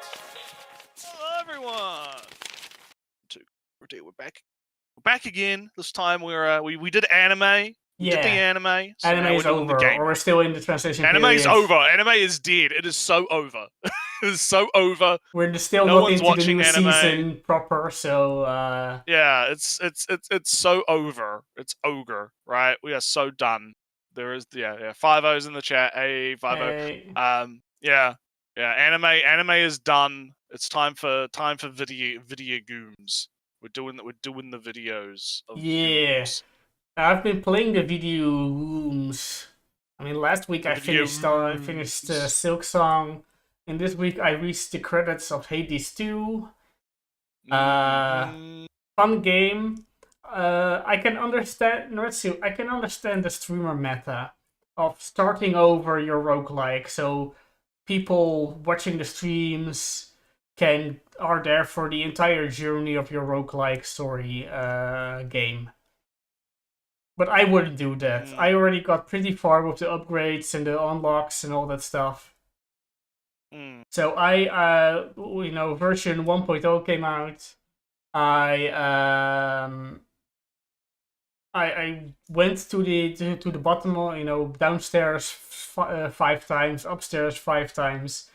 Hello, everyone. We're back. We're back again. This time we did anime. We did the Yeah, anime. So anime now we're is doing the over, or gaming. we're still in the transition Anime is period. over. Anime is dead. It is so over. It is so over. We're still No not one's into the watching new anime. season proper, so Yeah, it's so over. It's ogre, right? We are so done. There is yeah 5-0s in the chat. Hey 5-0. hey, Yeah. Anime is done. It's time for video goons. We're doing the videos of yeah. goons. I've been playing the video rooms. I mean, last week The I video finished rooms. Silk Song, and this week I reached the credits of Hades 2. Mm-hmm. Fun game. I can understand. No, let's see. I can understand the streamer meta of starting over your roguelike. So people watching the streams are there for the entire journey of your roguelike story game. But I wouldn't do that. Mm, I already got pretty far with the upgrades and the unlocks and all that stuff. mm, So version 1.0 came out. I um I went to the bottom, downstairs 5 times, upstairs 5 times.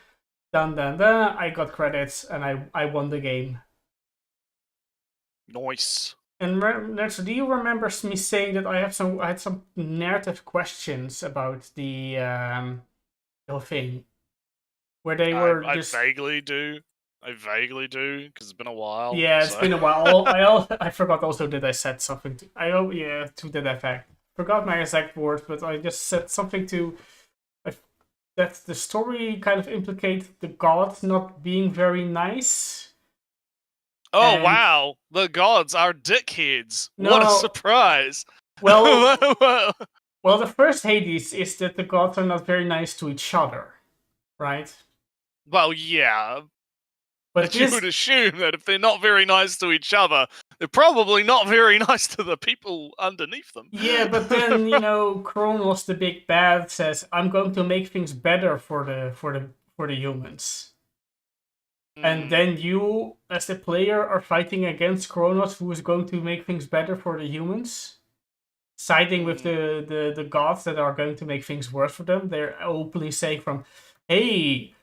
Done. I got credits and I won the game. nice. And do you remember me saying that I had some narrative questions about the thing where they were I just vaguely do. I vaguely do because it's been a while. yeah, it's So been a while. I forgot also that I said something to that effect. Forgot my exact words, but I just said something to that the story kind of implicated the gods not being very nice. oh And wow, the gods are dickheads. What a no, surprise! well, well, the first Hades is that the gods are not very nice to each other, right? well, yeah, But but you this, would assume that if they're not very nice to each other, they're probably not very nice to the people underneath them. yeah, but then Kronos, the big bad, says, "I'm going to make things better for the humans." And Mm, then you, as the player, are fighting against Kronos, who is going to make things better for the humans, siding with mm. the gods that are going to make things worse for them. They're openly saying from, "Hey,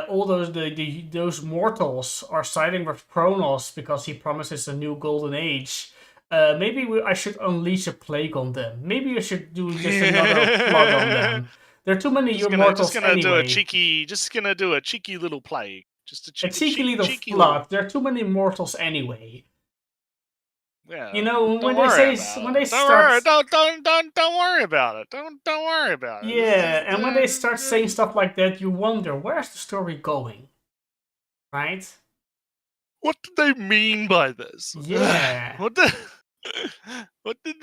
all those mortals are siding with Kronos because he promises a new golden age. Maybe I should unleash a plague on them. Maybe I should do just another flood on them. There are too many Just mortals gonna do a anyway." cheeky, just gonna do a cheeky little plague. Just a A cheeky, cheeky little cheeky little. flood. There are too many mortals anyway. Yeah, When don't they worry say about when it. they Don't start worry. Don't worry about it. Don't worry about it. yeah, and when they start saying stuff like that, you wonder where's the story going, right? What did they mean by this? Yeah. What did what did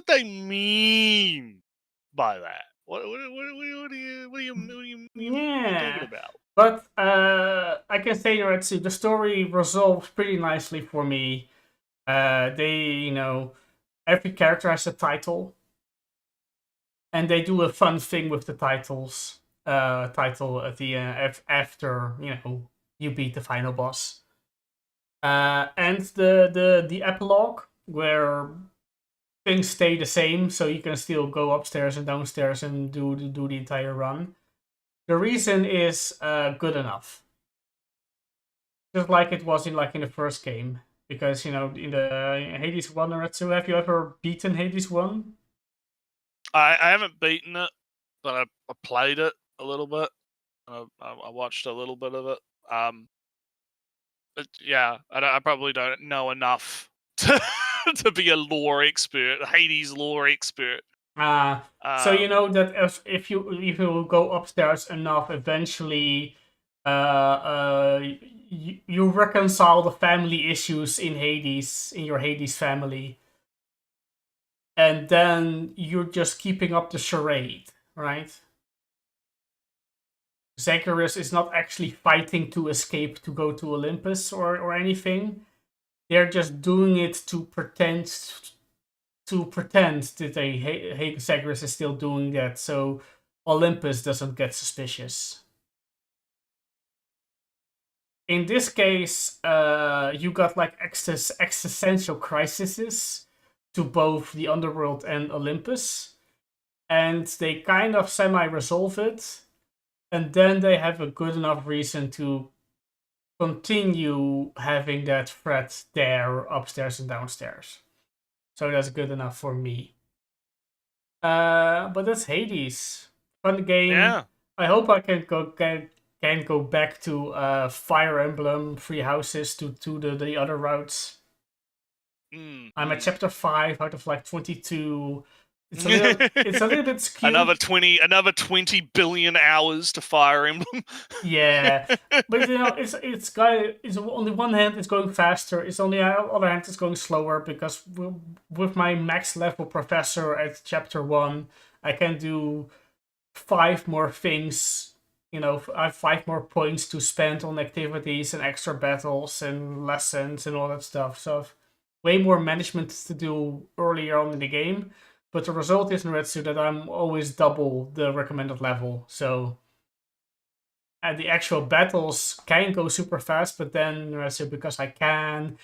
they mean by that? What are you talking Yeah. about? But I can say let's see, the story resolves pretty nicely for me. They, every character has a title, and they do a fun thing with the title at the after you beat the final boss. And the epilogue where things stay the same, so you can still go upstairs and downstairs and do the entire run. The reason is good enough, just like it was in the first game. Because in the Hades 1 or 2, have you ever beaten Hades 1? I haven't beaten it, but I played it a little bit. I watched a little bit of it. But yeah, I probably don't know enough to be a lore expert, Hades lore expert. So you Um, know that if you go upstairs enough, eventually, you reconcile the family issues in Hades, in your Hades family, and then you're just keeping up the charade, right? Zacharias is not actually fighting to escape to go to Olympus or anything. They're just doing it to pretend that Zacharias is still doing that, so Olympus doesn't get suspicious. in this case, you got like existential crises to both the underworld and Olympus, and they kind of semi-resolve it, and then they have a good enough reason to continue having that threat there, upstairs and downstairs. So that's good enough for me. But that's Hades. Fun game. Yeah. I hope I can go back to Fire Emblem, Three Houses, to the other routes. I'm at chapter 5 out of like 22. It's a little bit skewed. Another 20 billion hours to Fire Emblem. Yeah, but you know, it's on the one hand it's going faster. It's on the other hand it's going slower because with my max level professor at chapter 1, I can do 5 more things. You know, I have 5 more points to spend on activities and extra battles and lessons and all that stuff. So I've way more management to do earlier on in the game. But the result is in Retsu that I'm always double the recommended level. So the actual battles can go super fast, but then Retsu, because I am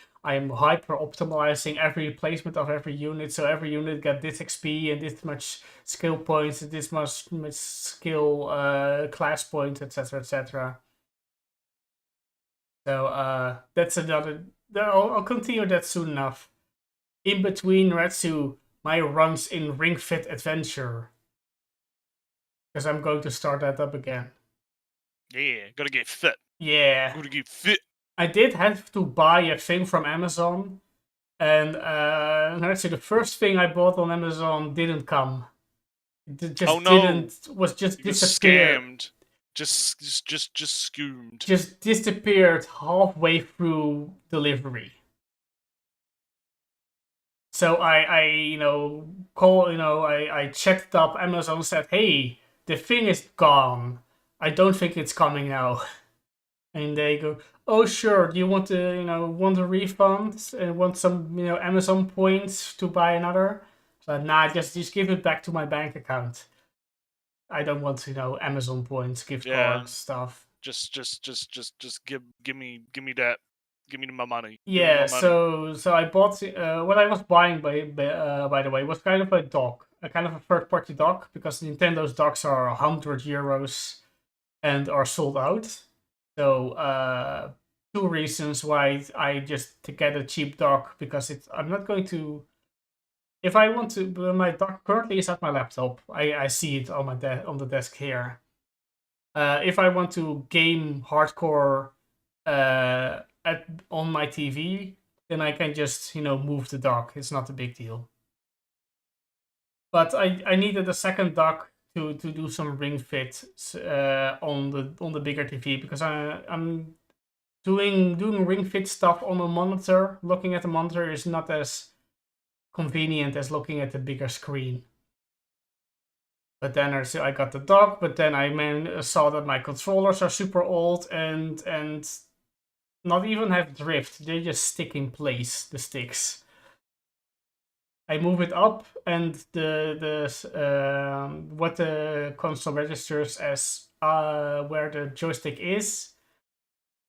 hyper optimizing every placement of every unit. So every unit got this XP and this much skill points, and this much skill class points, etc., etc. So that's another. I'll continue that soon enough. In between Retsu, my runs in Ring Fit Adventure, because I'm going to start that up again. Yeah, gotta get fit. Yeah. Gotta get fit. I did have to buy a thing from Amazon, and actually the first thing I bought on Amazon didn't come. It just didn't. Was just disappeared. Scammed. Just scoomed. Just disappeared halfway through delivery. So I I checked up Amazon, said, hey, the thing is gone. I don't think it's coming now. And they go, oh sure, do you want to want a refund and want some Amazon points to buy another? So nah, just give it back to my bank account. I don't want Amazon points, gift cards, stuff. Just give me that. Give me my money. Yeah, my money. so I bought what I was buying by the way was kind of a dock, a kind of a third-party dock, because Nintendo's docks are 100 euros and are sold out. So 2 reasons why I just to get a cheap dock, because I'm not going to. If I want to, my dock currently is at my laptop. I see it on on the desk here. If I want to game hardcore on my TV, then I can just move the dock. It's not a big deal. But I needed a second dock to do some Ring Fit on the bigger TV, because I'm doing Ring Fit stuff on a monitor. Looking at the monitor is not as convenient as looking at the bigger screen. But then I got the dock, but then I saw that my controllers are super old and not even have drift. They just stick in place, the sticks. I move it up, and what the console registers as where the joystick is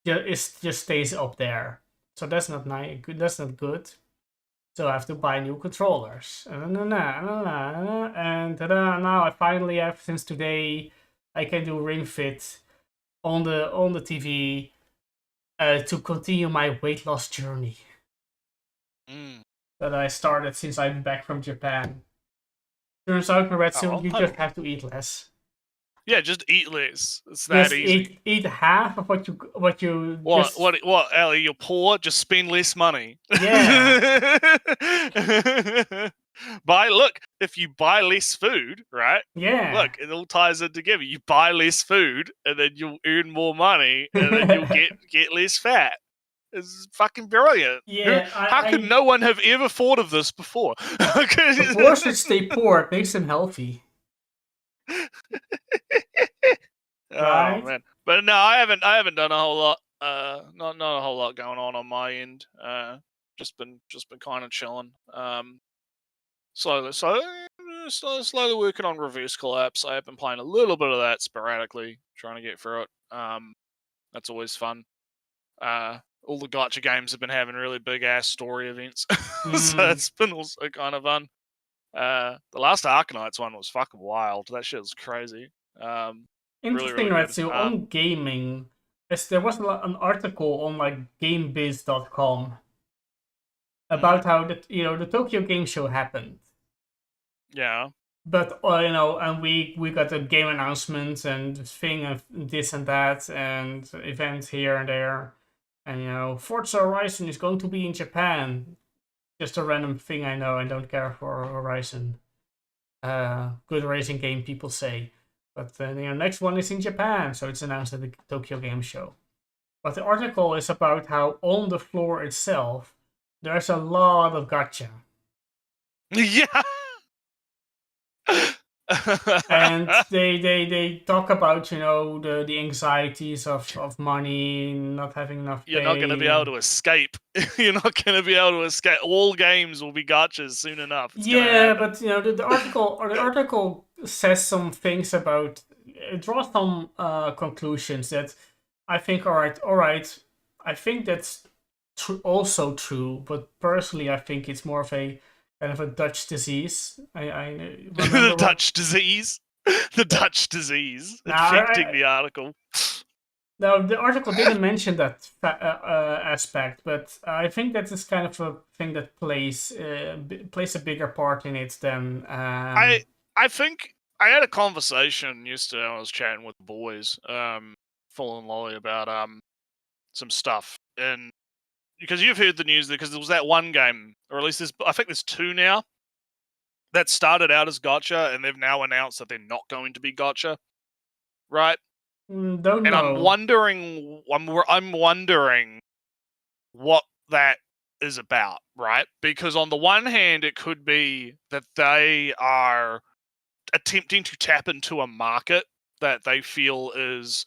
just stays up there. So that's not nice. That's not good. So I have to buy new controllers. And now I finally have, since today, I can do Ring Fit on the TV to continue my weight loss journey that I started since I'm back from Japan. Turns out, Maretsu, you just have to eat less. Yeah, just eat less. It's that easy. Eat half of what you. What, Ellie? You're poor. Just spend less money. Yeah. If you buy less food, right? Yeah. Look, it all ties in together. You buy less food, and then you'll earn more money, and then you'll get less fat. It's fucking brilliant. Yeah. How could no one have ever thought of this before? The poor should stay poor. It makes them healthy. Right? Oh man, but no, I haven't done a whole lot. Not a whole lot going on my end. Just been kind of chilling. Slowly working on Reverse Collapse. I have been playing a little bit of that sporadically, trying to get through it. That's always fun. all the gacha games have been having really big ass story events, so Mm. it's been also kind of fun. The last Arknights one was fucking wild. That shit was crazy. Really, Interesting, really right? good. So on gaming, there was an article on like GameBiz.com about how the Tokyo Game Show happened. Yeah. But and we got a game announcement and thing of this and that and events here and there, and Forza Horizon is going to be in Japan. Just a random thing I know. I don't care for Horizon. Good racing game, people say. But next one is in Japan, so it's announced at the Tokyo Game Show. But the article is about how on the floor itself, there's a lot of gacha. Yeah. And they talk about the anxieties of money, not having enough pay. You're not going to be able to escape. You're not going to be able to escape. All games will be gachas soon enough. It's but the article says some things about draws some conclusions that I think all right. I think that's also true, but personally I think it's more of a kind of a Dutch disease. I the Dutch disease. The Dutch disease infecting the article. No, the article didn't mention that aspect, but I think that is kind of a thing that plays a bigger part in it than. I think I had a conversation yesterday. I was chatting with the boys, Full and Lolly, about some stuff, and because you've heard the news, because there was that one game, or at least I think there's two now, that started out as gacha, and they've now announced that they're not going to be gacha, right? Don't know. And I'm wondering what that is about, right? Because on the one hand, it could be that they are attempting to tap into a market that they feel is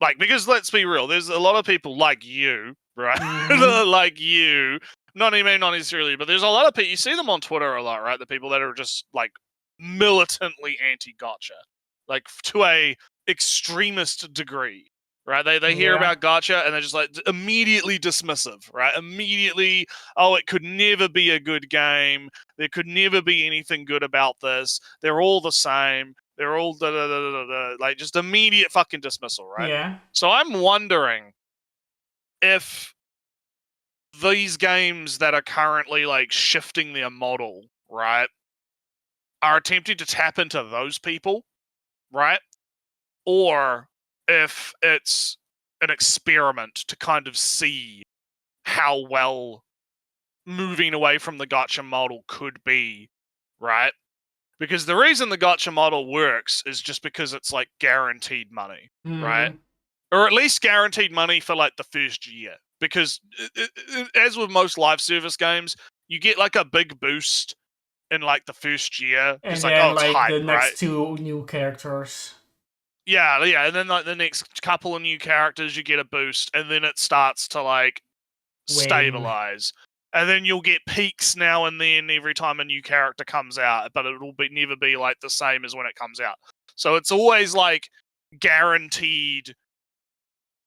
like, because let's be real, there's a lot of people like you, right? Mm-hmm. Like you, not necessarily, but there's a lot of people, you see them on Twitter a lot, right? The people that are just like militantly anti-gacha, like to a extremist degree, right? They hear about gacha and they're just like immediately dismissive, right? Immediately, oh, it could never be a good game. There could never be anything good about this. They're all the same. They're all like just immediate fucking dismissal, right? Yeah. So I'm wondering if these games that are currently like shifting their model, right, are attempting to tap into those people, right? Or if it's an experiment to kind of see how well moving away from the gacha model could be, right? Because the reason the gacha model works is just because it's like guaranteed money, right? Or at least guaranteed money for like the first year. Because as with most live service games, you get like a big boost in like the first year. And just then like, oh, it's like hype, the next right? 2 new characters. Yeah, and then like the next couple of new characters, you get a boost, and then it starts to like stabilize. And then you'll get peaks now and then every time a new character comes out, but it'll never be like the same as when it comes out. So it's always like guaranteed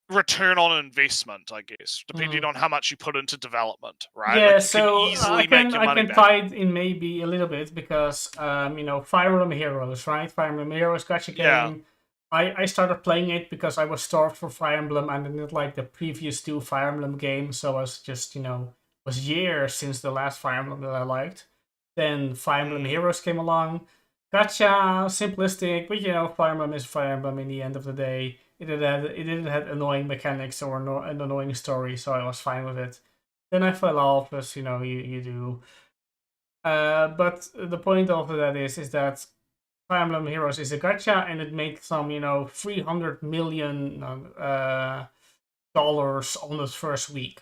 return on investment, I guess, depending on how much you put into development, right? Yeah, like you so can easily I can make your money back. tie it in maybe a little bit because Fire Emblem Heroes, right? Fire Emblem Heroes gacha game. Yeah. I started playing it because I was starved for Fire Emblem and I didn't like the previous 2 Fire Emblem games, so I was just was years since the last Fire Emblem that I liked. Then Fire Emblem Heroes came along. Gacha, simplistic, but Fire Emblem is Fire Emblem in the end of the day. It didn't have annoying mechanics or an annoying story, so I was fine with it. Then I fell off, as you do. But the point of that is that Fire Emblem Heroes is a gacha, and it makes some $300 million dollars on the first week.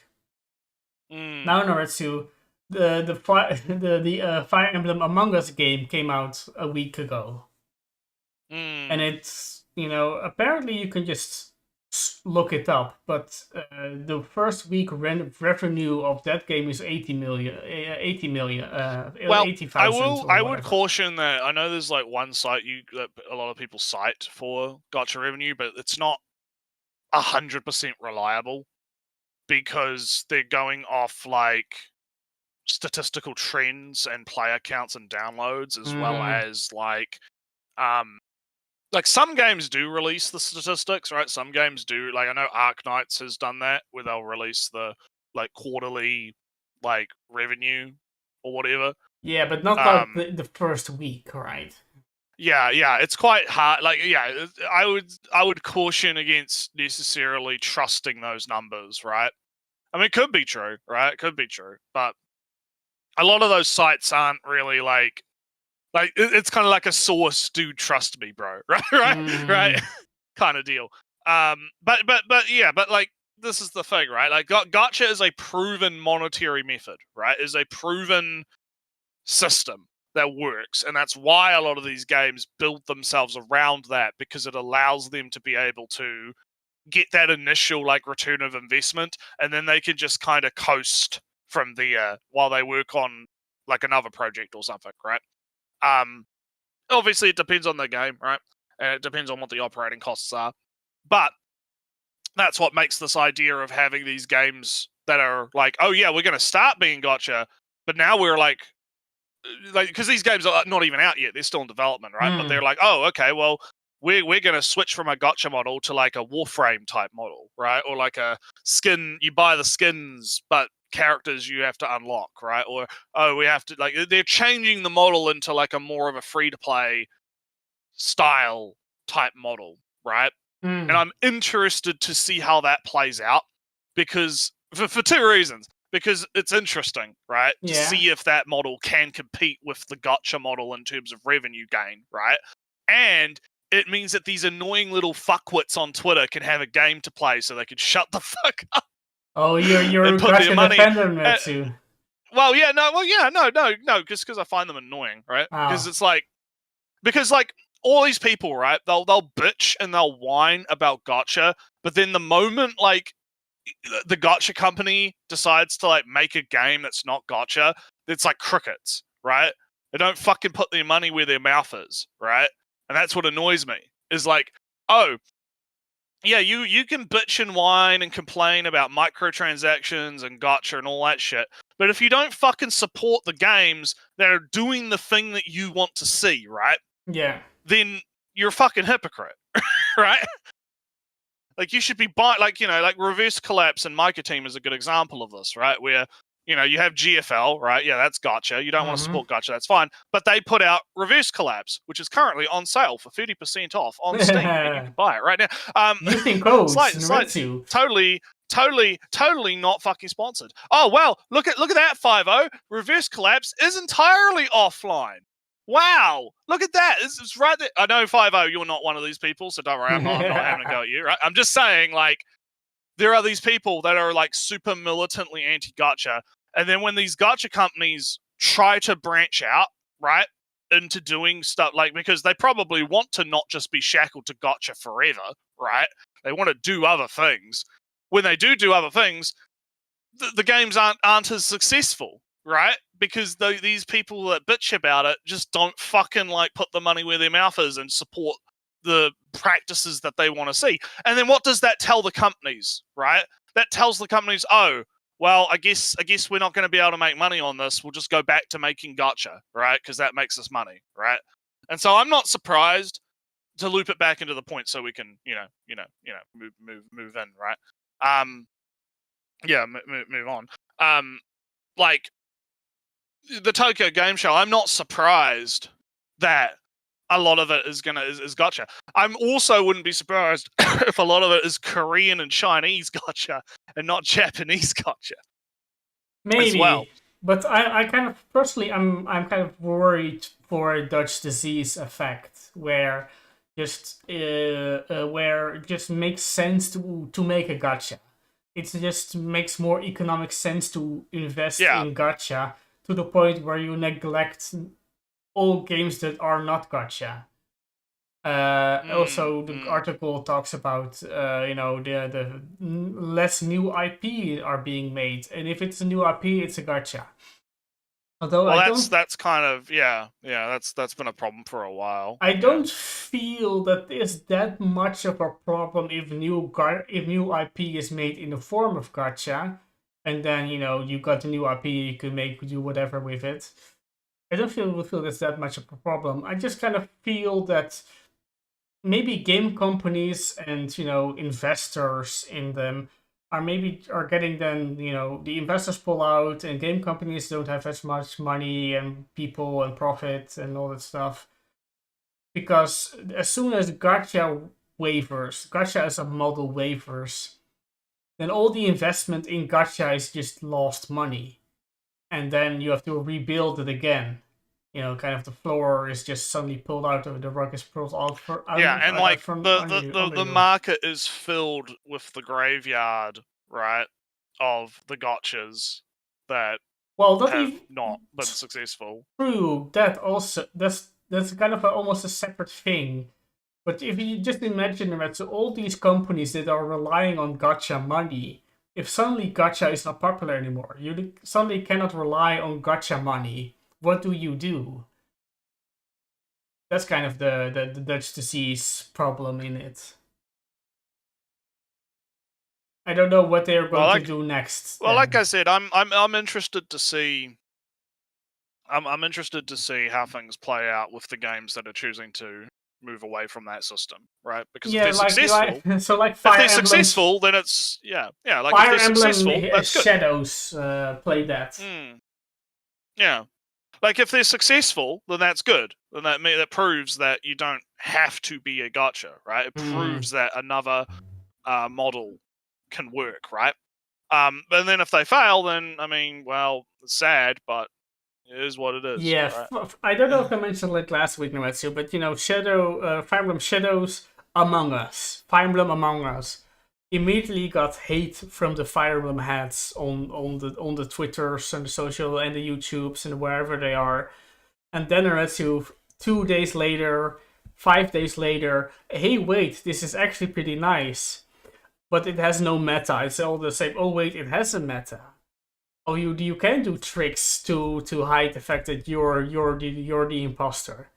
Now, Noretsu, the Fire Emblem Among Us game came out a week ago, and it's apparently you can just look it up, but the first week revenue of that game is 80 million. Well, 80,000. I would caution that I know there's like one site that a lot of people cite for gacha revenue, but it's not 100% reliable. because they're going off like statistical trends and player counts and downloads, as well as like some games do release the statistics, right? Some games do. Like I know Arknights has done that, where they'll release the like quarterly like revenue or whatever. Yeah, but not like the first week, right? Yeah, it's quite hard. Like, yeah, I would caution against necessarily trusting those numbers, right? I mean, it could be true, right? It could be true, but a lot of those sites aren't really like it's kind of like a source. Do trust me, bro? Right, kind of deal. But yeah, but like this is the thing, right? Like, gacha is a proven monetary method, right? Is a proven system that works, and that's why a lot of these games build themselves around that, because it allows them to be able to get that initial like return of investment, and then they can just kind of coast from there while they work on like another project or something, right? Obviously it depends on the game, right? And it depends on what the operating costs are, but that's what makes this idea of having these games that are like, oh yeah, we're going to start being gacha, but now we're like because these games are not even out yet, they're still in development, right? But they're like, oh, okay, well, we're going to switch from a gacha model to like a Warframe type model, right? Or like a skin, you buy the skins, but characters you have to unlock, right? Or, oh, we have to, like, they're changing the model into like a more of a free to play style type model, right? And I'm interested to see how that plays out, because for two reasons. Because it's interesting, right? To see if that model can compete with the gacha model in terms of revenue gain, right? And it means that these annoying little fuckwits on Twitter can have a game to play, so they can shut the fuck up. Oh, you're a gacha defender, Metsu. Well, yeah, no, just because I find them annoying, right? Because it's like, all these people, right? They'll bitch and they'll whine about gacha, but then the moment like the gacha company decides to like make a game that's not gacha, it's like crickets, right? They don't fucking put their money where their mouth is, right? And that's what annoys me. Is like, oh, yeah, you can bitch and whine and complain about microtransactions and gacha and all that shit, but if you don't fucking support the games that are doing the thing that you want to see, right? Yeah. Then you're a fucking hypocrite, right? Like, you should be like Reverse Collapse and Micah Team is a good example of this, right? Where, you have GFL, right? Yeah, that's gacha. You don't want to support gacha, that's fine. But they put out Reverse Collapse, which is currently on sale for 30% off on Steam, and you can buy it right now. Using codes, totally not fucking sponsored. Oh, well, look at that, 5-0. Reverse Collapse is entirely offline. Wow, look at that. It's right there. I know, 5-0, you're not one of these people, so don't worry, I'm not having a go at you, right? I'm just saying, like, there are these people that are, like, super militantly anti-gacha, and then when these gacha companies try to branch out, right, into doing stuff, like, because they probably want to not just be shackled to gacha forever, right? They want to do other things. When they do other things, the games aren't as successful, right? Because these people that bitch about it just don't fucking like put the money where their mouth is and support the practices that they want to see. And then what does that tell the companies, right? That tells the companies, oh, well, I guess we're not going to be able to make money on this. We'll just go back to making gacha, right? Because that makes us money, right? And so I'm not surprised, to loop it back into the point so we can, move in, right? Move on. Like, the Tokyo Game Show, I'm not surprised that a lot of it is gacha. I'm also wouldn't be surprised if a lot of it is Korean and Chinese gacha and not Japanese gacha. Maybe, as well. But I kind of personally, I'm kind of worried for a Dutch disease effect where it just makes sense to make a gacha. It just makes more economic sense to invest in gacha, to the point where you neglect all games that are not gacha. Also, the article talks about the less new IP are being made, and if it's a new IP, it's a gacha. Although well, that's kind of that's been a problem for a while. I don't feel that there's that much of a problem if new IP is made in the form of gacha, and then you got the new IP, you can do whatever with it. I don't feel that's that much of a problem. I just kind of feel that maybe game companies and investors in them are getting then the investors pull out and game companies don't have as much money and people and profit and all that stuff, because as soon as gacha as a model wavers, then all the investment in gacha is just lost money, and then you have to rebuild it again. Kind of the floor is just suddenly pulled out of the rug is pulled out for and like the market is filled with the graveyard, right, of the gotchas that have not been successful. True, that also that's kind of almost a separate thing. But if you just imagine that, so all these companies that are relying on gacha money, if suddenly gacha is not popular anymore, you suddenly cannot rely on gacha money. What do? That's kind of the Dutch disease problem in it. I don't know what they're going to do next. Well, like I said, I'm interested to see. I'm interested to see how things play out with the games that are choosing to move away from that system, right? Because if they're successful, successful, then it's like Fire if they're Emblem successful, that's good. Shadows play that. Yeah. Like, if they're successful, then that's good. Then that proves that you don't have to be a gacha, right? It proves that another model can work, right? And then if they fail, then, I mean, well, it's sad, but it is what it is. Yeah, right? I don't know if I mentioned it last week, Noetsu, but, Fire Emblem Shadows Among Us. Fire Emblem Among Us immediately got hate from the Fire Emblem heads on the Twitters and the social and the YouTubes and wherever they are. And then Noetsu 2 days later, 5 days later, hey wait, this is actually pretty nice. But it has no meta. It's all the same. Oh wait, it has a meta. Oh, you can do tricks to hide the fact that you're the imposter.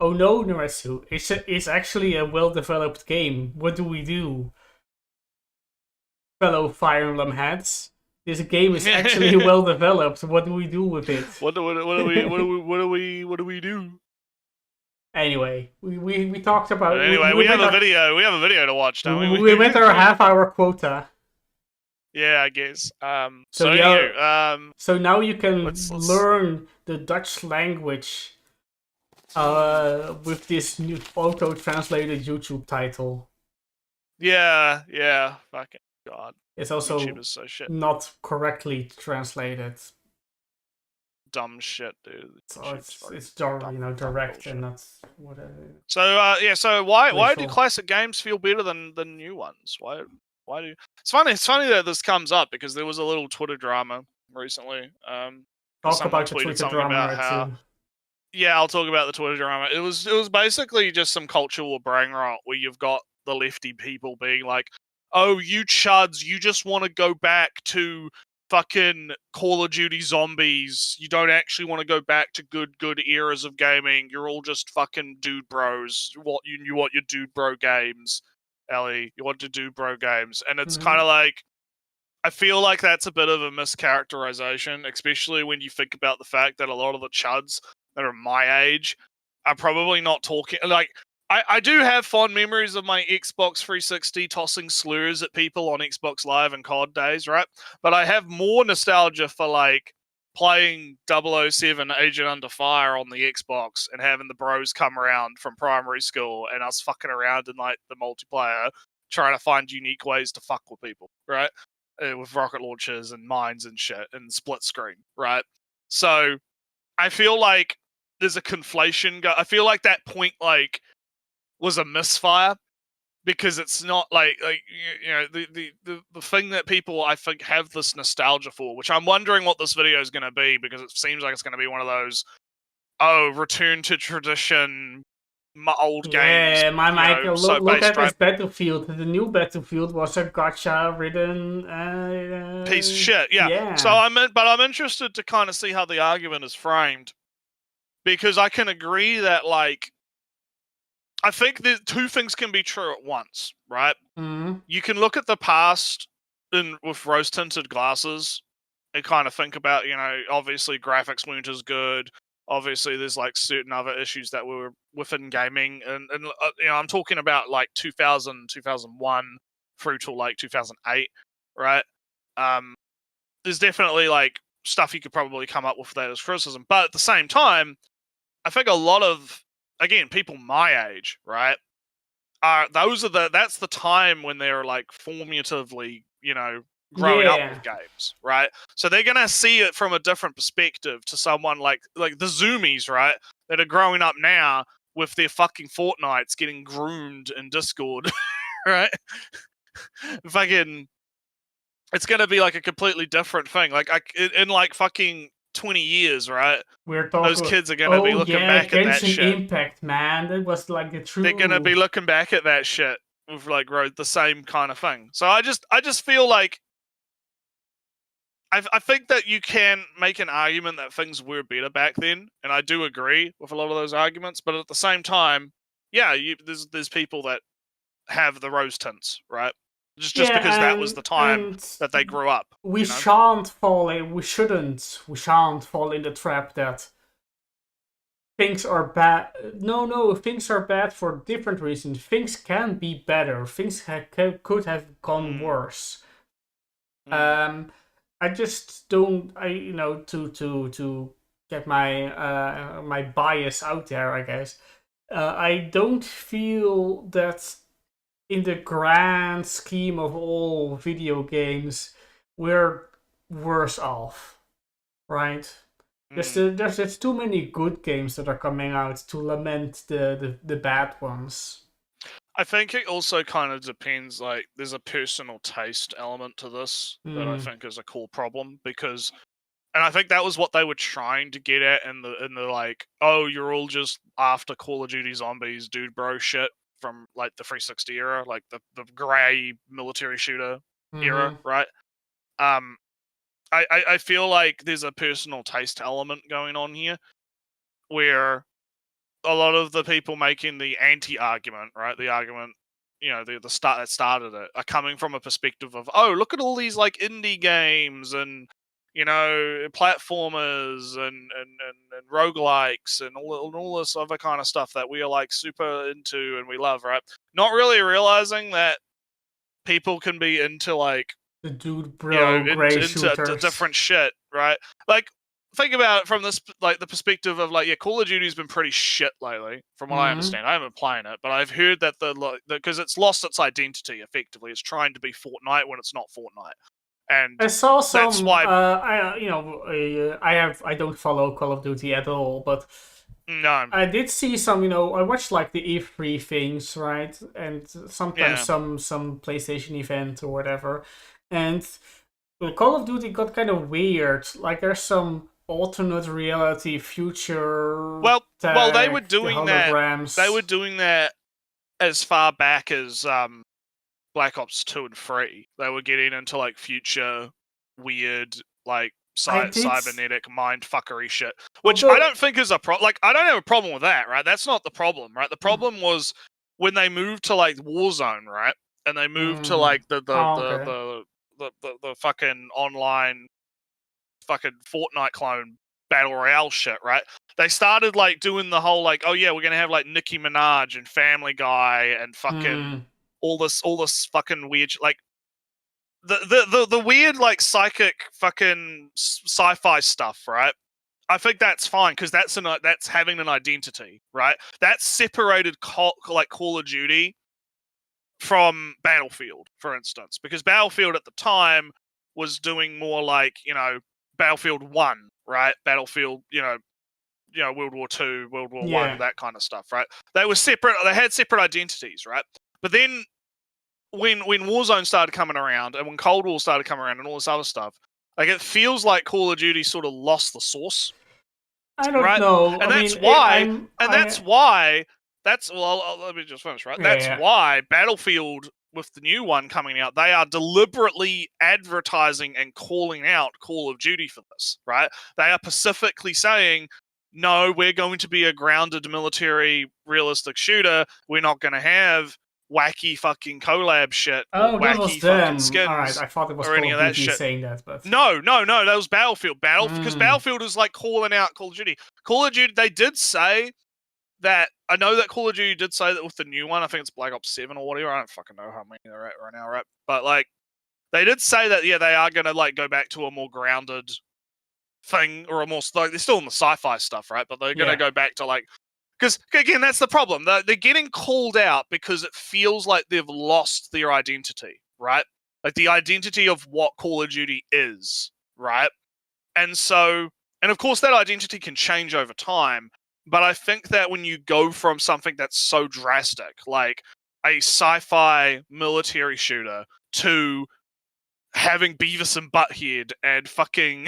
Oh no, Noetsu, it's actually a well-developed game. What do we do? Fellow Fire Emblem heads, this game is actually well developed. What do we do with it? What do we do? Anyway, we talked about. Anyway, we have a video. We have a video to watch, don't we? We met our half-hour quota. Yeah, I guess. So now you can learn the Dutch language with this new auto-translated YouTube title. Yeah. Fucking God. It's also so shit. not correctly translated. Dumb shit, dude. It's direct and that's whatever. So why do classic games feel better than new ones? Why do it's funny that this comes up because there was a little Twitter drama recently. Talk about the Twitter drama. Yeah, I'll talk about the Twitter drama. It was basically just some cultural brain rot where you've got the lefty people being like, "Oh, you chuds, you just want to go back to fucking Call of Duty Zombies. You don't actually want to go back to good eras of gaming. You're all just fucking dude bros. You want your dude bro games, Ellie. You want to dude bro games." And it's kind of like, I feel like that's a bit of a mischaracterization, especially when you think about the fact that a lot of the chuds that are my age are probably not talking like. I do have fond memories of my Xbox 360 tossing slurs at people on Xbox Live and COD days, right? But I have more nostalgia for like playing 007 Agent Under Fire on the Xbox and having the bros come around from primary school and us fucking around in like the multiplayer trying to find unique ways to fuck with people, right? With rocket launchers and mines and shit and split screen, right? So I feel like there's a conflation. I feel like that point like was a misfire because it's not like the thing that people I think have this nostalgia for, which I'm wondering what this video is going to be because it seems like it's going to be one of those return to tradition old games. Yeah, Michael, so look based, at right? this Battlefield. The new Battlefield was a gacha-ridden Piece of shit. Yeah. So I'm interested to kind of see how the argument is framed, because I can agree that, like, I think that two things can be true at once, right? Mm-hmm. You can look at the past with rose-tinted glasses and kind of think about, obviously graphics weren't as good. Obviously, there's like certain other issues that were within gaming, and I'm talking about like 2000, 2001 through to like 2008, right? There's definitely like stuff you could probably come up with that as criticism, but at the same time, I think a lot of, again, people my age, right, that's the time when they're like formatively, growing up with games, right? So they're gonna see it from a different perspective to someone like the Zoomies, right, that are growing up now with their fucking Fortnites getting groomed in Discord, right? Fucking, it's gonna be like a completely different thing. Like in like fucking 20 years, right? We're talking. Those kids are gonna be looking back at that shit. Impact, man, that was like the true. They're gonna be looking back at that shit with like the same kind of thing. So I just feel like I think that you can make an argument that things were better back then, and I do agree with a lot of those arguments. But at the same time, yeah, there's people that have the rose tints, right? Just because that was the time that they grew up. We shouldn't fall in the trap that things are bad. No, things are bad for different reasons. Things can be better. Things could have gone worse. I just don't. To get my my bias out there, I guess. I don't feel that in the grand scheme of all video games, we're worse off, right? There's too many good games that are coming out to lament the bad ones. I think it also kind of depends, like, there's a personal taste element to this that I think is a cool problem, because, and I think that was what they were trying to get at in the like, oh, you're all just after Call of Duty Zombies, dude bro shit from like the 360 era, like the grey military shooter era, right? I feel like there's a personal taste element going on here, where a lot of the people making the anti-argument, right, the argument, the start that started it, are coming from a perspective of, oh, look at all these like indie games and platformers and roguelikes and all this other kind of stuff that we are like super into and we love, right? Not really realizing that people can be into like the dude bro into different shit, right? Like, think about it from this, like, the perspective of like, yeah, Call of Duty's been pretty shit lately, from what I understand. I haven't been playing it, but I've heard that because it's lost its identity effectively. It's trying to be Fortnite when it's not Fortnite. And I saw some. That's why I don't follow Call of Duty at all, but no, I did see some. I watched like the E3 things, right, and sometimes some PlayStation event or whatever, and Call of Duty got kind of weird. Like there's some alternate reality future. Well, they were doing that. They were doing that as far back as Black Ops 2 and 3. They were getting into like future weird, like cybernetic mind fuckery shit, which I don't think is a problem. Like, I don't have a problem with that, right? That's not the problem, right? The problem was when they moved to like Warzone, right? And they moved to like the fucking online fucking Fortnite clone battle royale shit, right? They started like doing the whole like, oh yeah, we're gonna have like Nicki Minaj and Family Guy and fucking all this fucking weird, like the weird like psychic fucking sci-fi stuff, right? I think that's fine because that's having an identity, right? That's separated like Call of Duty from Battlefield, for instance, because Battlefield at the time was doing more like, Battlefield 1, right? Battlefield, World War 2, World War 1, that kind of stuff, right? They were separate. They had separate identities, right? But then when Warzone started coming around and when Cold War started coming around and all this other stuff, like, it feels like Call of Duty sort of lost the source. I don't know. And that's why that's let me just finish, right? Yeah, That's yeah. why Battlefield, with the new one coming out, they are deliberately advertising and calling out Call of Duty for this, right? They are specifically saying, no, we're going to be a grounded military realistic shooter. We're not going to have wacky fucking collab shit or Oh, that was wacky fucking them. All right, skins I thought it was or Call any of of that Duty shit. saying that, but No, that was Battlefield. Because Mm. Battlefield is like calling out Call of Duty. Call of Duty, they did say that, I know that Call of Duty did say that with the new one, I think it's Black Ops 7 or whatever, I don't fucking know how many they're at right now, right? But like, they did say that, yeah, they are gonna like go back to a more grounded thing, or a more, like, they're still in the sci-fi stuff, right? But they're gonna go back to like, because again, that's the problem. They're getting called out because it feels like they've lost their identity, right? Like the identity of what Call of Duty is, right? And so, and of course, that identity can change over time. But I think that when you go from something that's so drastic, like a sci-fi military shooter, to having Beavis and Butthead and fucking,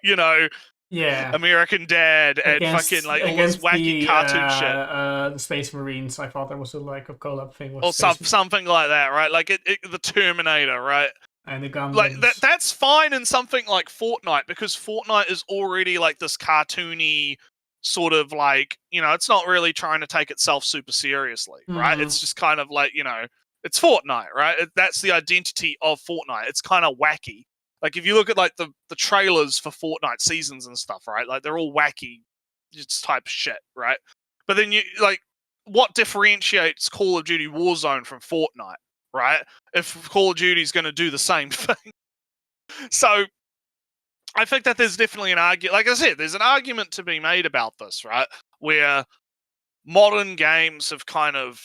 you know, yeah, American Dad and fucking like all this wacky cartoon shit, the Space Marines. I thought there was like a collab thing with or something like that, right? Like the Terminator, right? and the Gundams. Like that's fine in something like Fortnite, because Fortnite is already like this cartoony sort of like, you know, it's not really trying to take itself super seriously, right? It's just kind of like, you know, it's Fortnite, right? That's the identity of Fortnite. It's kind of wacky. Like if you look at like the trailers for Fortnite seasons and stuff, right? Like they're all wacky, just type shit, right? But then you like, what differentiates Call of Duty Warzone from Fortnite, right? If Call of Duty is going to do the same thing. So I think that there's definitely an argument. Like I said, there's an argument to be made about this, right? Where modern games have kind of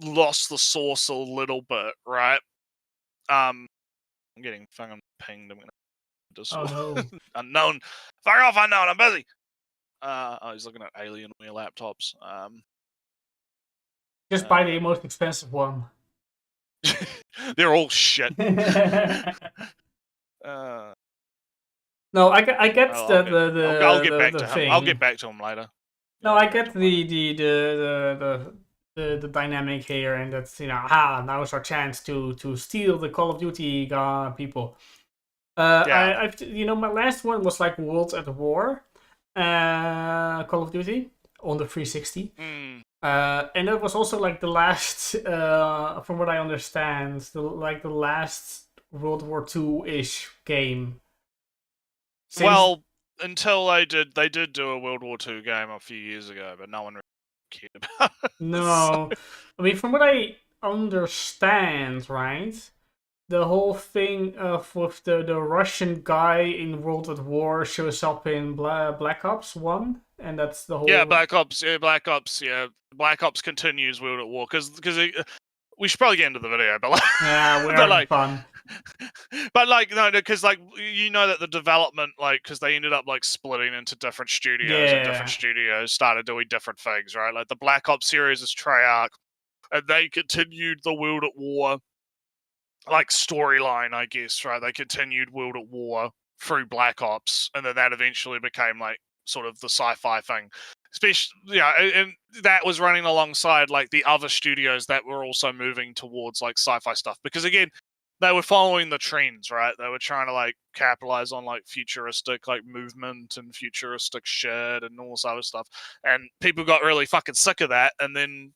lost the source a little bit, right? I'm getting fucking pinged. I'm gonna just unknown. Fuck off, unknown. I'm busy. Oh, he's looking at Alienware laptops. Just buy the most expensive one. They're all shit. No, I get the I'll get back to thing. him. I'll get back to him later. No, I get the dynamic here, and that's, you know, now is our chance to steal the Call of Duty people. I've, you know, my last one was like World at War, Call of Duty on the 360. And that was also like the last, from what I understand, the last World War II-ish game. Well, until they did do a World War II game a few years ago, but no one really cared about it. No, I mean, from what I understand, right, the whole thing of with the Russian guy in World at War shows up in Black Ops 1, and that's the whole... Yeah, Black Ops continues World at War, because we should probably get into the video, but like, yeah, we're having fun. But like, no, because like, you know that the development, like, because they ended up like splitting into different studios, and different studios started doing different things, right? Like the Black Ops series is Treyarch, and they continued the World at War like storyline, I guess, right? They continued World at War through Black Ops, and then that eventually became like sort of the sci-fi thing. Especially, yeah, and that was running alongside like the other studios that were also moving towards like sci-fi stuff, because again, they were following the trends, right? They were trying to like capitalize on like futuristic like movement and futuristic shit and all this other stuff, and people got really fucking sick of that, and then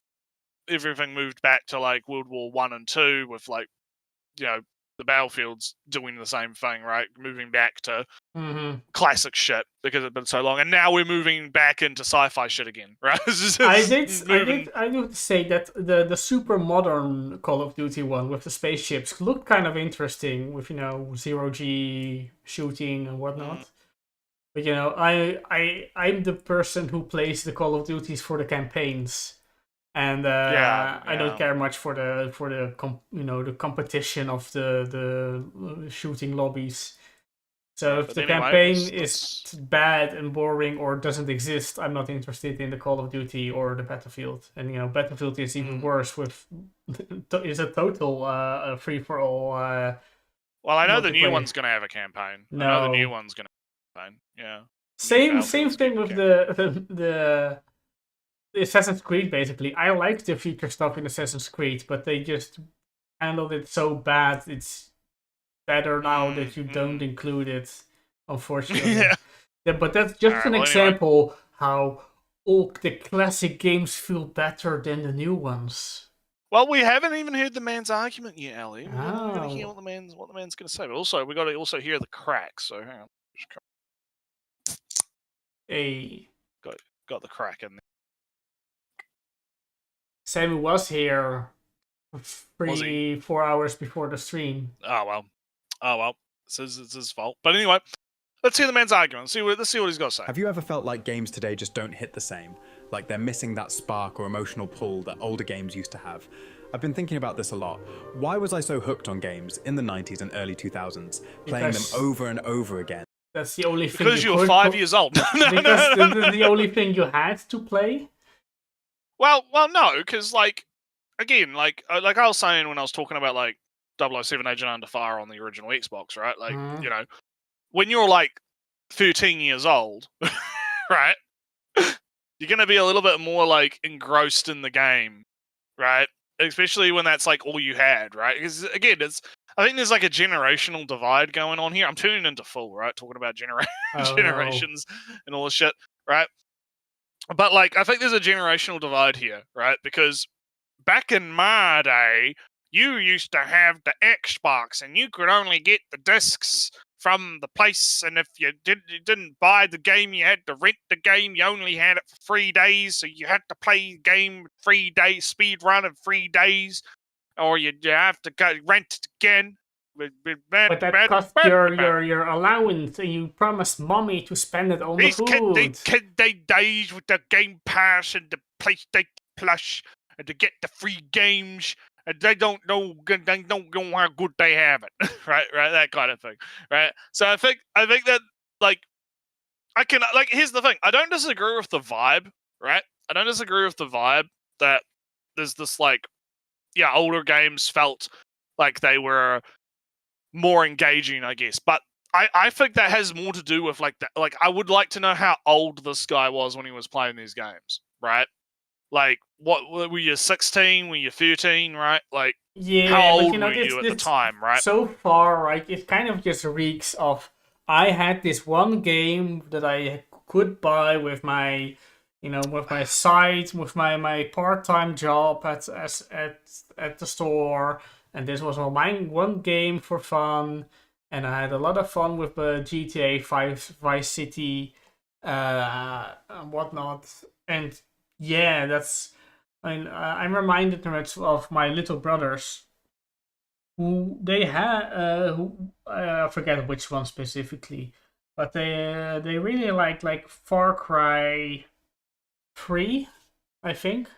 everything moved back to like World War 1 and 2 with like, you know, the battlefields doing the same thing, right? Moving back to classic shit because it's been so long, and now we're moving back into sci-fi shit again, right? I do say that the super modern Call of Duty one with the spaceships looked kind of interesting, with, you know, zero-G shooting and whatnot. But, you know, I'm the person who plays the Call of Duties for the campaigns. And I don't care much for the you know, the competition of the shooting lobbies. So if the campaign is bad and boring or doesn't exist, I'm not interested in the Call of Duty or the Battlefield. And, you know, Battlefield is even worse, with is a total free for all. Well, I know the new one's gonna have a campaign. No. I know the new one's gonna have a campaign. Yeah. Same thing with the Assassin's Creed, basically. I like the future stuff in Assassin's Creed, but they just handled it so bad. It's better now that you don't include it, unfortunately. Yeah, but that's just an example how all the classic games feel better than the new ones. Well, we haven't even heard the man's argument yet, Ali. We're going to hear what the man's going to say. But also, we got to also hear the crack. So hang on. Hey, got the crack in there. Sammy was here 4 hours before the stream. Oh well. It's his fault. But anyway, let's hear the man's argument. Let's see what he's got to say. Have you ever felt like games today just don't hit the same? Like they're missing that spark or emotional pull that older games used to have? I've been thinking about this a lot. Why was I so hooked on games in the 90s and early 2000s, playing them over and over again? That's the only thing. Because you were 5 years old. Because the only thing you had to play? Well, no, because again, like I was saying when I was talking about 007 Agent Under Fire on the original Xbox, right? When you're 13 years old, right? You're gonna be a little bit more engrossed in the game, right? Especially when that's all you had, right? Because again, I think there's a generational divide going on here. I'm tuning into full, right? Talking about generations and all this shit, right? But I think there's a generational divide here, right? Because back in my day, you used to have the Xbox and you could only get the discs from the place, and if you didn't buy the game, you had to rent the game. You only had it for 3 days, so you had to play the game 3 days, speed run in 3 days, or you have to rent it again. But that cost your allowance, and you promised mommy to spend it on the food. They days with the Game Pass and the PlayStation Plus, and to get the free games. And they don't know how good they have it, right? That kind of thing, right? So I think that I can here's the thing. I don't disagree with the vibe, right? I don't disagree with the vibe that there's this older games felt like they were more engaging, I guess. But I think that has more to do with I would like to know how old this guy was when he was playing these games, right? What were you 16? Were you 13? Right? How old were you at the time? Right? So far, it kind of just reeks of I had this one game that I could buy with my, with my side, with my part-time job at the store, and this was my one game for fun, and I had a lot of fun with the GTA 5 Vice City, and whatnot, and. Yeah, I'm reminded of my little brothers, who they had, I forget which one specifically, but they really like Far Cry 3, I think,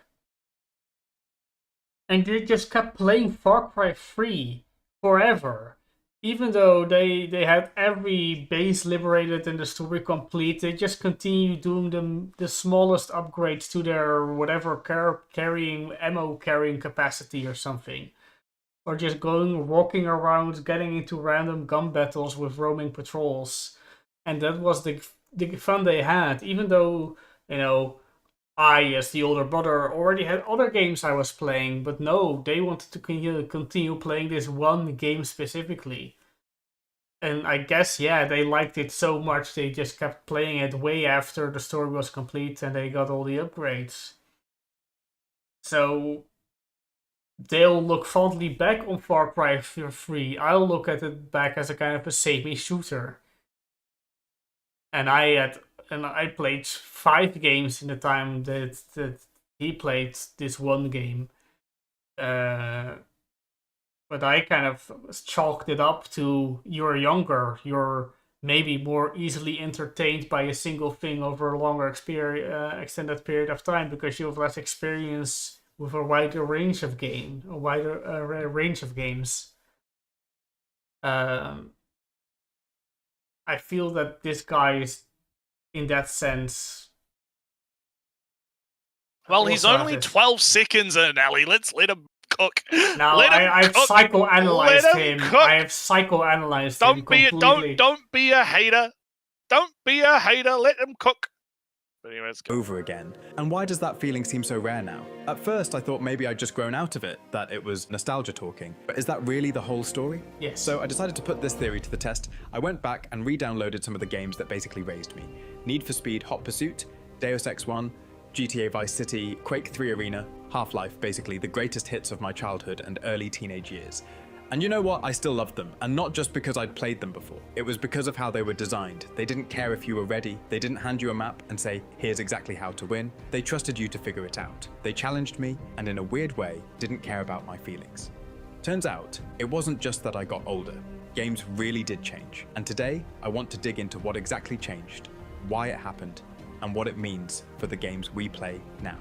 and they just kept playing Far Cry 3 forever. Even though they had every base liberated and the story complete, they just continue doing the smallest upgrades to their whatever ammo carrying capacity or something. Or just walking around, getting into random gun battles with roaming patrols. And that was the fun they had, even though, I, as the older brother, already had other games I was playing, but no, they wanted to continue playing this one game specifically. And I guess, they liked it so much they just kept playing it way after the story was complete and they got all the upgrades. So they'll look fondly back on Far Cry 3. I'll look at it back as a kind of a samey shooter. And I played 5 games in the time that he played this one game. But I kind of chalked it up to you're younger, you're maybe more easily entertained by a single thing over a longer extended period of time because you have less experience with a wider range of games. I feel that this guy is, in that sense. Well, he's only 12 seconds in, Ali. Let's let him cook. Now I've psychoanalyzed him. I have psychoanalyzed him completely. Don't be a hater. Don't be a hater. Let him cook. But anyways, over again. And why does that feeling seem so rare now? At first, I thought maybe I'd just grown out of it, that it was nostalgia talking. But is that really the whole story? Yes. So I decided to put this theory to the test. I went back and re-downloaded some of the games that basically raised me. Need for Speed Hot Pursuit, Deus Ex 1, GTA Vice City, Quake 3 Arena, Half-Life, basically the greatest hits of my childhood and early teenage years. And you know what? I still loved them, and not just because I'd played them before. It was because of how they were designed. They didn't care if you were ready. They didn't hand you a map and say, here's exactly how to win. They trusted you to figure it out. They challenged me, and in a weird way, didn't care about my feelings. Turns out, it wasn't just that I got older. Games really did change. And today, I want to dig into what exactly changed, why it happened, and what it means for the games we play now.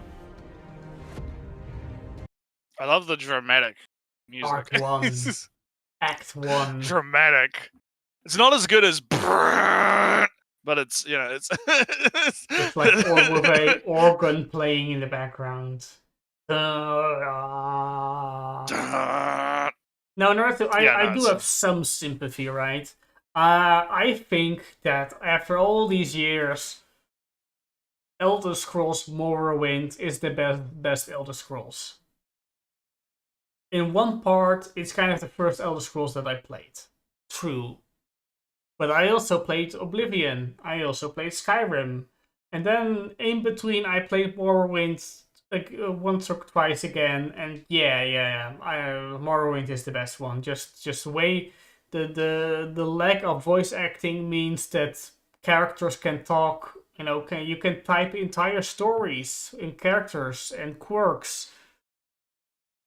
I love the dramatic music. Part 1. Act 1. Dramatic. It's not as good as, but it's, you know, it's It's like with a organ playing in the background. No, Naruto, I do have some sympathy, right? I think that after all these years, Elder Scrolls Morrowind is the best Elder Scrolls. In one part, it's kind of the first Elder Scrolls that I played. True. But I also played Oblivion. I also played Skyrim. And then in between, I played Morrowind like once or twice again. And yeah, Morrowind is the best one. Just the way the lack of voice acting means that characters can talk. You know, you can type entire stories in characters and quirks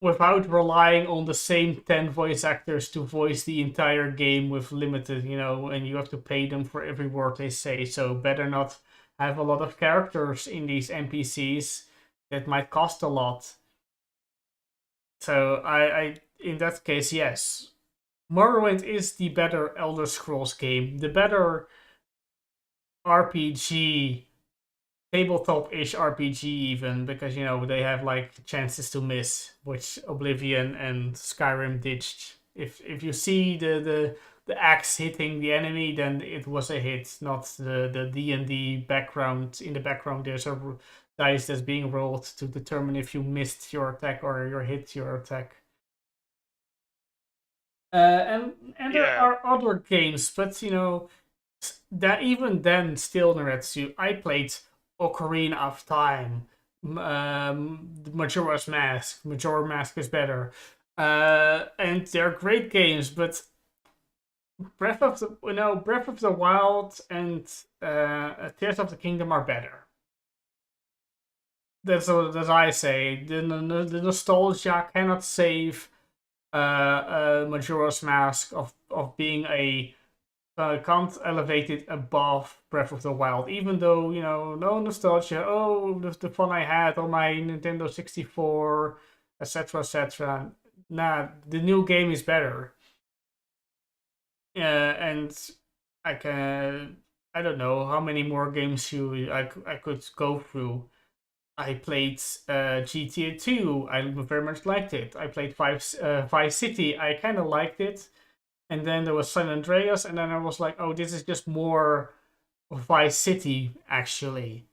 without relying on the same 10 voice actors to voice the entire game with limited, you know, and you have to pay them for every word they say. So better not have a lot of characters in these NPCs that might cost a lot. So I in that case, yes. Morrowind is the better Elder Scrolls game, the better RPG, tabletop-ish RPG even, because, you know, they have like chances to miss, which Oblivion and Skyrim ditched. If you see the axe hitting the enemy, then it was a hit, not the D&D background. In the background, there's a dice that's being rolled to determine if you missed your attack or you hit your attack. And there are other games, but, you know, that even then, still, Naretsu, I played Ocarina of Time, Majora's Mask. Majora's Mask is better, and they're great games. But Breath of the Wild and Tears of the Kingdom are better. That's what I say. The nostalgia cannot save Majora's Mask of being a can't elevate it above Breath of the Wild, even though, you know, no nostalgia, the fun I had on my Nintendo 64, etc, etc. Nah, the new game is better. And I don't know how many more games I could go through. I played GTA 2, I very much liked it. I played Vice City, I kind of liked it. And then there was San Andreas, and then I was like, oh, this is just more Vice City, actually.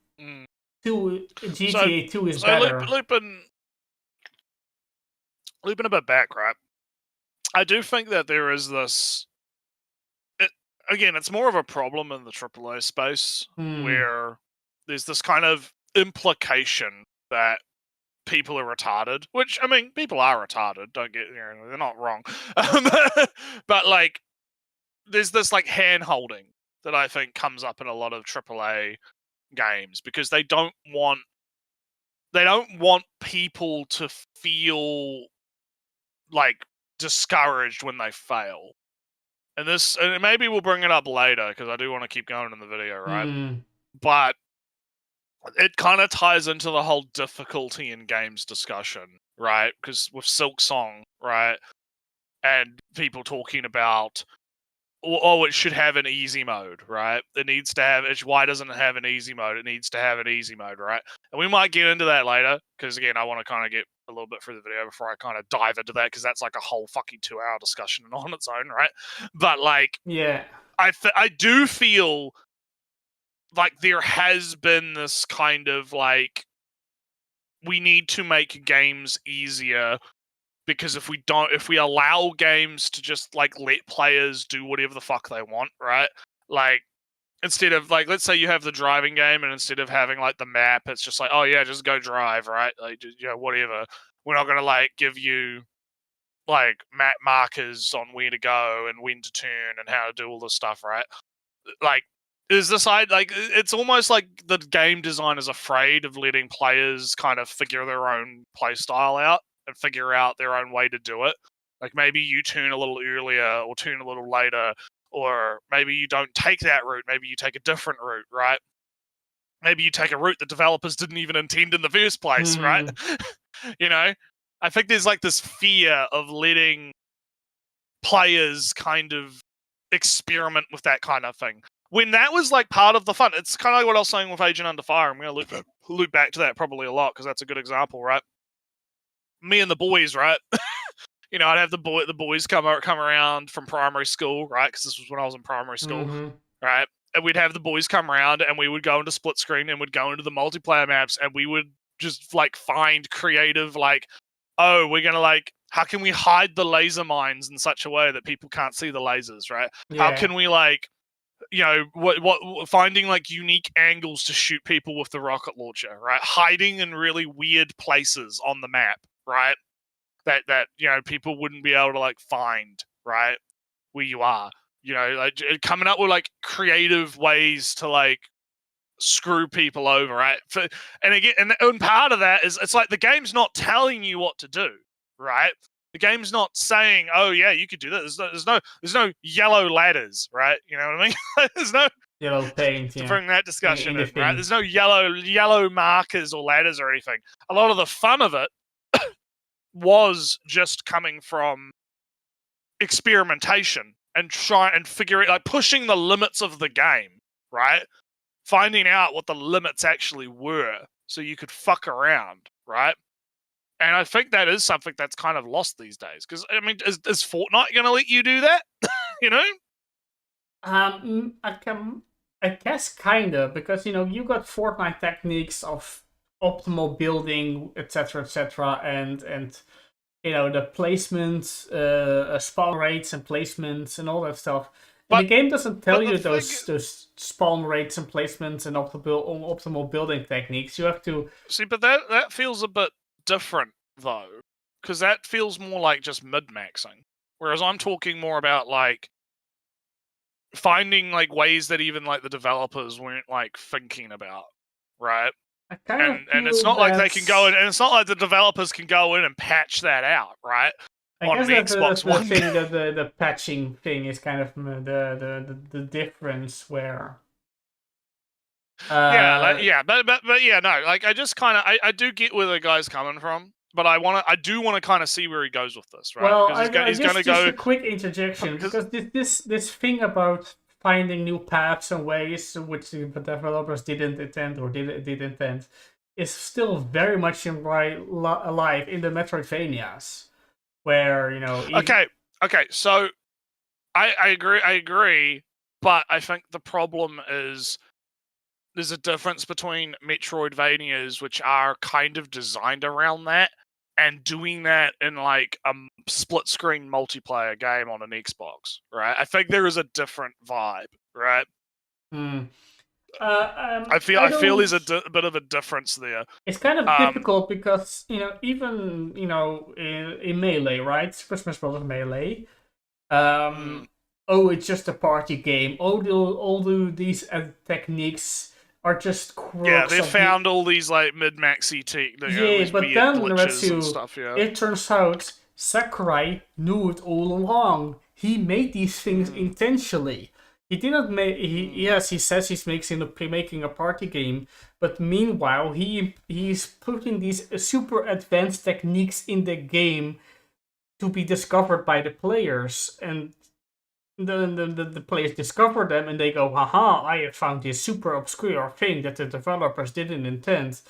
GTA 2 is better. Looping a bit back, right? I do think that there is this... Again, it's more of a problem in the AAA space, where there's this kind of implication that people are retarded, which, I mean, people are retarded, don't get, you know, they're not wrong. But, like, there's this, like, hand-holding that I think comes up in a lot of AAA games, because they don't want people to feel, like, discouraged when they fail. And maybe we'll bring it up later, because I do want to keep going in the video, right? But it kind of ties into the whole difficulty in games discussion, right? Because with Silk Song, right, and people talking about, it should have an easy mode, right? It needs to have, why doesn't it have an easy mode? It needs to have an easy mode, right? And we might get into that later, because again, I want to kind of get a little bit through the video before I kind of dive into that, because that's like a whole fucking 2-hour discussion on its own, right? But like, yeah, I do feel like there has been this kind of like, we need to make games easier, because if we allow games to just like let players do whatever the fuck they want, right? Like, instead of like, let's say you have the driving game, and instead of having like the map, it's just like, oh yeah, just go drive, right? Like, whatever. We're not gonna like give you like map markers on where to go and when to turn and how to do all this stuff, right? Like, is this like, it's almost like the game design is afraid of letting players kind of figure their own play style out and figure out their own way to do it. Like, maybe you turn a little earlier or turn a little later, or maybe you don't take that route, maybe you take a different route, right? Maybe you take a route that developers didn't even intend in the first place, right? You know, I think there's like this fear of letting players kind of experiment with that kind of thing, when that was like part of the fun. It's kind of like what I was saying with Agent Under Fire. I'm going to loop back to that probably a lot, because that's a good example, right? Me and the boys, right? You know, I'd have the boys come around from primary school, right? Because this was when I was in primary school, right? And we'd have the boys come around, and we would go into split screen, and we'd go into the multiplayer maps, and we would just like find creative, like, oh, we're gonna like, how can we hide the laser mines in such a way that people can't see the lasers, right? Yeah. How can we like, you know, what finding like unique angles to shoot people with the rocket launcher, right? Hiding in really weird places on the map, right? That you know, people wouldn't be able to like find, right, where you are. You know, like coming up with like creative ways to like screw people over, right? And again, and part of that is, it's like the game's not telling you what to do, right? The game's not saying, oh yeah, you could do that. There's no yellow ladders, right? You know what I mean? There's no yellow paint to bring that discussion in, right? There's no yellow markers or ladders or anything. A lot of the fun of it was just coming from experimentation and figuring, like, pushing the limits of the game, right? Finding out what the limits actually were, so you could fuck around, right? And I think that is something that's kind of lost these days. Because, I mean, is Fortnite going to let you do that? You know? I guess kind of, because, you know, you got Fortnite techniques of optimal building, etc., and you know, the placement, spawn rates and placements and all that stuff. But the game doesn't tell you those spawn rates and placements and optimal building techniques. You have to see, but that feels a bit different though, because that feels more like just mid-maxing. Whereas I'm talking more about like finding like ways that even like the developers weren't like thinking about, right? And it's not like they can go in, and it's not like the developers can go in and patch that out, right? I guess that's the thing, that the patching thing is kind of the difference where. But yeah, no, like I just kind of I do get where the guy's coming from, but I do want to kind of see where he goes with this, right? Well, he's going to go. Just a quick interjection, because this thing about finding new paths and ways which the developers didn't intend or did intend is still very much alive in the Metroidvanias, where, you know. Okay. So I agree, but I think the problem is there's a difference between Metroidvanias, which are kind of designed around that, and doing that in like a split screen multiplayer game on an Xbox, right? I think there is a different vibe, right? I feel there's a bit of a difference there. It's kind of difficult because, you know, even, you know, in Melee, right? Super Smash Bros. Melee. Oh, it's just a party game. All these techniques are just quirks. Yeah, they found all these like mid-maxy but then Retsu, stuff, it turns out Sakurai knew it all along. He made these things intentionally. He didn't make. Yes, he says he's making a party game, but meanwhile he's putting these super advanced techniques in the game to be discovered by the players, and the players discover them, and they go, haha, I have found this super obscure thing that the developers didn't intend.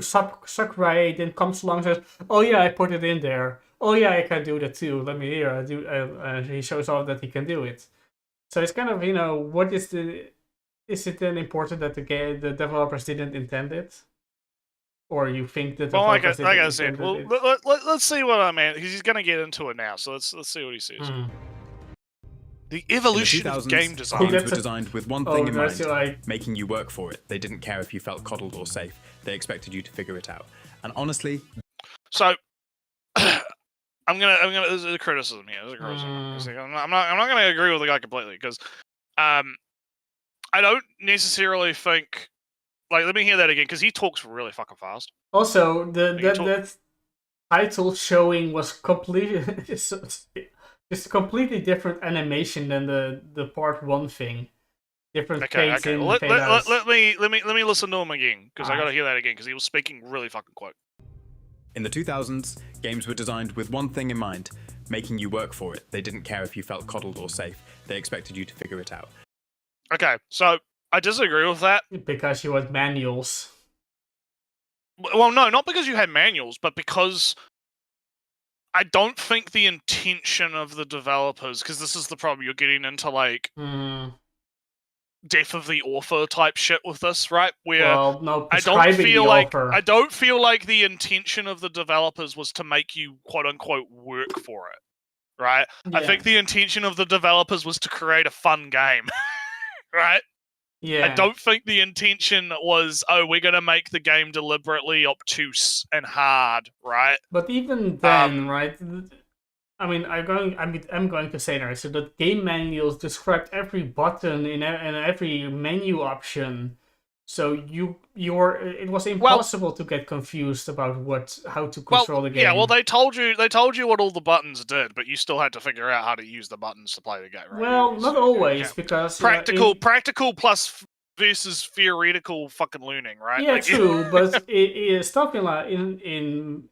Sakurai then comes along and says, oh yeah, I put it in there. Oh yeah, I can do that too. Let me hear. He shows off that he can do it. So it's kind of, you know, what is the is it then important that the developers didn't intend it, or you think the Well, like developers I didn't said, intended well, it? let's see what I mean, because he's going to get into it now. So let's see what he says. Hmm. The In the evolution of 2000s, game games design. that's were a- designed with one Oh, thing in that's mind, like- making you work for it. They didn't care if you felt coddled or safe. They expected you to figure it out. And honestly, So I'm gonna. There's a criticism here. There's a criticism. I'm not gonna agree with the guy completely because I don't necessarily think. Like, let me hear that again because he talks really fucking fast. Also, you talk- that title showing was completely it's a completely different animation than the part 1 thing. Different Okay. fades in, Let fade outs. me listen to him again because I Alright. gotta hear that again because he was speaking really fucking quick. in the 2000s, games were designed with one thing in mind, making you work for it. They didn't care if you felt coddled or safe. They expected you to figure it out. Okay, so I disagree with that. Because you had manuals. Well, no, not because you had manuals, but because I don't think the intention of the developers, because this is the problem, you're getting into like Hmm. death of the author type shit with this, right? Where Well, no, I prescribing don't the offer. feel like the intention of the developers was to make you quote unquote work for it, right? I Yeah. think the intention of the developers was to create a fun game, right? Yeah. I don't think the intention was, oh, we're gonna make the game deliberately obtuse and hard, right? But even then, right? I mean, I'm going to say that. So the game manuals described every button in every menu option. So it was impossible to get confused about how to control the game. Yeah, well, they told you what all the buttons did, but you still had to figure out how to use the buttons to play the game, right? Well, not always, because practical plus versus theoretical fucking learning, right? Yeah, Like, true, but stuff in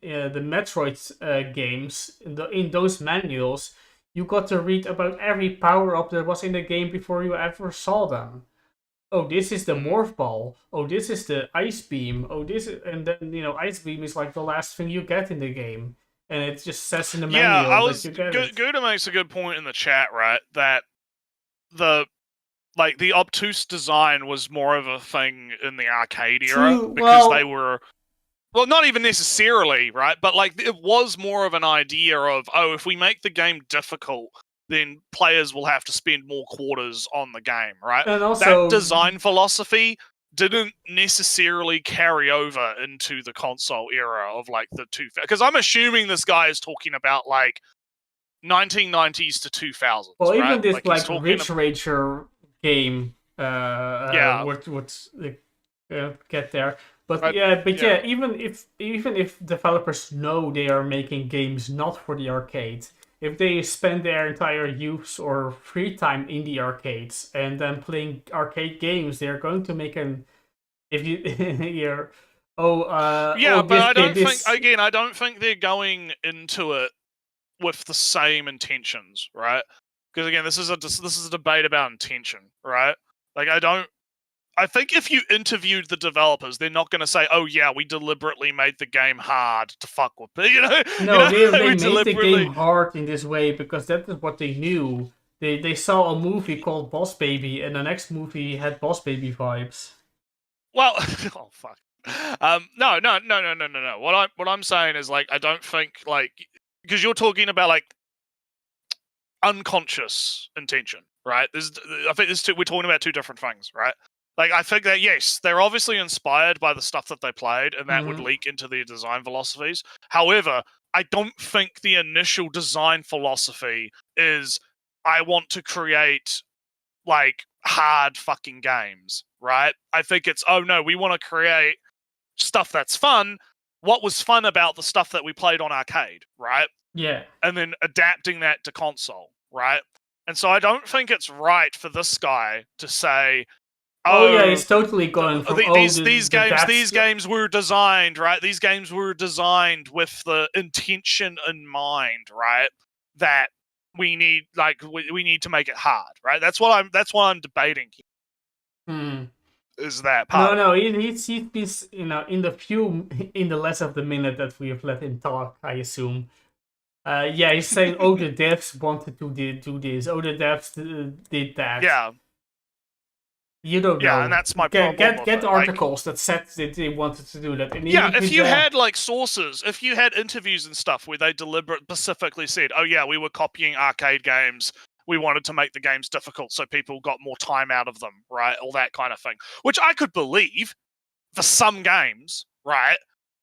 the Metroid games, in those manuals, you got to read about every power up that was in the game before you ever saw them. Oh, this is the morph ball. Oh, this is the ice beam. Oh, and then ice beam is like the last thing you get in the game, and it just says in the manual that you get it. Gouda makes a good point in the chat, right? That the obtuse design was more of a thing in the arcade era because they were, well, not even necessarily, right? But like it was more of an idea of, oh, if we make the game difficult, then players will have to spend more quarters on the game, right? And also, that design philosophy didn't necessarily carry over into the console era of like the because I'm assuming this guy is talking about like 1990s to 2000s. Well, right? even this like Ridge Racer game would get there. But even if developers know they are making games not for the arcade, if they spend their entire youth or free time in the arcades and then playing arcade games, they're going to make an I don't think they're going into it with the same intentions, right? Because again, this is a debate about intention, right? Like I think if you interviewed the developers, they're not going to say, "Oh yeah, we deliberately made the game hard to fuck with." They made the game hard in this way because that is what they knew. They saw a movie called Boss Baby, and the next movie had Boss Baby vibes. Well, oh fuck. No. What I'm saying is like I don't think like because you're talking about like unconscious intention, right? I think we're talking about two different things, right? Like, I think that, yes, they're obviously inspired by the stuff that they played, and that would leak into their design philosophies. However, I don't think the initial design philosophy is, I want to create, like, hard fucking games, right? I think it's, oh no, we want to create stuff that's fun. What was fun about the stuff that we played on arcade, right? Yeah. And then adapting that to console, right? And so I don't think it's right for this guy to say, oh yeah, it's totally going from these games were designed, right? These games were designed with the intention in mind, right? That we need to make it hard, right? That's what I'm debating here. Is that part? No, he's been in the less of the minute that we have let him talk, I assume. He's saying, oh, the devs wanted to do this. Oh, the devs did that. Yeah. You don't know. Yeah, and that's my problem. Get articles that said that they wanted to do that. And yeah, if you had like sources, if you had interviews and stuff where they specifically said, "Oh yeah, we were copying arcade games. We wanted to make the games difficult so people got more time out of them," right? All that kind of thing, which I could believe for some games, right?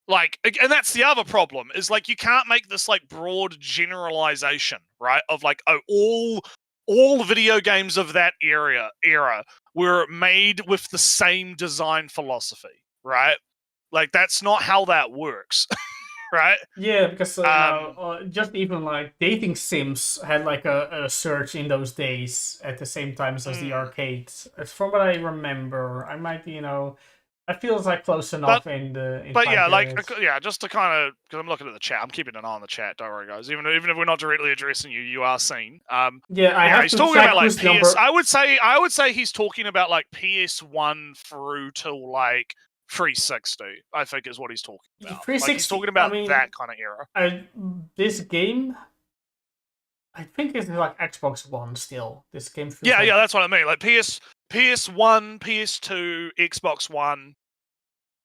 Like, and that's the other problem is like you can't make this like broad generalization, right? Of like, oh, all video games of that era were made with the same design philosophy, right? Like that's not how that works, right? Yeah, because just even like dating sims had like a surge in those days at the same time as the arcades. As from what I remember, I might it feels like close enough in the. But yeah, just to kind of because I'm looking at the chat, I'm keeping an eye on the chat. Don't worry, guys. Even if we're not directly addressing you, you are seen. He's talking about like PS. Number... I would say he's talking about like PS1 through to like 360. I think is what he's talking about. 360. Like, he's talking about that kind of era. This game. I think it's like Xbox One still. This game. Yeah, that's what I mean. Like PS1, PS2, Xbox One.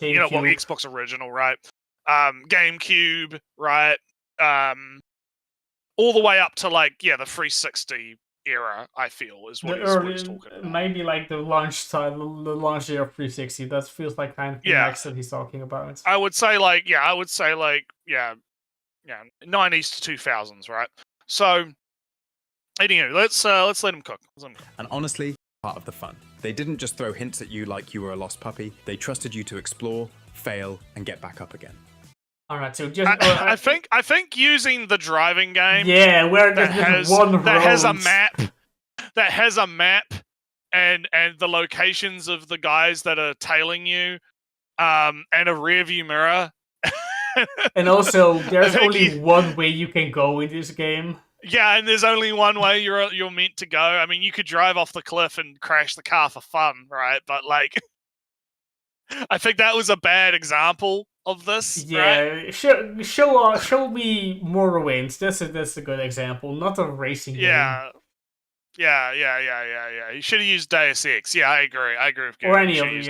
GameCube. Xbox original, right? GameCube, right? All the way up to like the 360 era. I feel is what he's talking about. Maybe like the launch time, the launch year of 360. That feels like kind of the next that he's talking about. I would say 90s to 2000s, right? So, anyway, let's let him cook. And honestly, part of the fun. They didn't just throw hints at you like you were a lost puppy. They trusted you to explore, fail, and get back up again. All right, so just I think using the driving game, where there's that has a map, and the locations of the guys that are tailing you, and a rear view mirror. And also, there's only one way you can go in this game. Yeah, and there's only one way you're meant to go. I mean, you could drive off the cliff and crash the car for fun, right? But like, I think that was a bad example of this. Yeah, right? show me Morrowind. That's a good example, not a racing game. Yeah. You should have used Deus Ex. Yeah, I agree. With or any of any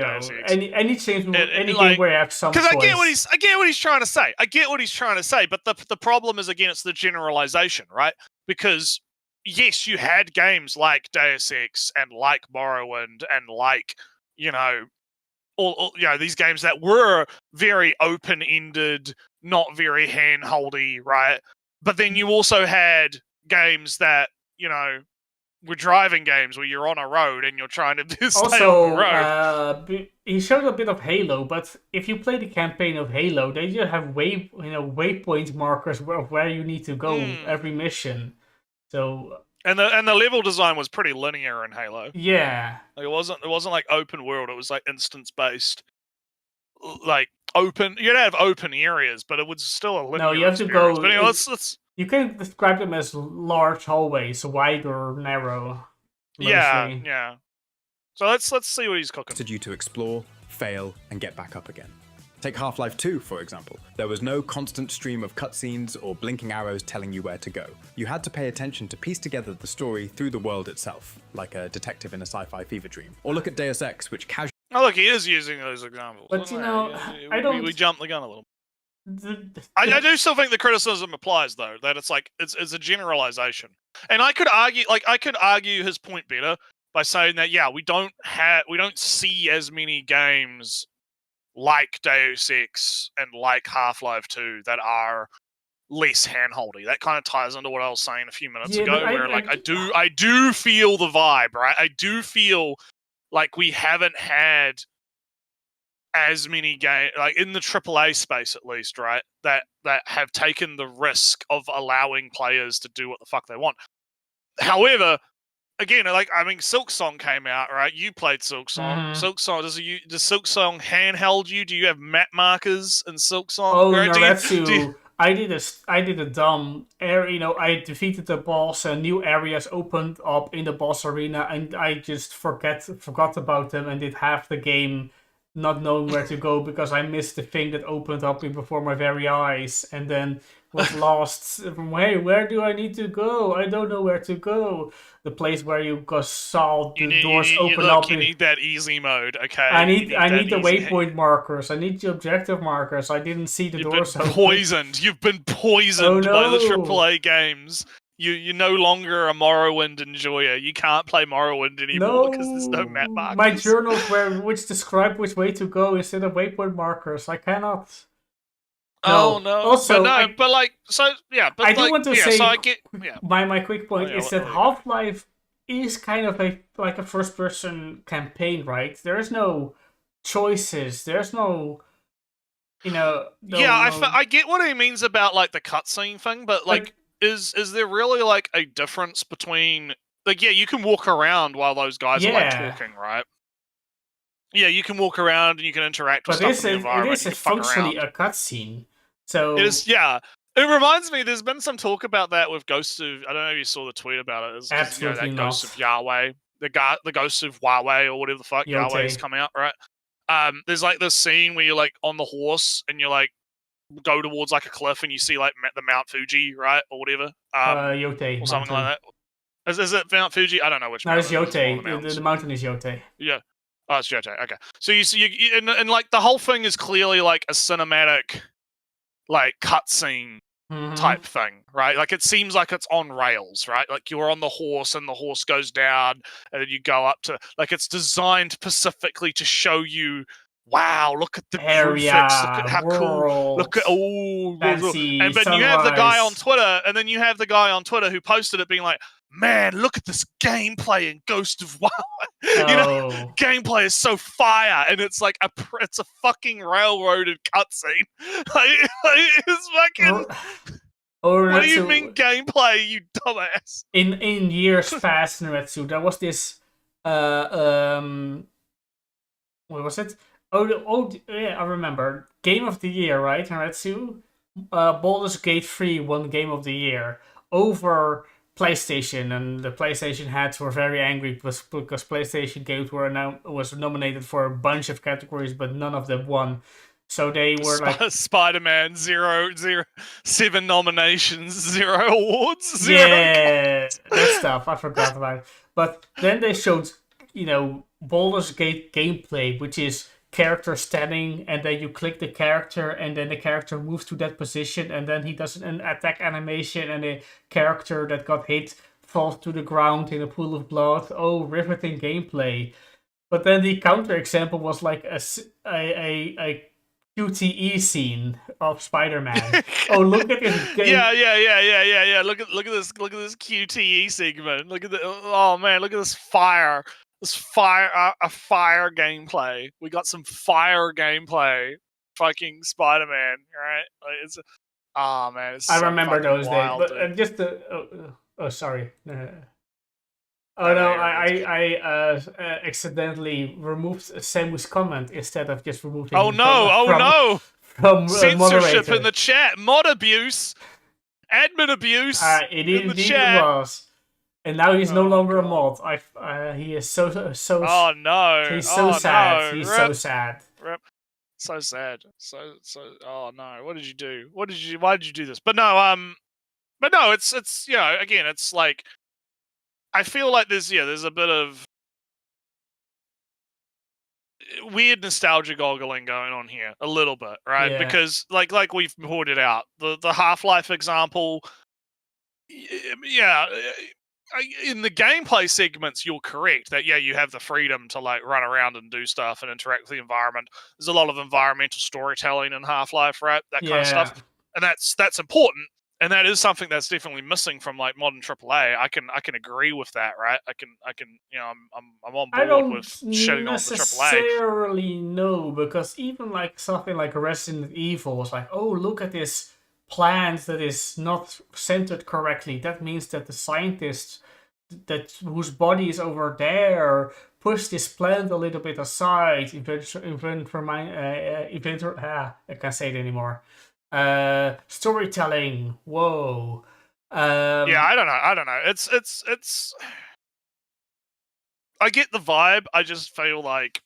change, any game where you have some. Because I get what he's trying to say. But the problem is again, it's the generalization, right? Because yes, you had games like Deus Ex and like Morrowind and like all these games that were very open-ended, not very hand-holdy, right? But then you also had games that we're driving games where you're on a road and you're trying to stay on the road. He showed a bit of Halo, but if you play the campaign of Halo, they just have waypoint markers of where you need to go every mission. So and the level design was pretty linear in Halo. Yeah, like it wasn't like open world. It was like instance based, like open. You'd have open areas, but it was still a linear. No, you have experience. to go. But anyway, let's. You can describe them as large hallways, wide or narrow. Mostly. Yeah. So let's see what he's cooking. Trusted you to explore, fail, and get back up again. Take Half-Life 2, for example. There was no constant stream of cutscenes or blinking arrows telling you where to go. You had to pay attention to piece together the story through the world itself, like a detective in a sci-fi fever dream. Or look at Deus Ex, which casually... Oh, look, he is using those examples. But I don't... We jumped the gun a little. I do still think the criticism applies though, that it's like it's a generalization. And I could argue his point better by saying that we don't see as many games like Deus Ex and like Half-Life 2 that are less handholdy. That kind of ties into what I was saying a few minutes ago, where I do feel the vibe, right? I do feel like we haven't had as many games, like in the AAA space at least, right, that have taken the risk of allowing players to do what the fuck they want. However, again, Silksong came out, right? You played Silksong. Mm-hmm. Silksong, does Silksong handheld you? Do you have map markers in Silksong? Oh, no, that's too... I did a dumb area, I defeated the boss and new areas opened up in the boss arena and I just forgot about them and did half the game not knowing where to go because I missed the thing that opened up before my very eyes, and then was lost from, hey, where do I need to go? I don't know where to go. The place where you saw the doors open up. You need that easy mode, okay? I need the easy... waypoint markers. I need the objective markers. I didn't see the doors open. You've been poisoned by the AAA games. You're no longer a Morrowind enjoyer. You can't play Morrowind anymore because there's no map markers. My journals which describe which way to go instead of waypoint markers. I cannot. No. Oh no! Also, I do want to say. So I get. Yeah. My quick point is that Half-Life is kind of like a first-person campaign, right? There's no choices. There's no. I get what he means about like the cutscene thing, but like. Is there really like a difference between you can walk around while those guys are like talking, right? Yeah, you can walk around and you can interact with stuff in the environment. It is functionally a cutscene. So it is, yeah. It reminds me, there's been some talk about that with Ghost of. I don't know if you saw the tweet about it. Absolutely not. Ghost of Yahweh, the Ghost of Huawei or whatever the fuck Yahweh's coming out, right? There's like this scene where you're like on the horse and you're like. Go towards like a cliff and you see like the Mount Fuji, right, or whatever, Yote or something like that. Is it Mount Fuji? I don't know which. No, it's Yote. The mountain is Yote. Yeah, oh, it's Yote. Okay, so you see, and like the whole thing is clearly like a cinematic, like cutscene type thing, right? Like it seems like it's on rails, right? Like you're on the horse and the horse goes down, and then you go up to like it's designed specifically to show you. Wow, look at the area, graphics, look at how world, cool, look at fancy, and then you have the guy on Twitter, who posted it being like, man, look at this gameplay in Ghost of War. Gameplay is so fire, and it's like it's a fucking railroaded cutscene. It's fucking. What do you mean gameplay, you dumbass? In years past, Naretsu, there was this what was it? Yeah, I remember. Game of the Year, right, Naretsu? Baldur's Gate 3 won Game of the Year over PlayStation, and the PlayStation heads were very angry because PlayStation games was nominated for a bunch of categories, but none of them won. So they were like Spider-Man 7 nominations, 0 awards, 0. Yeah, that stuff I forgot about. But then they showed, Baldur's Gate gameplay, which is character standing, and then you click the character, and then the character moves to that position, and then he does an attack animation, and the character that got hit falls to the ground in a pool of blood. Oh, riveting gameplay! But then the counter example was like a QTE scene of Spider-Man. Oh, look at this game! Yeah. Look at this QTE segment. Look at this fire. A fire gameplay. We got some fire gameplay. Fucking Spider-Man, right? Like it's I remember those wild, days, but just sorry. I accidentally removed Samu's comment instead of just removing. From censorship in the chat, mod abuse, admin abuse. It indeed was. And now he's no longer a mod. He is so. Oh no! He's so sad. No. He's so sad. So sad. So. Oh no! What did you do? Why did you do this? But no. It's again, it's like I feel like there's a bit of weird nostalgia goggling going on here, a little bit, right? Yeah. Because like we've pointed out, the Half-Life example. Yeah. In the gameplay segments, you're correct that you have the freedom to like run around and do stuff and interact with the environment. There's a lot of environmental storytelling in Half-Life, right? That kind of stuff, and that's important, and that is something that's definitely missing from like modern AAA. I can agree with that, right? I can I'm on board with shitting on the AAA. I don't necessarily know, because even like something like Resident Evil was like, oh, look at this plant that is not centered correctly. That means that the scientist whose body is over there push this plant a little bit aside. I can't say it anymore. Storytelling. Whoa. I don't know. It's. I get the vibe. I just feel like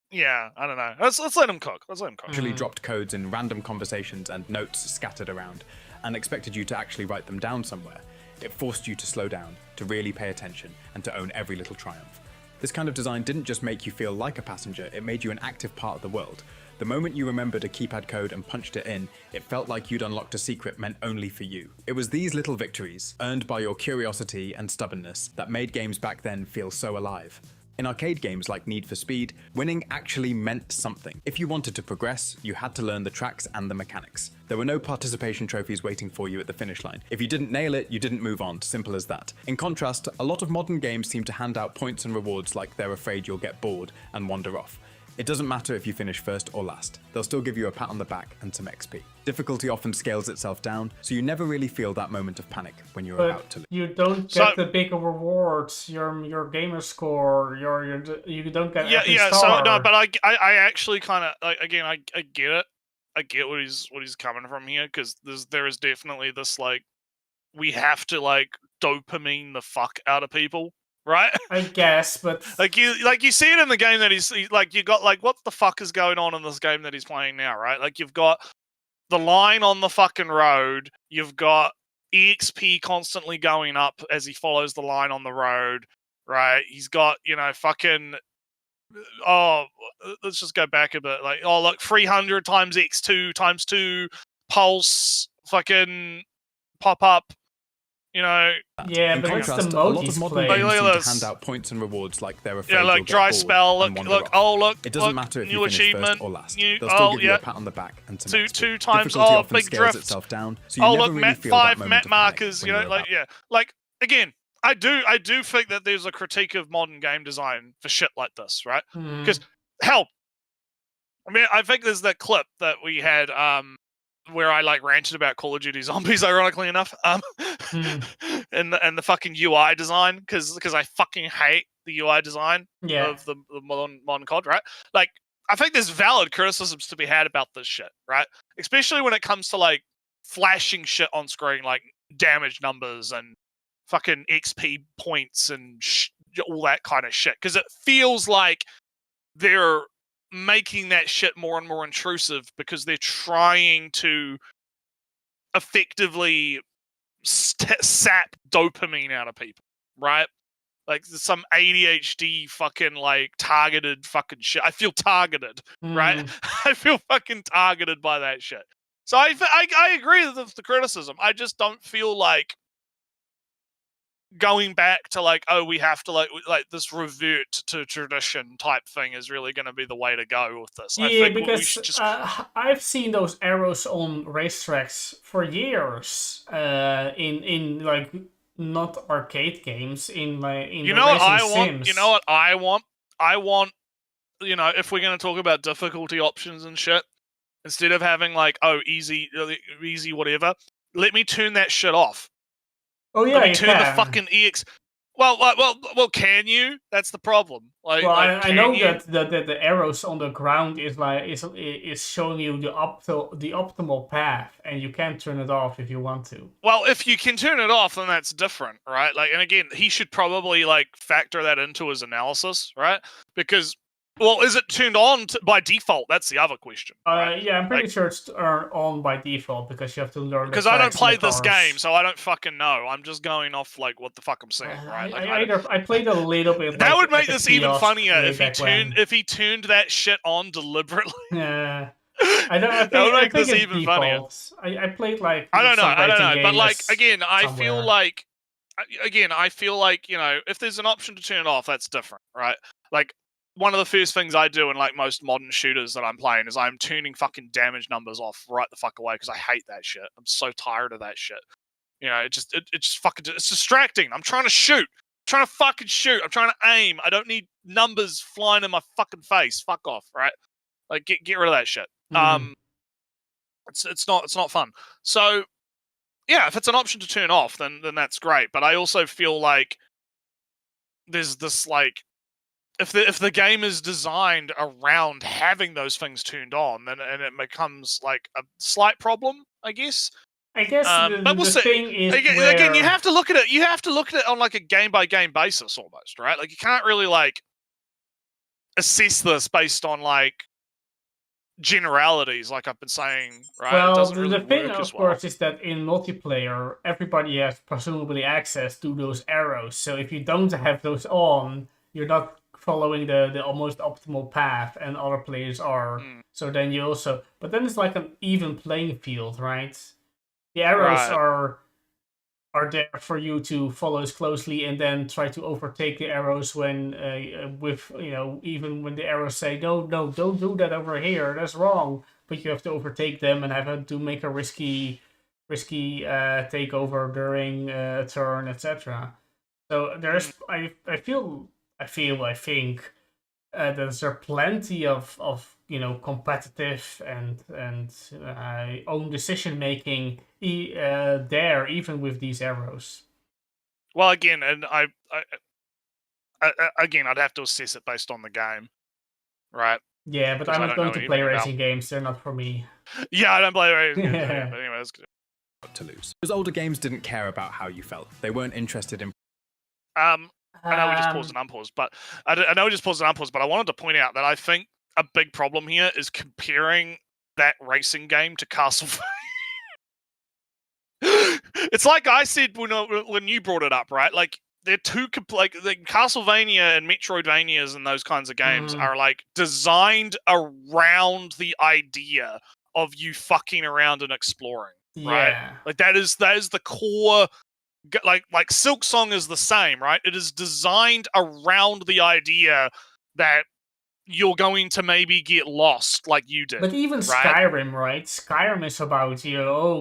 Yeah, I don't know. Let's let him cook. Let's let him cook. Actually dropped codes in random conversations and notes scattered around, and expected you to actually write them down somewhere. It forced you to slow down, to really pay attention, and to own every little triumph. This kind of design didn't just make you feel like a passenger, it made you an active part of the world. The moment you remembered a keypad code and punched it in, it felt like you'd unlocked a secret meant only for you. It was these little victories, earned by your curiosity and stubbornness, that made games back then feel so alive. In arcade games like Need for Speed, winning actually meant something. If you wanted to progress, you had to learn the tracks and the mechanics. There were no participation trophies waiting for you at the finish line. If you didn't nail it, you didn't move on, simple as that. In contrast, a lot of modern games seem to hand out points and rewards like they're afraid you'll get bored and wander off. It doesn't matter if you finish first or last, they'll still give you a pat on the back and some XP. Difficulty often scales itself down, so you never really feel that moment of panic when you're about to lose. You don't get the bigger rewards, your gamer score, you don't get every star. So no, but I actually kind of again I get it. I get what he's coming from here, because there is definitely this like, we have to like dopamine the fuck out of people. Right? I guess, but like you see it in the game that he's like, you got like, what the fuck is going on in this game that he's playing now, right? Like, you've got the line on the fucking road, you've got EXP constantly going up as he follows the line on the road, right? He's got, fucking, let's just go back a bit, like, look, 300 times X2 times 2 pulse, fucking pop up. Yeah, in but contrast, it's the a mode lot he's of modern playing. games seem to hand out points and rewards like they're afraid like you'll dry get bored spell, and wander look, off. it doesn't matter if new you finish achievement, first or last. They'll still give you a pat on the back and some XP. two times, Difficulty often big scales drift. itself down, so you never look, really map feel 5, that moment map of panic markers, when you're about. like, again, I do think that there's a critique of modern game design for shit like this, right? Because hell, I mean, I think there's that clip that we had where I like ranted about Call of Duty Zombies, ironically enough, and the fucking UI design, because I fucking hate the UI design of the modern COD, right? Like, I think there's valid criticisms to be had about this shit, right? Especially when it comes to like flashing shit on screen, like damage numbers and fucking XP points and all that kind of shit, because it feels like they're making that shit more and more intrusive because they're trying to effectively sap dopamine out of people, right? Like some ADHD fucking like targeted fucking shit. I feel targeted, right? I feel fucking targeted by that shit. So I agree with the criticism. I just don't feel like going back to like, we have to like this revert to tradition type thing is really going to be the way to go with this. Yeah, I think because I've seen those arrows on racetracks for years in like not arcade games, in like in sims. You know what I want? I want, if we're going to talk about difficulty options and shit, instead of having like, easy whatever, let me turn that shit off. Oh yeah, you turn can. the fucking EX. Well, can you? That's the problem. Like, I know that the arrows on the ground is showing you the optimal path, and you can turn it off if you want to. Well, if you can turn it off, then that's different, right? Like, and again, he should probably like factor that into his analysis, right? Because, well, is it turned on by default? That's the other question. Right? Yeah, I'm pretty sure it's on by default because you have to learn. Because I don't play this game, so I don't fucking know. I'm just going off like what the fuck I'm saying, right? Like, I played a little bit. That would make this even funnier if he turned that shit on deliberately. Yeah. That would make this even funnier. I played like I don't know, but like again, I feel like if there's an option to turn it off, that's different, right? Like, one of the first things I do in like most modern shooters that I'm playing is I'm turning fucking damage numbers off right the fuck away, because I hate that shit. I'm so tired of that shit. It just fucking, it's distracting. I'm trying to shoot. I'm trying to fucking shoot. I'm trying to aim. I don't need numbers flying in my fucking face. Fuck off, right? Like, get rid of that shit. It's not fun. So yeah, if it's an option to turn off, then that's great. But I also feel like there's this like, if the game is designed around having those things turned on, then and it becomes like a slight problem, I guess. But we'll see. Thing is again, you have to look at it. You have to look at it on like a game by game basis, almost, right? Like, you can't really like. assess this based on like generalities, like I've been saying, right? Well, it doesn't the really thing, work of as well. course, is that in multiplayer, everybody has presumably access to those arrows. So if you don't have those on, you're not following the almost optimal path, and other players are. So then you also, but then it's like an even playing field, right? The arrows Right. are there for you to follow as closely, and then try to overtake the arrows when with even when the arrows say no, don't do that over here, that's wrong, but you have to overtake them and have to make a risky takeover during a turn, etc. So there's I think there's plenty of competitive and own decision making there, even with these arrows. Well, again, and again, I'd have to assess it based on the game, right? Yeah, but 'Cause I'm I not don't know going to play anything about- racing games. They're not for me. Yeah, I don't play racing games. Yeah, but anyway, that's good. To lose. Because older games didn't care about how you felt. They weren't interested in I know we just paused and unpaused, but I know we just paused and unpaused, but I wanted to point out that I think a big problem here is comparing that racing game to Castlevania. It's like I said when you brought it up, right? Like they're two like the Castlevania and Metroidvanias and those kinds of games are like designed around the idea of you fucking around and exploring, right? Yeah. Like that is the core. Like Silk Song is the same, right? It is designed around the idea that you're going to maybe get lost like you did. But even right? Skyrim, right? Skyrim is about,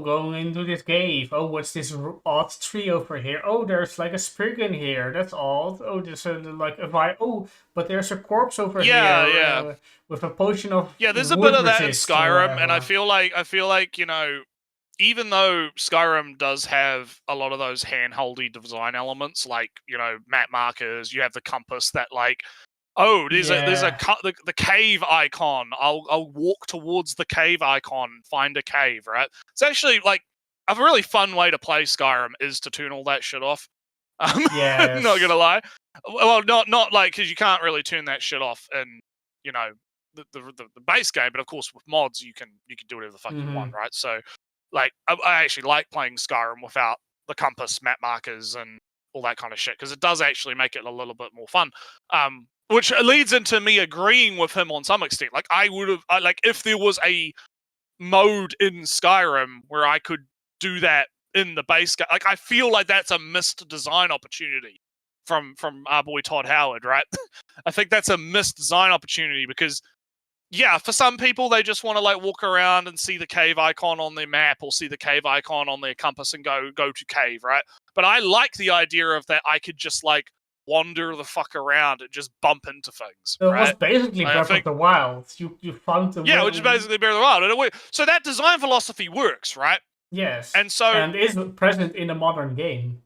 going into this cave. Oh, what's this odd tree over here? Oh, there's like a sprig in here. That's odd. Oh, there's but there's a corpse over here. Yeah. With a potion of There's a wood bit of that in resist Skyrim, and I feel like even though Skyrim does have a lot of those handholdy design elements, like map markers, you have the compass that like. Oh, there's the cave icon. I'll walk towards the cave icon, find a cave, right? It's actually like a really fun way to play Skyrim is to turn all that shit off. Yes. Not gonna lie. Well, not like because you can't really turn that shit off in the base game, but of course with mods you can do whatever the fuck you want, right? So like I actually like playing Skyrim without the compass, map markers, and all that kind of shit because it does actually make it a little bit more fun. Which leads into me agreeing with him on some extent. Like I would have, if there was a mode in Skyrim where I could do that in the base game, like I feel like that's a missed design opportunity from our boy Todd Howard, right? I think that's a missed design opportunity because, yeah, for some people they just want to like walk around and see the cave icon on their map or see the cave icon on their compass and go to cave, right? But I like the idea of that I could just like wander the fuck around and just bump into things. It was basically Breath of the Wild. You found the which is basically Breath of the Wild. So that design philosophy works, right? Yes. And is present in a modern game.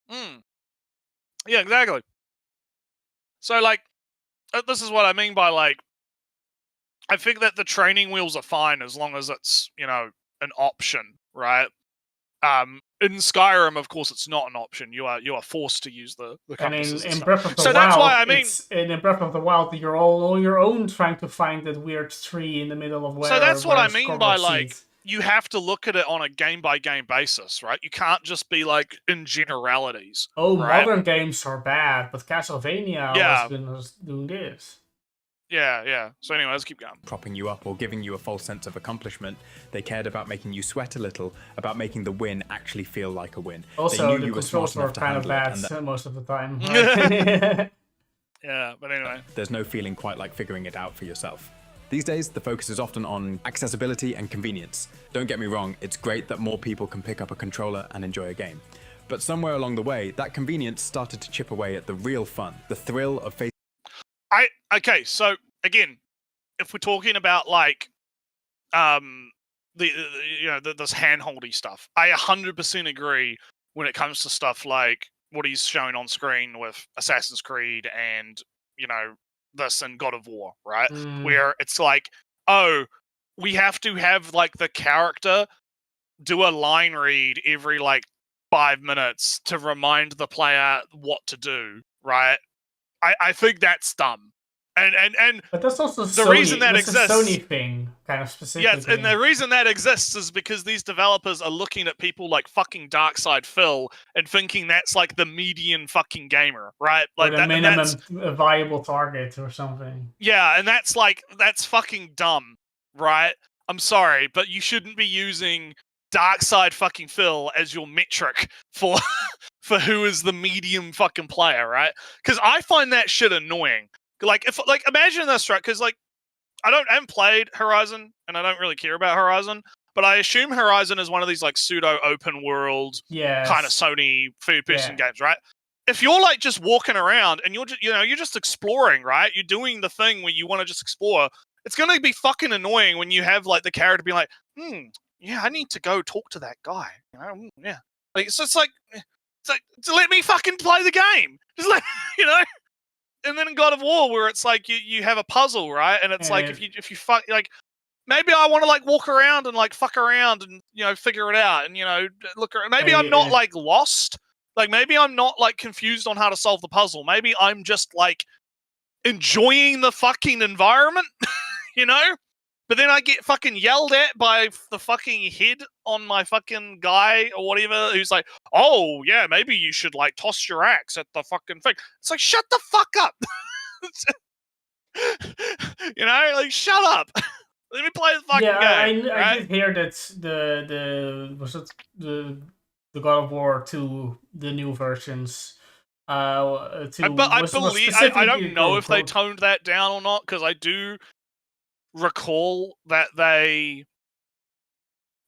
Yeah, exactly. So like, this is what I mean by like, I think that the training wheels are fine as long as it's an option, right? In Skyrim, of course, it's not an option. You are forced to use the compasses. And in Breath of the Wild, that's why I mean, in Breath of the Wild, you're all on your own trying to find that weird tree in the middle of where. So that's what I mean by like you have to look at it on a game by game basis, right? You can't just be like in generalities. Oh, right? modern games are bad, but Castlevania was doing this. Yeah. So anyway, let's keep going. Propping you up or giving you a false sense of accomplishment. They cared about making you sweat a little, about making the win actually feel like a win. Also, they knew the you controls were were kind of bad most of the time. Yeah, but anyway. There's no feeling quite like figuring it out for yourself. These days, the focus is often on accessibility and convenience. Don't get me wrong, it's great that more people can pick up a controller and enjoy a game. But somewhere along the way, that convenience started to chip away at the real fun, the thrill of facing. Okay, so again, if we're talking about like this handholdy stuff, I 100% agree when it comes to stuff like what he's showing on screen with Assassin's Creed and this and God of War, right? Where it's like, oh, we have to have like the character do a line read every like 5 minutes to remind the player what to do, right? I think that's dumb. And But that's also the Sony. reason that that's exists, a Sony thing, kind of specifically. yes, and the reason that exists is because these developers are looking at people like fucking Darkside Phil and thinking that's like the median fucking gamer, right? Or Like the that, and that's, minimum viable target or something. yeah, and that's fucking dumb, right? I'm sorry, but you shouldn't be using Darkside fucking Phil as your metric for for who is the medium fucking player, right? Because I find that shit annoying. Like if imagine this, right? Because like I haven't played Horizon and I don't really care about Horizon, but I assume Horizon is one of these like pseudo open world kind of Sony third person games, right? If you're like just walking around and you're just, you're just exploring, right? You're doing the thing where you want to just explore. It's going to be fucking annoying when you have like the character being like, yeah, I need to go talk to that guy. Yeah. Like, so it's like to let me fucking play the game. Just let, And then in God of War, where it's like you have a puzzle, right? And it's like if you fuck, like, maybe I want to like walk around and like fuck around and figure it out and look around. Maybe I'm not like lost. Like maybe I'm not like confused on how to solve the puzzle. Maybe I'm just like enjoying the fucking environment, But then I get fucking yelled at by the fucking head on my fucking guy or whatever who's like, oh, yeah, maybe you should, like, toss your axe at the fucking thing. It's like, shut the fuck up. Like, shut up. Let me play the fucking game. I did hear that the God of War 2, the new versions, I don't know if they toned that down or not, because I do recall that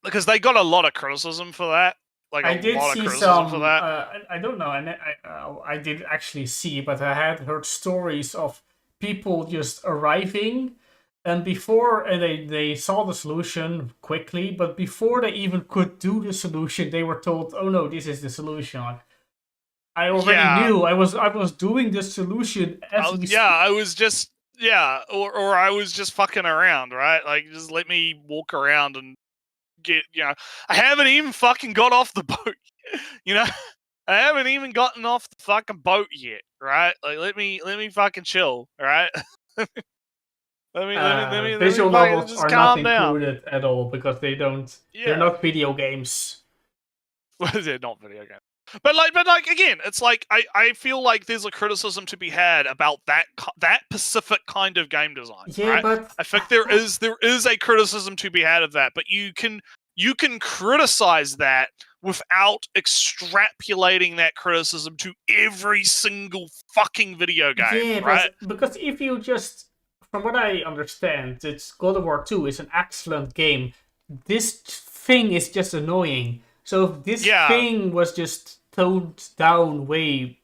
because they got a lot of criticism for that. Like I did see some. For that. I don't know, and I did actually see, but I had heard stories of people just arriving, and they saw the solution quickly, but before they even could do the solution, they were told, "Oh no, this is the solution." I already knew. I was doing the solution as we. Yeah, I was just. Yeah, or I was just fucking around, right? Like, just let me walk around and get, I haven't even fucking got off the boat, I haven't even gotten off the fucking boat yet, right? Like, let me fucking chill, right? let me visual novels just are calm not down. included at all because they don't. Yeah. They're not video games. Well, they're not video games. But again, it's like I feel like there's a criticism to be had about that specific kind of game design. Yeah, right? but I think there is a criticism to be had of that, but you can criticize that without extrapolating that criticism to every single fucking video game. Yeah, right? Because if you just, from what I understand, it's God of War 2 is an excellent game. This thing is just annoying. So if this thing was just toned down way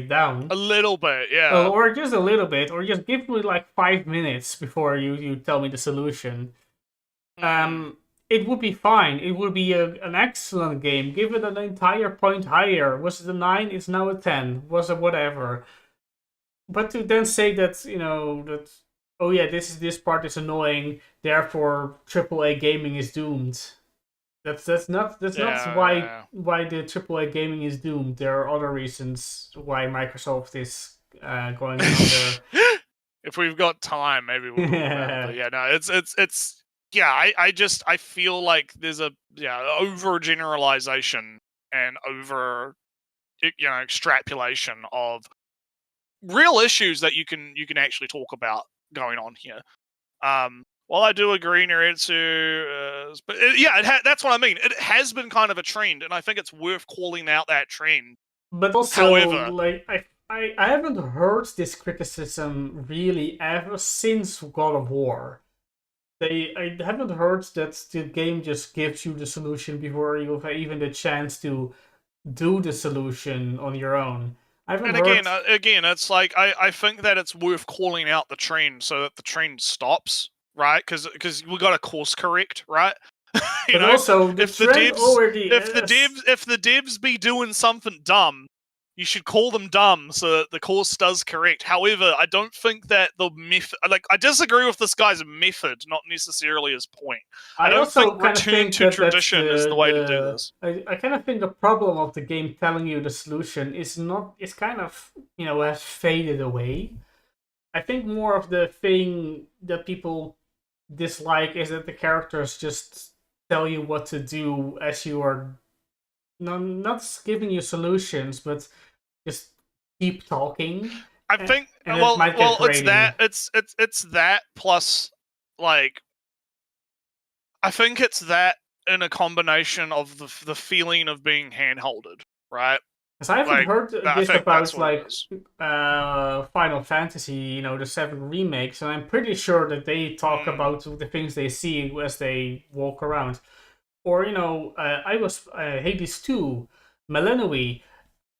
down. A little bit, yeah. Or just a little bit, or just give me like 5 minutes before you tell me the solution. It would be fine. It would be an excellent game. Give it an entire point higher. Was it a 9? It's now a 10. Was it whatever. But to then say that, that, oh yeah, this part is annoying, therefore AAA gaming is doomed. That's not why the AAA gaming is doomed. There are other reasons why Microsoft is going under. If we've got time, maybe we'll talk about it. But yeah, no, it's I feel like there's a overgeneralization and over extrapolation of real issues that you can actually talk about going on here. Well, I do agree, Niritsu, but that's what I mean. It has been kind of a trend, and I think it's worth calling out that trend. But also, like, I haven't heard this criticism really ever since God of War. I haven't heard that the game just gives you the solution before you have even the chance to do the solution on your own. Again, it's like I think that it's worth calling out the trend so that the trend stops. Right, because we got to course correct, right? Also, if the devs be doing something dumb, you should call them dumb so that the course does correct. However, I don't think that the method, I disagree with this guy's method, not necessarily his point. I don't think return to tradition is the way to do this. I kind of think the problem of the game telling you the solution is kind of has faded away. I think more of the thing that people dislike is that the characters just tell you what to do as you are not giving you solutions, but just keep talking. I think and well, it might get it's grating. that it's that plus like I think it's that in a combination of the feeling of being handholded, right? Because I haven't Like, heard I this think that's about what it like is. Final Fantasy, the 7 remakes, and I'm pretty sure that they talk about the things they see as they walk around. Or Hades 2, Melinoe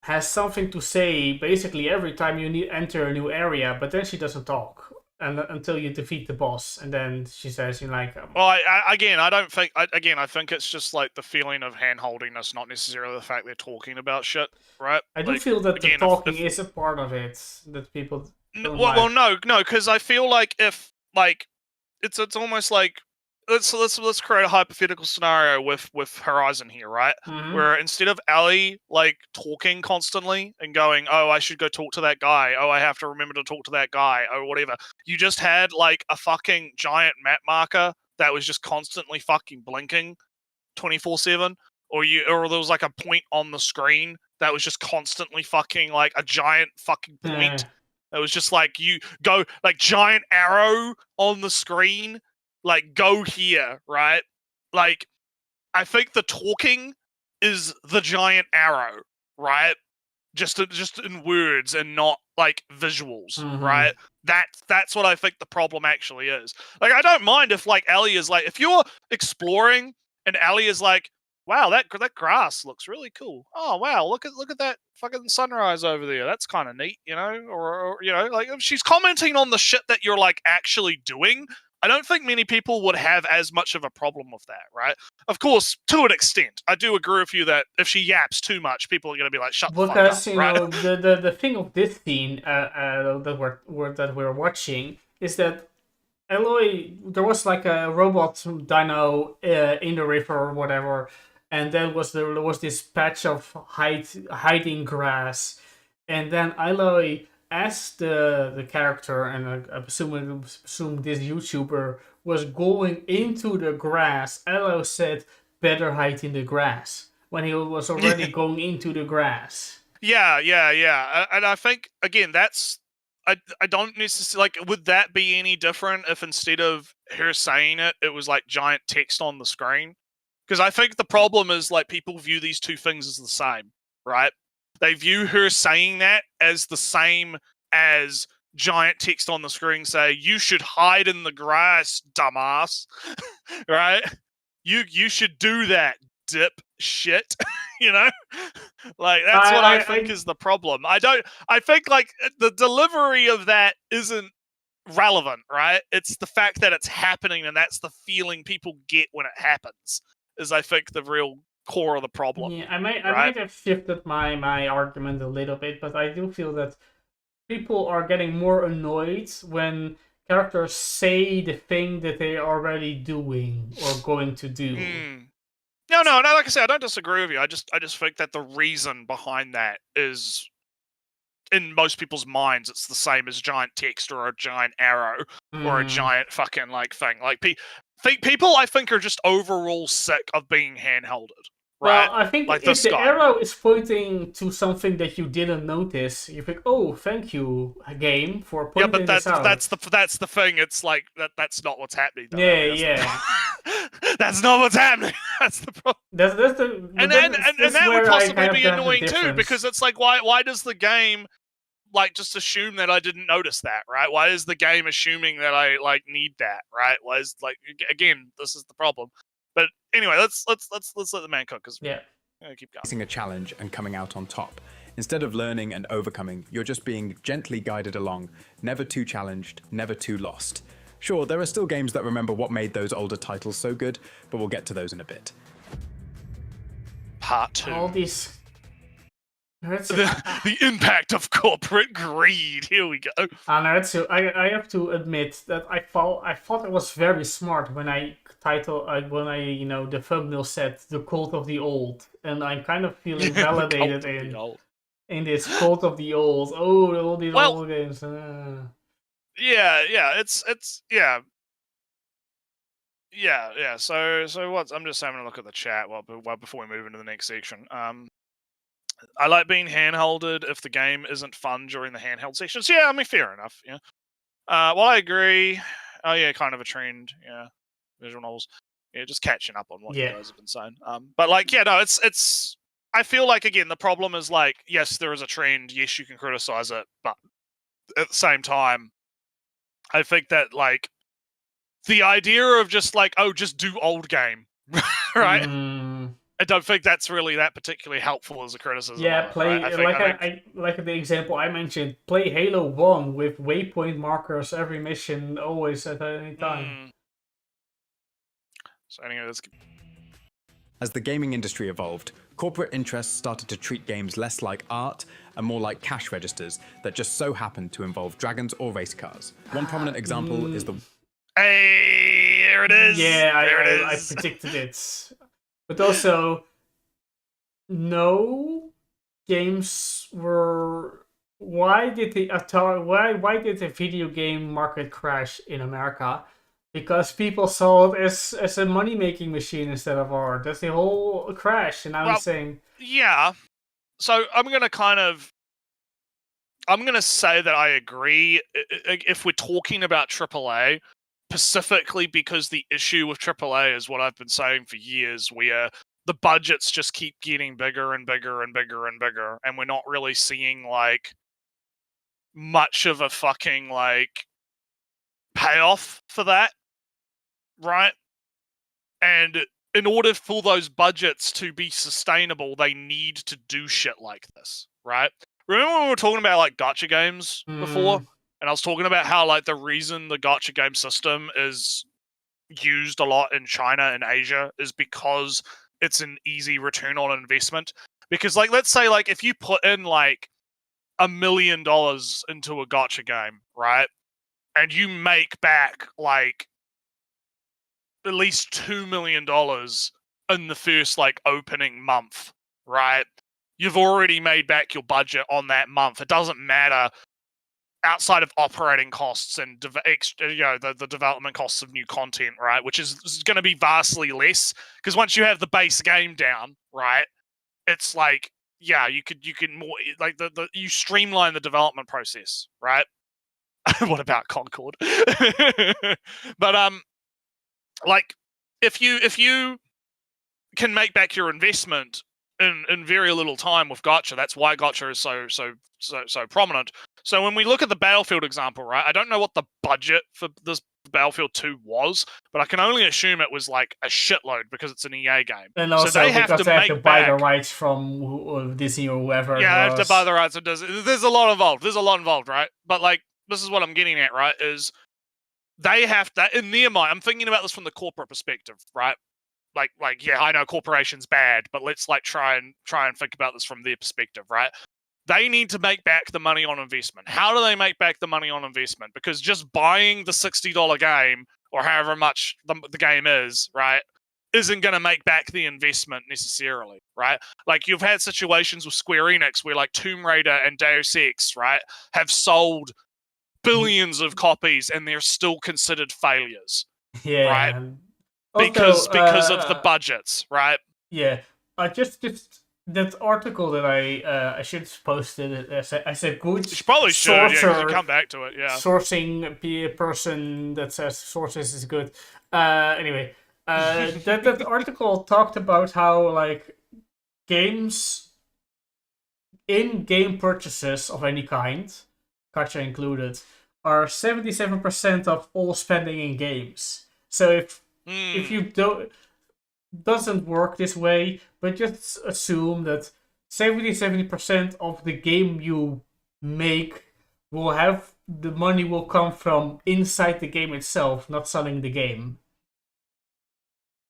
has something to say basically every time you enter a new area, but then she doesn't talk until you defeat the boss, and then she says, Well, I don't think. I think it's just like the feeling of hand-holdingness, not necessarily the fact they're talking about shit, right? I do Like, feel that the again, talking is a part of it that people don't well, like. no, because I feel like if like it's almost like let's create a hypothetical scenario with Horizon here, right? Mhm. Where instead of Ellie like talking constantly and going, "Oh, I should go talk to that guy. Oh, I have to remember to talk to that guy. Oh, whatever." You just had like a fucking giant map marker that was just constantly fucking blinking 24/7, or there was like a point on the screen that was just constantly fucking like a giant fucking point. It was just like you go like giant arrow on the screen, like go here, right? Like I think the talking is the giant arrow, right? Just in words and not like visuals, right? That's what I think the problem actually is. Like I don't mind if like Ellie is like if you're exploring and Ellie is like, wow, that grass looks really cool. Oh wow, look at that fucking sunrise over there. That's kind of neat, or like if she's commenting on the shit that you're like actually doing. I don't think many people would have as much of a problem with that, right? Of course, to an extent, I do agree with you that if she yaps too much, people are going to be like, "Shut the fuck up!" Because Right? the thing of this scene that we're watching is that Aloy, there was like a robot dino in the river or whatever, and there was this patch of hiding grass, and then Aloy asked the character, and I assume this YouTuber was going into the grass. Aloy said, "Better hide in the grass," when he was already going into the grass. Yeah. And I think again, I don't necessarily like. Would that be any different if instead of her saying it, it was like giant text on the screen? Because I think the problem is like people view these two things as the same, right? They view her saying that as the same as giant text on the screen say, "You should hide in the grass, dumbass," right? You should do that, dip shit. you know, like that's what I think is the problem. I think like the delivery of that isn't relevant, right? It's the fact that it's happening, and that's the feeling people get when it happens. Is I think the real core of the problem. Yeah, I might have shifted my argument a little bit, but I do feel that people are getting more annoyed when characters say the thing that they are already doing or going to do. No. Like I said, I don't disagree with you. I just think that the reason behind that is, in most people's minds, it's the same as giant text or a giant arrow or a giant fucking like thing. Like people, I think, are just overall sick of being handholded. Right? Well, I think like if the arrow is pointing to something that you didn't notice, you think, "Oh, thank you, game, for pointing this out." That's the thing. It's like that's not what's happening. Though, Yeah. That's not what's happening. That's the problem. That's the and that would possibly be annoying too, because it's like why does the game like just assume that I didn't notice that, right? Why is the game assuming that I like need that, right? Why is like again, this is the problem. But anyway, let's let the man cook, because yeah, keep going. Facing a challenge and coming out on top. Instead of learning and overcoming, you're just being gently guided along, never too challenged, never too lost. Sure, there are still games that remember what made those older titles so good, but we'll get to those in a bit. Part 2. all these. The impact of corporate greed. Here we go. I have to admit that I thought it was very smart when the thumbnail said "The Cult of the Old," and I'm kind of feeling validated in this Cult of the Old. Oh, all these old games. Yeah. So what? I'm just having a look at the chat before we move into the next section. I like being handholded if the game isn't fun during the handheld sessions. Yeah, I mean, fair enough. Yeah. Well, I agree. Oh yeah, kind of a trend. Yeah, visual novels. Yeah, just catching up on what you guys have been saying. But like, yeah, no, it's. I feel like again the problem is like, yes, there is a trend. Yes, you can criticize it, but at the same time, I think that like the idea of just like, oh, just do old game, right? I don't think that's really that particularly helpful as a criticism. Yeah, play right? I like the example I mentioned. Play Halo 1 with waypoint markers every mission, always at any time. So anyway, as the gaming industry evolved, corporate interests started to treat games less like art and more like cash registers that just so happened to involve dragons or race cars. One prominent example is the... Hey, there it is! Yeah, I predicted it. But also, no games were... Why did the video game market crash in America? Because people saw it as a money-making machine instead of art. That's the whole crash, and I'm saying... Yeah. So I'm going to say that I agree if we're talking about AAA, specifically because the issue with AAA is what I've been saying for years, where the budgets just keep getting bigger and bigger and bigger and bigger, and we're not really seeing, like, much of a fucking, like, payoff for that. Right? And in order for those budgets to be sustainable, they need to do shit like this, right? Remember when we were talking about like gacha games before? And I was talking about how like the reason the gacha game system is used a lot in China and Asia is because it's an easy return on investment. Because like, let's say like if you put in like $1 million into a gacha game, right? And you make back like at least $2 million in the first like opening month, right? You've already made back your budget on that month. It doesn't matter outside of operating costs and the development costs of new content, right? Which is going to be vastly less because once you have the base game down, right? It's like, yeah, you can more like you streamline the development process, right? What about Concord? But like if you can make back your investment in very little time with gacha, that's why gacha is so prominent. So when we look at the Battlefield example, right, I don't know what the budget for this Battlefield 2 was, but I can only assume it was like a shitload because it's an EA game. And also so they have to buy the rights from Disney or whoever. Yeah, they have to buy the rights. There's a lot involved, right? But like, this is what I'm getting at, right? Is they have to, in their mind, I'm thinking about this from the corporate perspective, right? Like, yeah, I know corporation's bad, but let's like try and think about this from their perspective, right? They need to make back the money on investment. How do they make back the money on investment? Because just buying the $60 game or however much the game is, right, isn't going to make back the investment necessarily, right? Like you've had situations with Square Enix where like Tomb Raider and Deus Ex, right, have sold billions of copies and they're still considered failures. Yeah. Right? Because of the budgets, right? Yeah. Just that article that I should have posted it. I said good. You probably should. Yeah, you come back to it. Yeah. Sourcing person that says sources is good. Anyway, that article talked about how like games in-game purchases of any kind, gacha included, are 77% of all spending in games. So if you doesn't work this way, but just assume that 70% of the game you make will have the money will come from inside the game itself, not selling the game.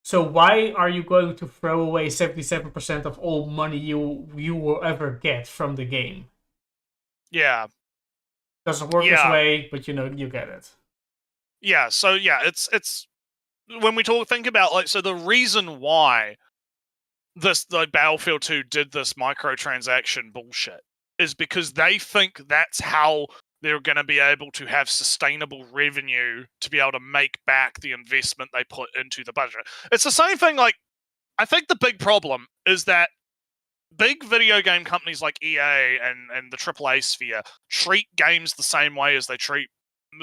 So why are you going to throw away 77% of all money you will ever get from the game? Yeah. Doesn't work this way, but you get it. Yeah, so yeah, it's when we think about like, so the reason why the Battlefield 2 did this microtransaction bullshit is because they think that's how they're going to be able to have sustainable revenue to be able to make back the investment they put into the budget. It's the same thing, like, I think the big problem is that big video game companies like EA and the AAA sphere treat games the same way as they treat,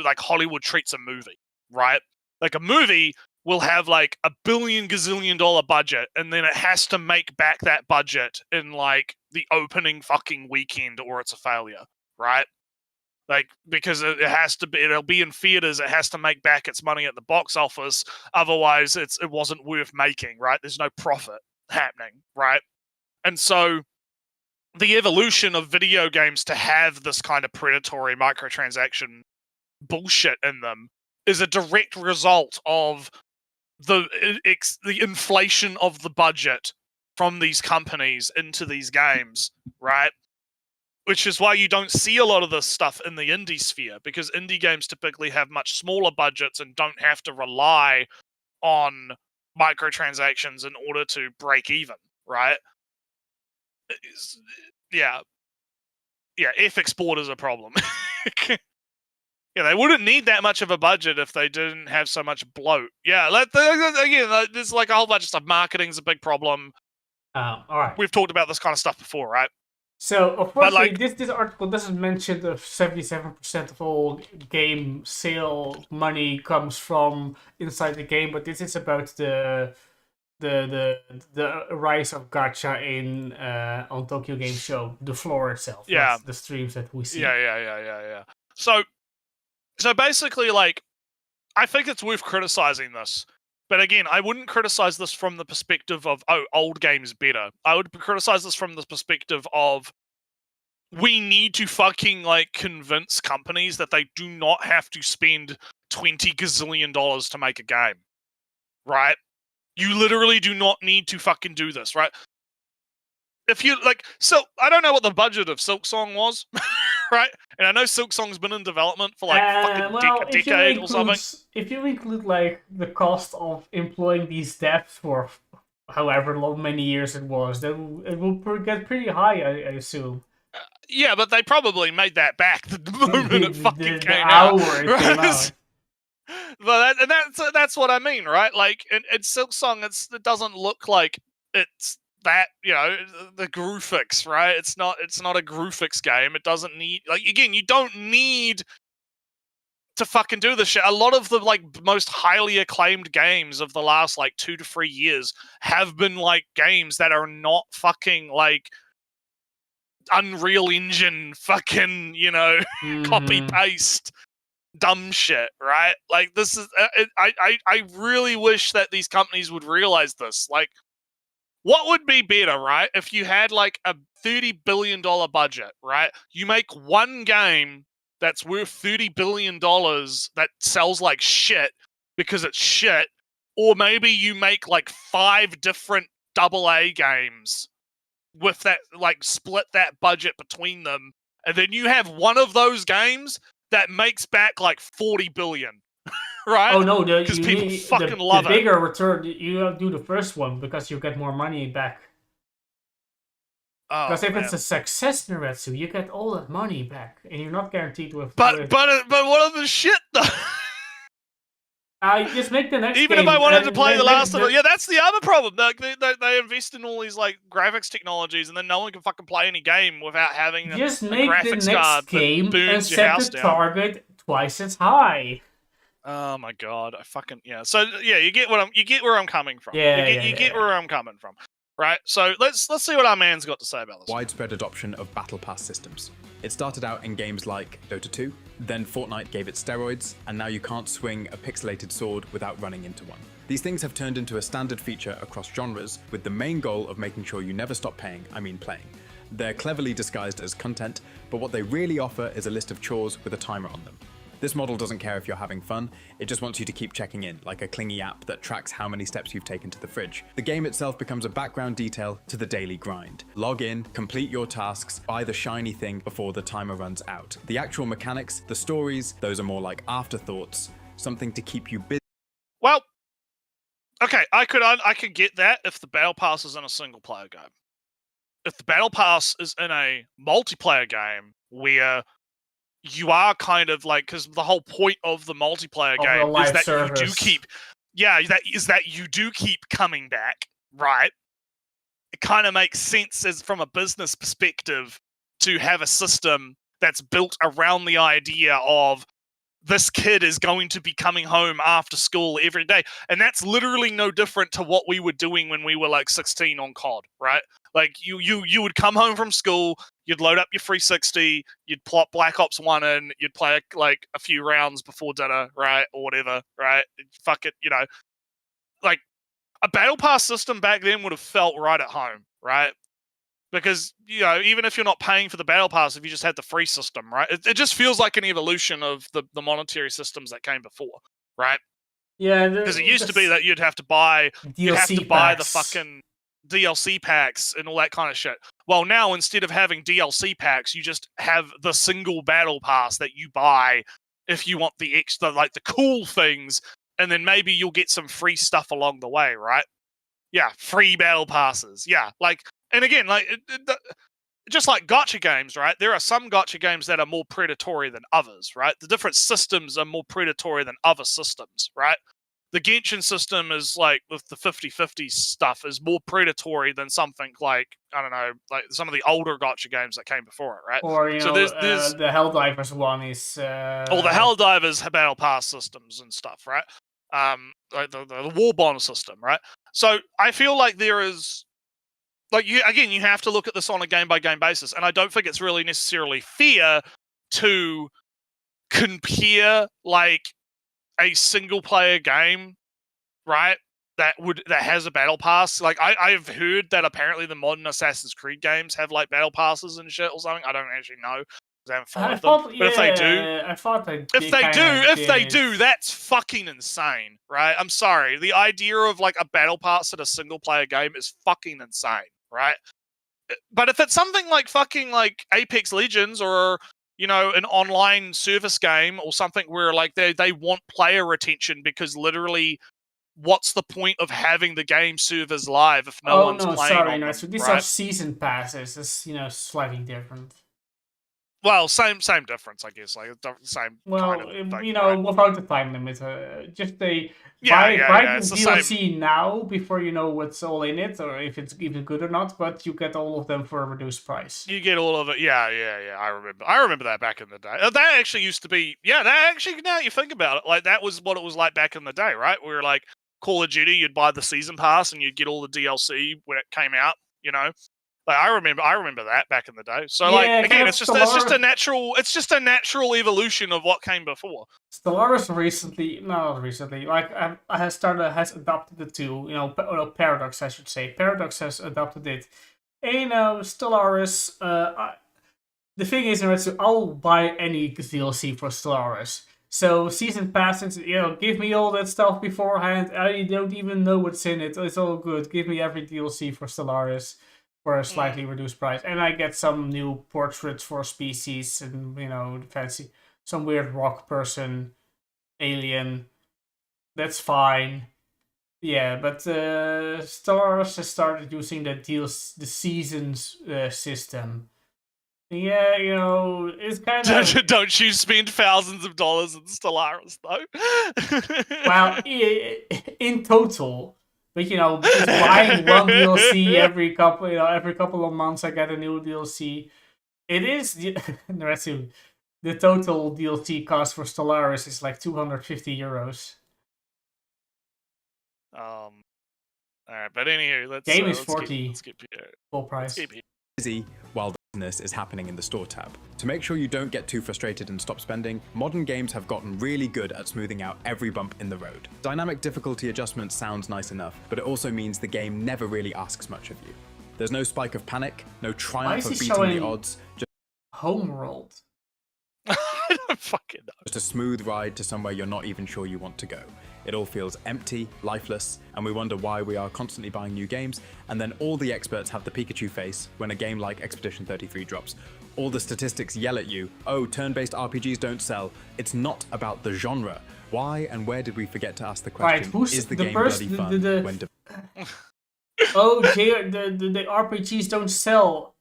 like, Hollywood treats a movie, right? Like, a movie will have, like, $1 billion budget, and then it has to make back that budget in, like, the opening fucking weekend, or it's a failure, right? Like, because it has to be, it'll be in theaters, it has to make back its money at the box office, otherwise it wasn't worth making, right? There's no profit happening, right? And so the evolution of video games to have this kind of predatory microtransaction bullshit in them is a direct result of the inflation of the budget from these companies into these games, right? Which is why you don't see a lot of this stuff in the indie sphere, because indie games typically have much smaller budgets and don't have to rely on microtransactions in order to break even, right? Yeah, F-Export is a problem. Yeah, they wouldn't need that much of a budget if they didn't have so much bloat. Yeah, again, there's like a whole bunch of stuff. Marketing's a big problem. All right. We've talked about this kind of stuff before, right? So, unfortunately, this article doesn't mention that 77% of all game sale money comes from inside the game, but this is about the rise of gacha in on Tokyo Game Show, the floor itself. Yeah, not the streams that we see. Yeah. So basically, like, I think it's worth criticizing this. But again, I wouldn't criticize this from the perspective of, oh, old game's better. I would criticize this from the perspective of, we need to fucking, like, convince companies that they do not have to spend $20 gazillion to make a game. Right? You literally do not need to fucking do this, right? If you, like, so, I don't know what the budget of Silksong was, right? And I know Silksong's been in development for, like, fucking a decade or something. If you include, like, the cost of employing these devs for however many years it was, then it will get pretty high, I assume. Yeah, but they probably made that back the moment it fucking came out. Right? But that's what I mean, right? Like, in Silksong, it doesn't look like it's that, you know, the Graphics, right? It's not a Graphics game. It doesn't need, like, again, you don't need to fucking do this shit. A lot of the, like, most highly acclaimed games of the last, like, 2 to 3 years have been, like, games that are not fucking, like, Unreal Engine fucking, you know, copy paste dumb shit, right? Like, this is I really wish that these companies would realize this. Like, what would be better, right? If you had, like, a $30 billion budget, right? You make one game that's worth $30 billion that sells like shit because it's shit, or maybe you make, like, 5 different AA games with that, like, split that budget between them, and then you have one of those games that makes back, like, 40 billion. Right? Oh no, because people fucking love the bigger return. You have to do the first one because you get more money back. Because if it's a success, Naretsu, you get all that money back, and you're not guaranteed with. But what of the shit though? You just make the next. Even game, if I wanted to play the last of it, yeah, that's the other problem. They invest in all these, like, graphics technologies, and then no one can fucking play any game without having just a make graphics the card next game that and set the target twice as high. Oh my god, I fucking So yeah, you get where I'm coming from. You get where I'm coming from. Right? So let's see what our man's got to say about this. Widespread adoption of Battle Pass systems. It started out in games like Dota 2, then Fortnite gave it steroids, and now you can't swing a pixelated sword without running into one. These things have turned into a standard feature across genres, with the main goal of making sure you never stop playing. They're cleverly disguised as content, but what they really offer is a list of chores with a timer on them. This model doesn't care if you're having fun, it just wants you to keep checking in, like a clingy app that tracks how many steps you've taken to the fridge. The game itself becomes a background detail to the daily grind. Log in, complete your tasks, buy the shiny thing before the timer runs out. The actual mechanics, the stories, those are more like afterthoughts, something to keep you busy. Well, okay, I could get that if the Battle Pass is in a single player game. If the Battle Pass is in a multiplayer game where you are kind of like, because the whole point of the multiplayer game is that service. you do keep, that you do keep coming back, right? It kind of makes sense as from a business perspective to have a system that's built around the idea of this kid is going to be coming home after school every day. And that's literally no different to what we were doing when we were like 16 on COD, right? Like you would come home from school, you'd load up your 360, you'd plot Black Ops 1 in, you'd play like a few rounds before dinner, right? Or whatever, right? Fuck it, like a battle pass system back then would have felt right at home, right? Because, even if you're not paying for the battle pass, if you just had the free system, right? It just feels like an evolution of the monetary systems that came before, right? Yeah, because it used to be that you'd have to buy DLC the fucking DLC packs and all that kind of shit. Well, now instead of having DLC packs, you just have the single battle pass that you buy if you want the extra, like the cool things, and then maybe you'll get some free stuff along the way, right? Yeah, free battle passes. Yeah, like, and again, like, just like gacha games, right? There are some gacha games that are more predatory than others, right? The different systems are more predatory than other systems, right? The Genshin system is like, with the 50-50 stuff, is more predatory than something like, I don't know, like some of the older gacha games that came before it, right? Or, there's the Helldivers one is... Or the Helldivers battle pass systems and stuff, right? Like the War Bond system, right? So I feel like there is... Like, you have to look at this on a game-by-game basis, and I don't think it's really necessarily fair to compare, like, a single-player game, right, that has a battle pass. Like, I've heard that apparently the modern Assassin's Creed games have, like, battle passes and shit or something. I don't actually know, because I haven't followed them. But if they do... I thought they If they do, that's fucking insane, right? I'm sorry. The idea of, like, a battle pass in a single-player game is fucking insane. Right? But if it's something like fucking like Apex Legends or, an online service game or something where like they want player retention, because literally what's the point of having the game servers live if no one's playing on them, so these right? are season passes. It's, slightly different. Well, same difference, I guess. Like, same kind of thing, right? Without the time limit, just buy the DLC now before you know what's all in it, or if it's even good or not. But you get all of them for a reduced price. You get all of it. Yeah. I remember that back in the day. That actually used to be. Yeah, that actually. Now you think about it, like that was what it was like back in the day, right? Where like Call of Duty, you'd buy the season pass and you'd get all the DLC when it came out. Like, I remember that back in the day. So, like, again, it's just a natural evolution of what came before. Stellaris has adopted it too. Paradox, I should say. Paradox has adopted it. And, Stellaris, the thing is, I'll buy any DLC for Stellaris. So, season passes, give me all that stuff beforehand. I don't even know what's in it. It's all good. Give me every DLC for Stellaris for a slightly reduced price, and I get some new portraits for species, and fancy, some weird rock person, alien. That's fine. Yeah, but Stellaris has started using the seasons system. Yeah, it's kind of... Don't you spend thousands of dollars in Stellaris though? Well, in total. But just buying one DLC every couple of months, I get a new DLC. It is the total DLC cost for Stellaris is like €250. All right, but anyway, game is $40 full price. Busy while business is happening in the store tab. To make sure you don't get too frustrated and stop spending, modern games have gotten really good at smoothing out every bump in the road. Dynamic difficulty adjustment sounds nice enough, but it also means the game never really asks much of you. There's no spike of panic, no triumph of beating the odds. Just Homeworld. I don't fucking know. Just a smooth ride to somewhere you're not even sure you want to go. It all feels empty, lifeless, and we wonder why we are constantly buying new games, and then all the experts have the Pikachu face when a game like Expedition 33 drops. All the statistics yell at you, oh, turn-based RPGs don't sell. It's not about the genre. Why and where did we forget to ask the question, is the game bloody fun? Oh, the RPGs don't sell.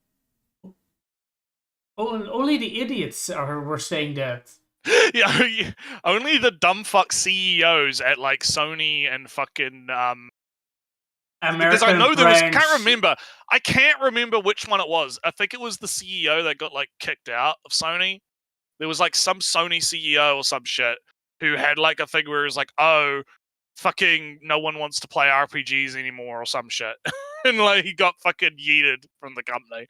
Only the idiots were saying that. Yeah, only the dumb fuck CEOs at like Sony and fucking because I American know there was. branch. I can't remember which one it was. I think it was the CEO that got like kicked out of Sony. There was like some Sony CEO or some shit who had like a thing where it was like, oh, fucking no one wants to play RPGs anymore or some shit. And like he got fucking yeeted from the company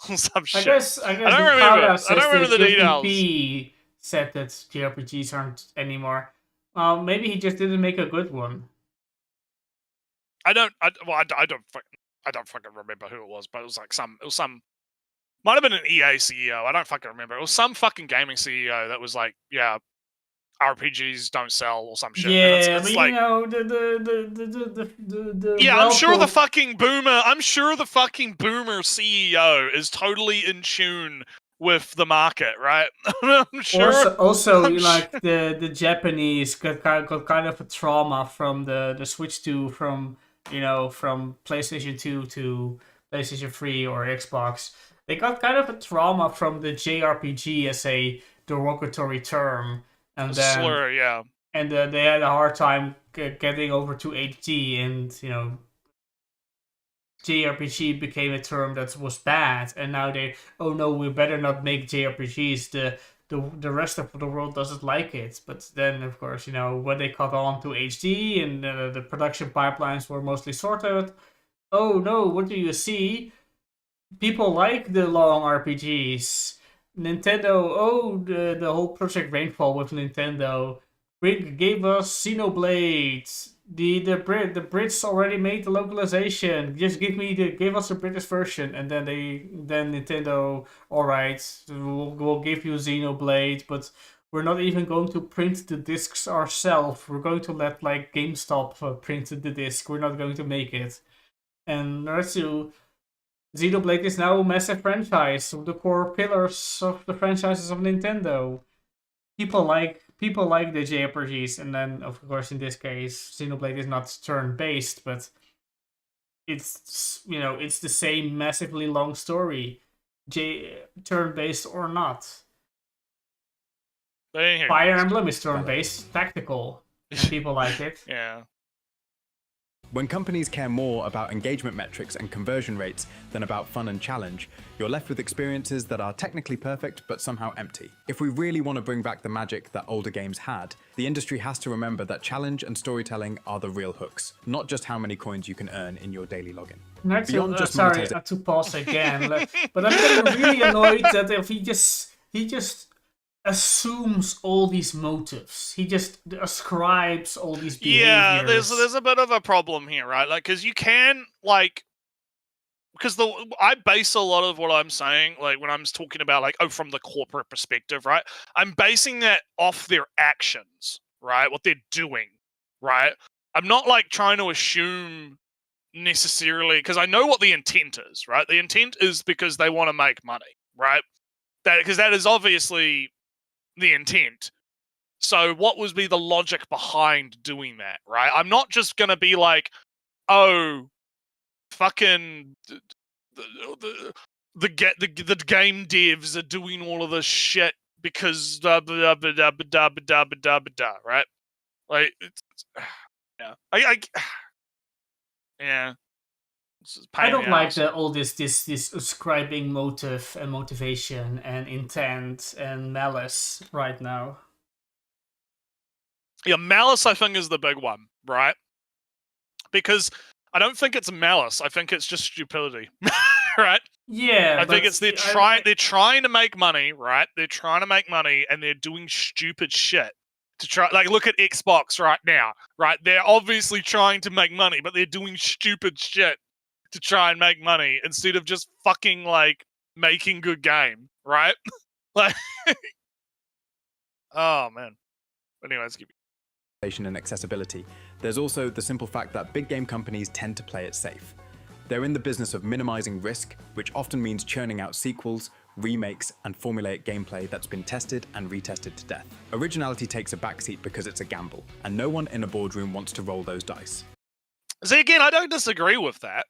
or some I shit. guess I don't remember. I don't remember the details. JPP said that JRPGs aren't anymore. Maybe he just didn't make a good one. I don't fucking remember who it was, but it was some might have been an EA CEO. I don't fucking remember. It was some fucking gaming CEO that was like, yeah, RPGs don't sell or some shit. Yeah, it's but like, you know the yeah, I'm sure the fucking boomer CEO is totally in tune with the market, right? I'm sure. Also, I'm like the Japanese got kind of a trauma from the switch from PlayStation 2 to PlayStation 3 or Xbox. They got kind of a trauma from the JRPG as a derogatory term, and then slur, yeah. And they had a hard time getting over to HD, and JRPG became a term that was bad, and now oh no, we better not make JRPGs. The rest of the world doesn't like it. But then, of course, when they caught on to HD and the production pipelines were mostly sorted, oh no, what do you see? People like the long RPGs. Nintendo, the whole Project Rainfall with Nintendo gave us Xenoblade. The Brits already made the localization. Just give us the British version, and then Nintendo, all right, we'll give you Xenoblade, but we're not even going to print the discs ourselves. We're going to let like GameStop print the disc. We're not going to make it. And Naruto, Xenoblade is now a massive franchise, the core pillars of the franchises of Nintendo. People like the JRPGs, and then of course in this case, Xenoblade is not turn-based, but it's it's the same massively long story, turn-based or not. Fire Emblem is turn-based, tactical, and people like it. Yeah. When companies care more about engagement metrics and conversion rates than about fun and challenge, you're left with experiences that are technically perfect but somehow empty. If we really want to bring back the magic that older games had, the industry has to remember that challenge and storytelling are the real hooks, not just how many coins you can earn in your daily login. Sorry, to pause again, but I'm getting really annoyed that if he just assumes all these motives. He just ascribes all these behaviors. Yeah, there's a bit of a problem here, right? Like, because you can because I base a lot of what I'm saying, like when I'm talking about like, oh, from the corporate perspective, right? I'm basing that off their actions, right? What they're doing, right? I'm not like trying to assume necessarily, because I know what the intent is, right? The intent is because they want to make money, right? Because that is obviously the intent. So what would be the logic behind doing that, right? I'm not just going to be like, oh, fucking the game devs are doing all of this shit because right? Like, yeah. Yeah. I don't like all this ascribing motive and motivation and intent and malice right now. Yeah, malice I think is the big one, right? Because I don't think it's malice. I think it's just stupidity, right? Yeah, I think it's they're trying to make money, right? They're trying to make money and they're doing stupid shit to try. Like, look at Xbox right now, right? They're obviously trying to make money, but they're doing stupid shit to try and make money instead of just fucking like making good game, right? Like, oh man. Anyways, keep and accessibility. There's also the simple fact that big game companies tend to play it safe. They're in the business of minimizing risk, which often means churning out sequels, remakes, and formulaic gameplay that's been tested and retested to death. Originality takes a backseat because it's a gamble, and no one in a boardroom wants to roll those dice. See, again, I don't disagree with that.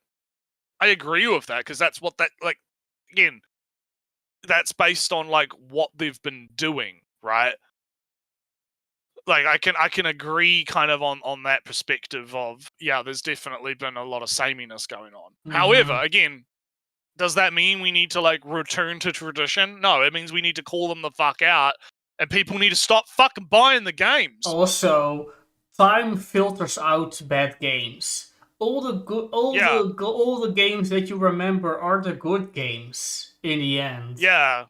I agree with that, because that's what that, like, again, that's based on like what they've been doing, right? Like I can agree kind of on that perspective of, yeah, there's definitely been a lot of sameness going on. However, again, does that mean we need to like return to tradition? No, it means we need to call them the fuck out, and people need to stop fucking buying the games. Also, time filters out bad games. All the games that you remember are the good games in the end.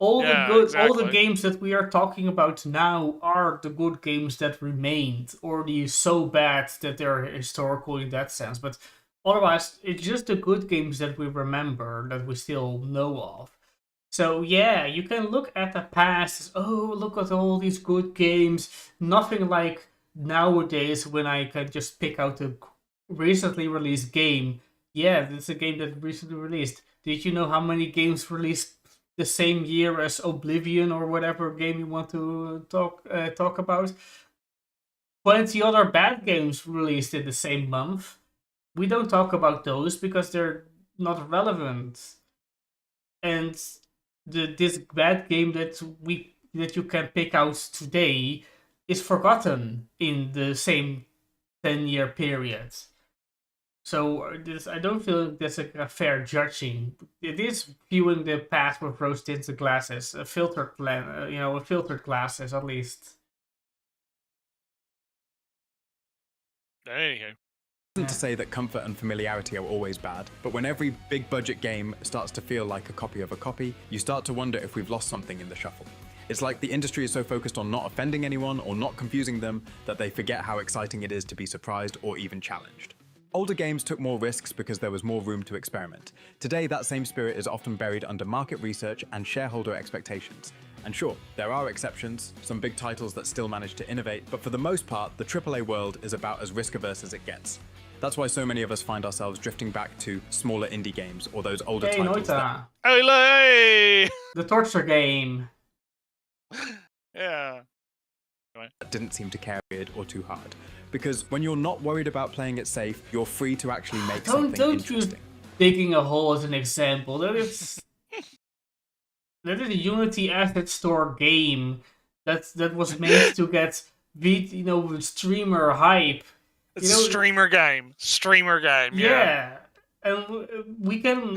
All the games that we are talking about now are the good games that remained, or the so bad that they're historical in that sense. But otherwise, it's just the good games that we remember, that we still know of. So yeah, you can look at the past as, oh, look at all these good games. Nothing like nowadays when I can just pick out a recently released game. Yeah, it's a game that recently released. Did you know how many games released the same year as Oblivion or whatever game you want to talk about? 20 other bad games released in the same month. We don't talk about those because they're not relevant. And this bad game that you can pick out today is forgotten in the same 10-year period. So I don't feel that's a fair judging. It is viewing the past with rose-tinted glasses, a filtered glasses at least. There you go. Isn't to say that comfort and familiarity are always bad, but when every big budget game starts to feel like a copy of a copy, you start to wonder if we've lost something in the shuffle. It's like the industry is so focused on not offending anyone or not confusing them that they forget how exciting it is to be surprised or even challenged. Older games took more risks because there was more room to experiment. Today, that same spirit is often buried under market research and shareholder expectations. And sure, there are exceptions, some big titles that still manage to innovate, but for the most part, the AAA world is about as risk-averse as it gets. That's why so many of us find ourselves drifting back to smaller indie games or those older titles. Hey! The torture game. Yeah. That didn't seem to carry it or too hard. Because when you're not worried about playing it safe, you're free to actually make something interesting. Don't use digging a hole as an example. That is a Unity Asset Store game that was made to get streamer hype. It's a streamer game. Yeah. And we can,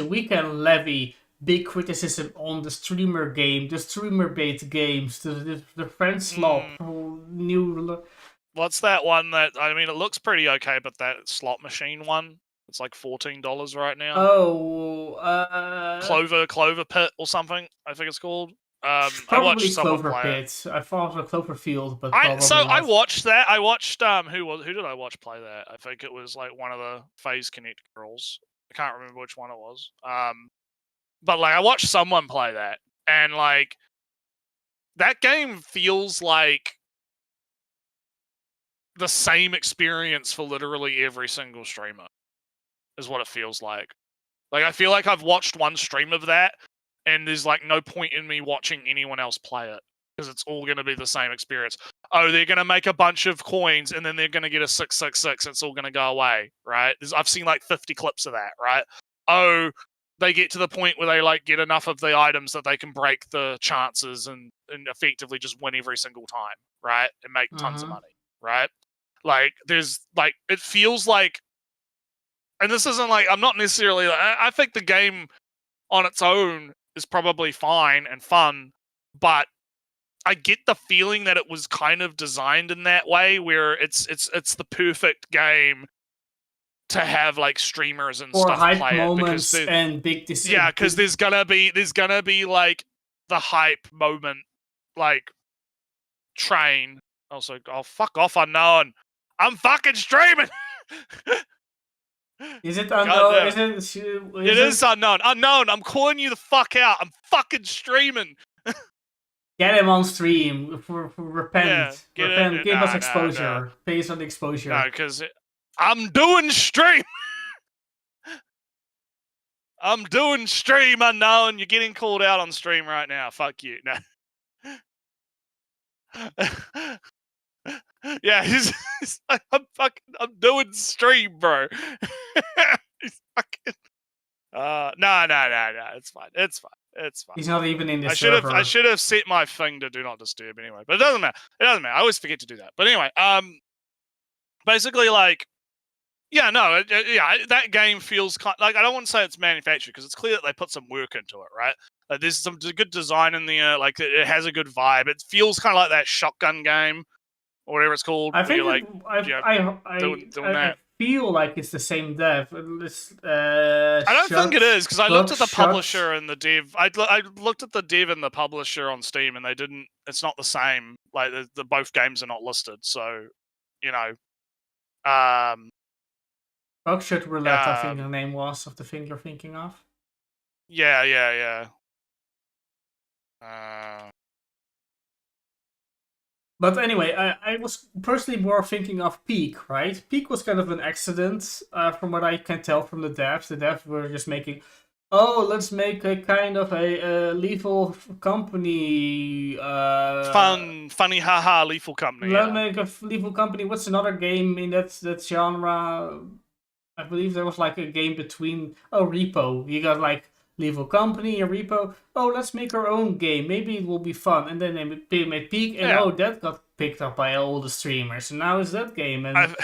we can levy big criticism on the streamer game, the streamer bait games, the friend slop, new. What's that one that, I mean, it looks pretty okay, but that slot machine one, it's like $14 right now. Oh, Clover Pit or something, I think it's called. I watched someone play it. I thought it was Cloverfield, but I watched that. I watched who did I watch play that? I think it was like one of the FaZe Connect girls. I can't remember which one it was. But like I watched someone play that, and like that game feels like the same experience for literally every single streamer, is what it feels like. Like I feel like I've watched one stream of that, and there's like no point in me watching anyone else play it, because it's all going to be the same experience. Oh, they're going to make a bunch of coins, and then they're going to get a 666, it's all going to go away, right? I've seen like 50 clips of that, right? Oh, they get to the point where they like get enough of the items that they can break the chances and effectively just win every single time, right? And make tons of money, right? Like there's like, it feels like, and this isn't like, I'm not necessarily, I think the game on its own is probably fine and fun, but I get the feeling that it was kind of designed in that way, where it's the perfect game to have like streamers and stuff hype play moments it, and big decisions. Yeah, because there's gonna be like the hype moment, like train. Also, oh fuck off, Unknown! I'm fucking streaming. Is it Unknown? It is Unknown. Unknown, I'm calling you the fuck out. I'm fucking streaming. Get him on repent. Yeah, repent. Give us exposure. No. Pay us on the exposure. No, because I'm doing stream. I'm doing stream, Unknown. You're getting called out on stream right now. Fuck you. No. Yeah, he's like, I'm doing stream, bro. He's fucking. No. It's fine. It's fine. He's not even in the I server. should have set my thing to do not disturb anyway, but it doesn't matter. I always forget to do that. But anyway, basically, like, yeah, no, that game feels like, I don't want to say it's manufactured because it's clear that they put some work into it, right? Like, there's some good design in there. Like, it has a good vibe. It feels kind of like that shotgun game or whatever it's called. I think doing I that. feel like it's the same dev. I don't think it is because I looked at the publisher and the dev. I looked at the dev and the publisher on Steam, and they didn't. It's not the same. Like the both games are not listed, so you know. Buckshot Roulette, I think the name was of the thing you're thinking of. Yeah. But anyway, I was personally more thinking of Peak, right? Peak was kind of an accident, from what I can tell from the devs. The devs were just making, let's make a kind of a Lethal Company. Funny, haha, Lethal Company. Let's make a Lethal Company. What's another game in that genre? I believe there was like a game between. Repo. You got like Lethal Company and Repo. Let's make our own game. Maybe it will be fun. And then they made Peak, and that got picked up by all the streamers. And now it's that game. And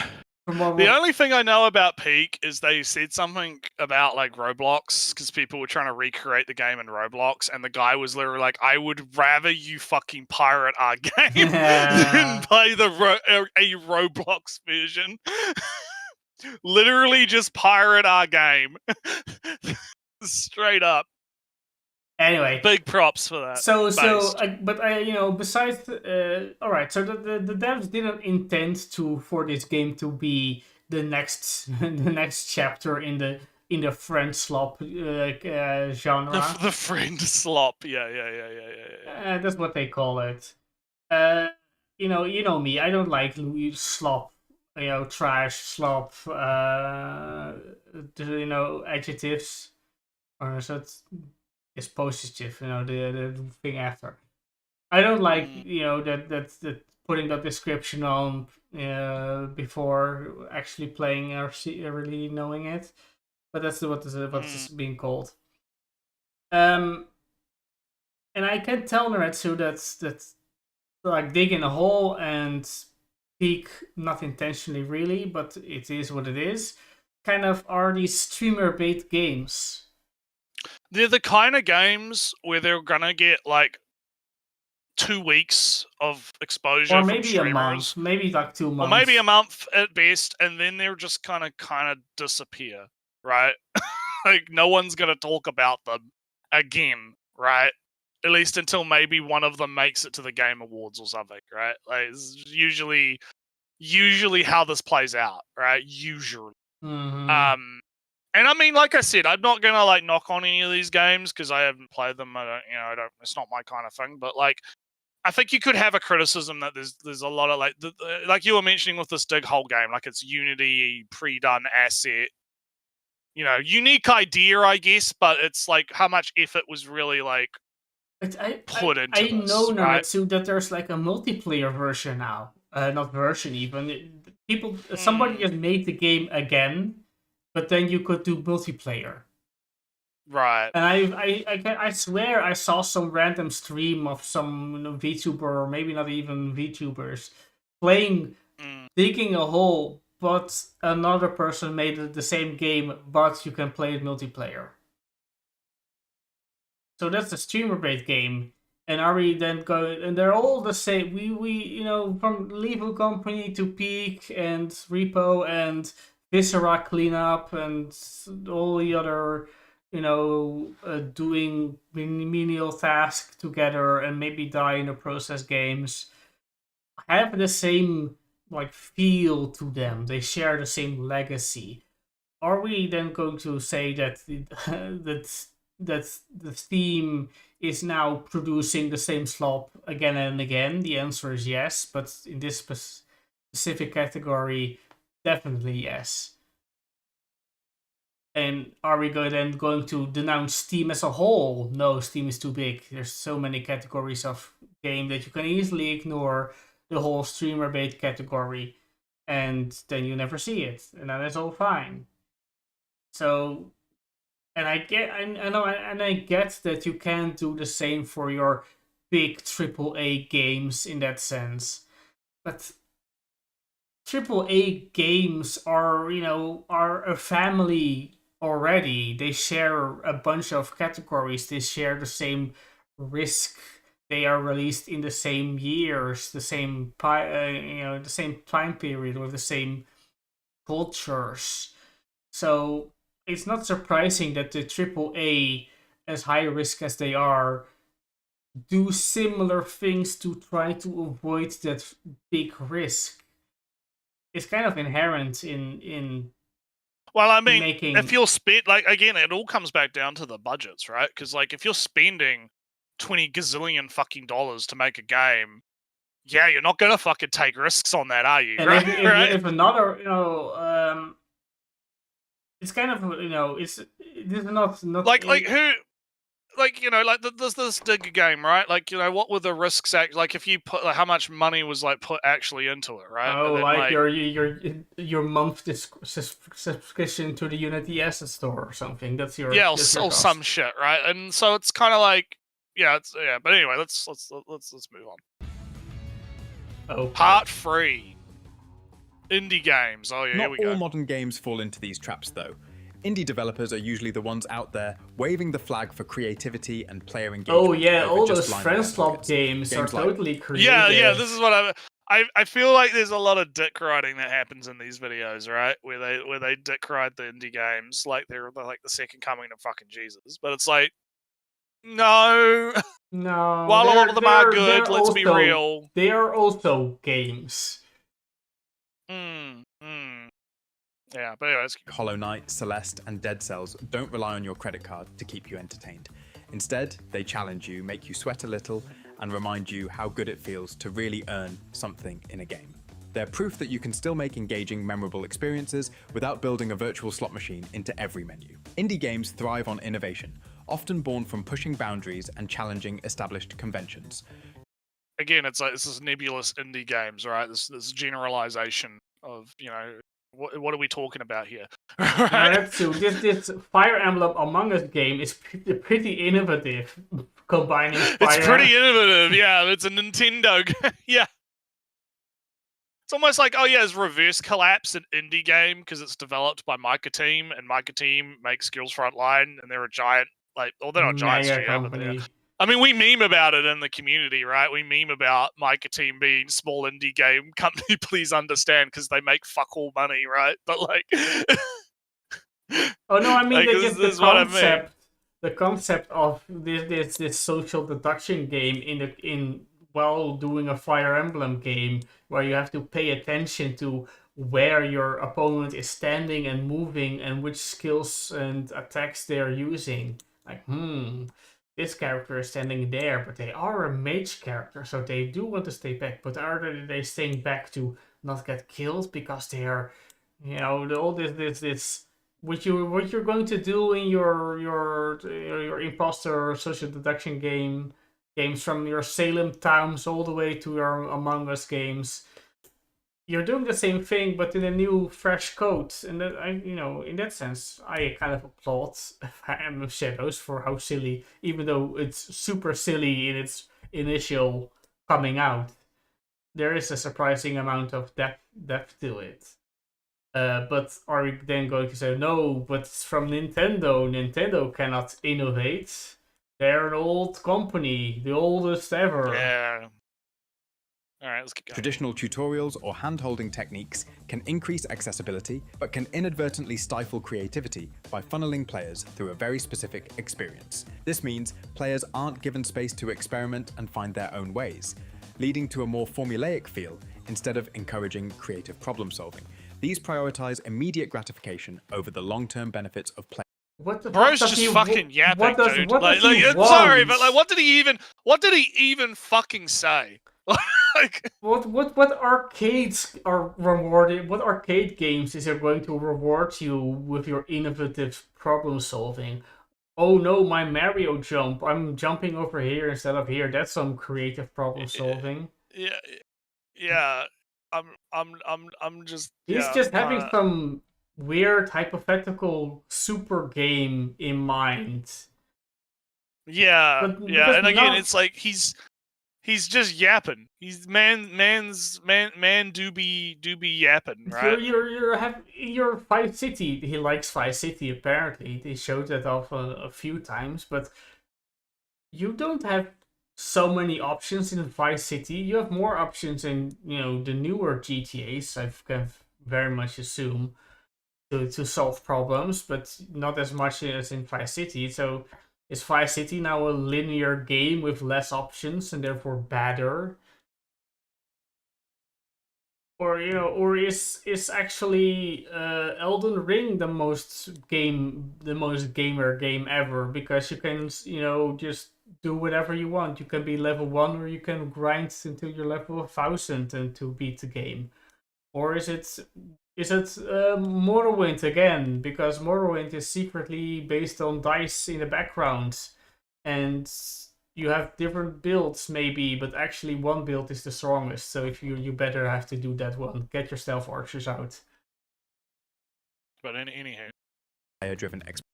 the only thing I know about Peak is they said something about like Roblox because people were trying to recreate the game in Roblox, and the guy was literally like, "I would rather you fucking pirate our game than play a Roblox version." Literally just pirate our game. Straight up. Anyway, big props for that. Besides, all right. So the devs didn't intend for this game to be the next chapter in the friend slop genre. The friend slop, yeah. That's what they call it. You know me. I don't like slop. Trash, slop. Adjectives. So it's positive, the thing after. I don't like, that putting that description on before actually playing or really knowing it. But that's what is being called. And I can tell Naretsu that like digging a hole and Peak, not intentionally really, but it is what it is, kind of are these streamer bait games. They're the kind of games where they're gonna get like 2 weeks of exposure, or maybe from a month, maybe like 2 months, or maybe a month at best, and then they're just kind of disappear, right? Like no one's gonna talk about them again, right? At least until maybe one of them makes it to the Game Awards or something, right? Like it's usually how this plays out, right? Usually. Mm-hmm. And I mean, like I said, I'm not gonna like knock on any of these games because I haven't played them. I don't. It's not my kind of thing. But like, I think you could have a criticism that there's a lot of like you were mentioning with this dig hole game, like it's Unity pre-done asset, unique idea, I guess, but it's like how much effort was really like put into this. I know Naretsu that there's like a multiplayer version now. Not version even. Somebody just made the game again. But then you could do multiplayer, right? And I swear I saw some random stream of some VTuber, or maybe not even VTubers, playing, digging a hole, but another person made it the same game, but you can play it multiplayer. So that's the streamer bait game. And are we then going? And they're all the same. We from Lethal Company to Peak and Repo and Viscera cleanup and all the other, doing menial tasks together and maybe die in the process games have the same like feel to them. They share the same legacy. Are we then going to say that that the Steam is now producing the same slop again and again? The answer is yes, but in this specific category, definitely yes. And are we then going to denounce Steam as a whole? No, Steam is too big. There's so many categories of game that you can easily ignore the whole streamer bait category, and then you never see it, and then it's all fine. So And I know, and I get that you can't do the same for your big AAA games in that sense, but AAA games are, are a family already. They share a bunch of categories. They share the same risk. They are released in the same years, the same the same time period with the same cultures. So it's not surprising that the AAA, as high risk as they are, do similar things to try to avoid that big risk. It's kind of inherent in Well, I mean, making... if you're like, again, it all comes back down to the budgets, right? Because, like, if you're spending $20 gazillion fucking dollars to make a game, yeah, you're not gonna fucking take risks on that, are you? And right? if another, it's kind of, it's not like who, like, there's this Dig game, right? Like, what were the risks? Like, if you put, like, how much money was, like, put actually into it, right? Oh, then, like your month subscription to the Unity asset store or something. That's your... yeah, or cost. some shit, right? And so it's kind of like, yeah. But anyway, let's move on. Oh, Part 3. Indie games. Oh yeah, here we go. Not all modern games fall into these traps, though. Indie developers are usually the ones out there waving the flag for creativity and player engagement. Oh yeah, over all just those lining their friend swap pockets. games are Games like- totally creative. Yeah. This is what I feel like there's a lot of dick riding that happens in these videos, right? Where they dick ride the indie games like they're like the second coming of fucking Jesus. But it's like, no. No. While a lot of them are good, let's be real. They are also games. Yeah, but anyways. Hollow Knight, Celeste, and Dead Cells don't rely on your credit card to keep you entertained. Instead, they challenge you, make you sweat a little, and remind you how good it feels to really earn something in a game. They're proof that you can still make engaging, memorable experiences without building a virtual slot machine into every menu. Indie games thrive on innovation, often born from pushing boundaries and challenging established conventions. Again, it's like this is nebulous indie games, right? This generalization of, what are we talking about here? Right? So this Fire Emblem Among Us game is pretty innovative, combining Fire... It's pretty innovative, yeah. It's a Nintendo yeah. It's almost like, oh yeah, it's Reverse Collapse, an indie game, because it's developed by Micah Team, and Micah Team makes Skills Frontline, and they're a giant, like, well, they're not giant studio, but they're... I mean, we meme about it in the community, right? We meme about Micah Team being small indie game company. Please understand, because they make fuck all money, right? But like, oh no, I mean, like, this is what I mean. The concept of this social deduction game while doing a Fire Emblem game, where you have to pay attention to where your opponent is standing and moving and which skills and attacks they are using. Like, this character is standing there, but they are a mage character, so they do want to stay back. But are they staying back to not get killed because they are, all this what you're going to do in your imposter social deduction games from your Salem towns all the way to your Among Us games. You're doing the same thing, but in a new, fresh coat. And that, in that sense, I kind of applaud Fire Emblem Shadows for how silly, even though it's super silly in its initial coming out, there is a surprising amount of depth to it. But are we then going to say, no, but it's from Nintendo. Nintendo cannot innovate. They're an old company, the oldest ever. Yeah. All right, let's get going. Traditional tutorials or hand-holding techniques can increase accessibility, but can inadvertently stifle creativity by funneling players through a very specific experience. This means players aren't given space to experiment and find their own ways, leading to a more formulaic feel instead of encouraging creative problem-solving. These prioritize immediate gratification over the long-term benefits of play. Bro's just fucking yapping, dude. Sorry, but like, what did he even fucking say? Like, what arcades are rewarded? What arcade games is going to reward you with your innovative problem solving? Oh no, my Mario jump! I'm jumping over here instead of here. That's some creative problem solving. Yeah. I'm just. He's just having some weird hypothetical super game in mind. Yeah, But yeah, because and again, now- it's like he's just yapping. He's man do be yapping, right? You're Vice City. He likes Vice City apparently. They showed that off a few times, but you don't have so many options in Vice City. You have more options in the newer GTA's. I can very much assume to solve problems, but not as much as in Vice City. So is Vice City now a linear game with less options and therefore better? Or is actually Elden Ring the most gamer game ever, because you can just do whatever you want. You can be level 1 or you can grind until you're level 1,000 and to beat the game. Or is it Morrowind again, because Morrowind is secretly based on dice in the background, and you have different builds maybe, but actually one build is the strongest. So if you better have to do that one. Get your stealth archers out. But anyhow, Driven expert.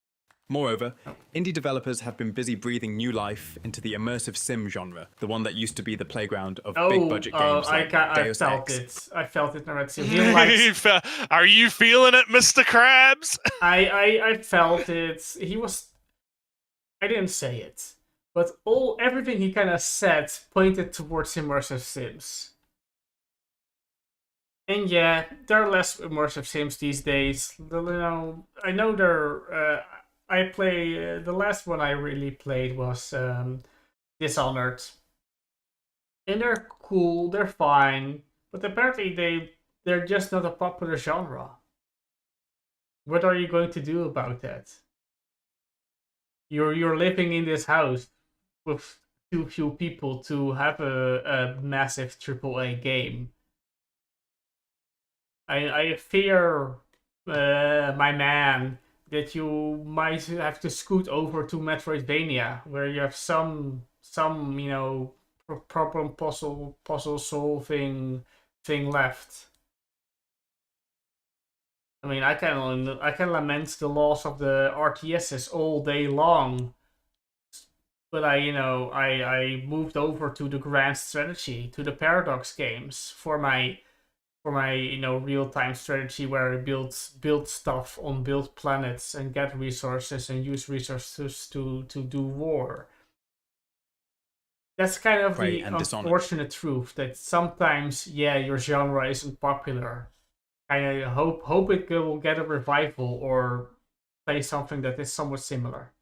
Moreover, indie developers have been busy breathing new life into the immersive sim genre, the one that used to be the playground of big-budget games like Deus Ex. I felt it, Noretsu. He likes... Are you feeling it, Mr. Krabs? I felt it. I didn't say it, but everything he kind of said pointed towards immersive sims. And yeah, there are less immersive sims these days. I know there. The last one I really played was Dishonored. And they're cool, they're fine, but apparently they're just not a popular genre. What are you going to do about that? You're living in this house with too few people to have a massive AAA game. I fear, my man, that you might have to scoot over to Metroidvania, where you have some problem puzzle solving thing left. I mean, I can lament the loss of the RTSs all day long, but I moved over to the Grand Strategy, to the Paradox games for my real-time strategy, where I build stuff on build planets and get resources and use resources to do war. That's kind of the unfortunate truth, that sometimes, your genre isn't popular. I hope it will get a revival or play something that is somewhat similar.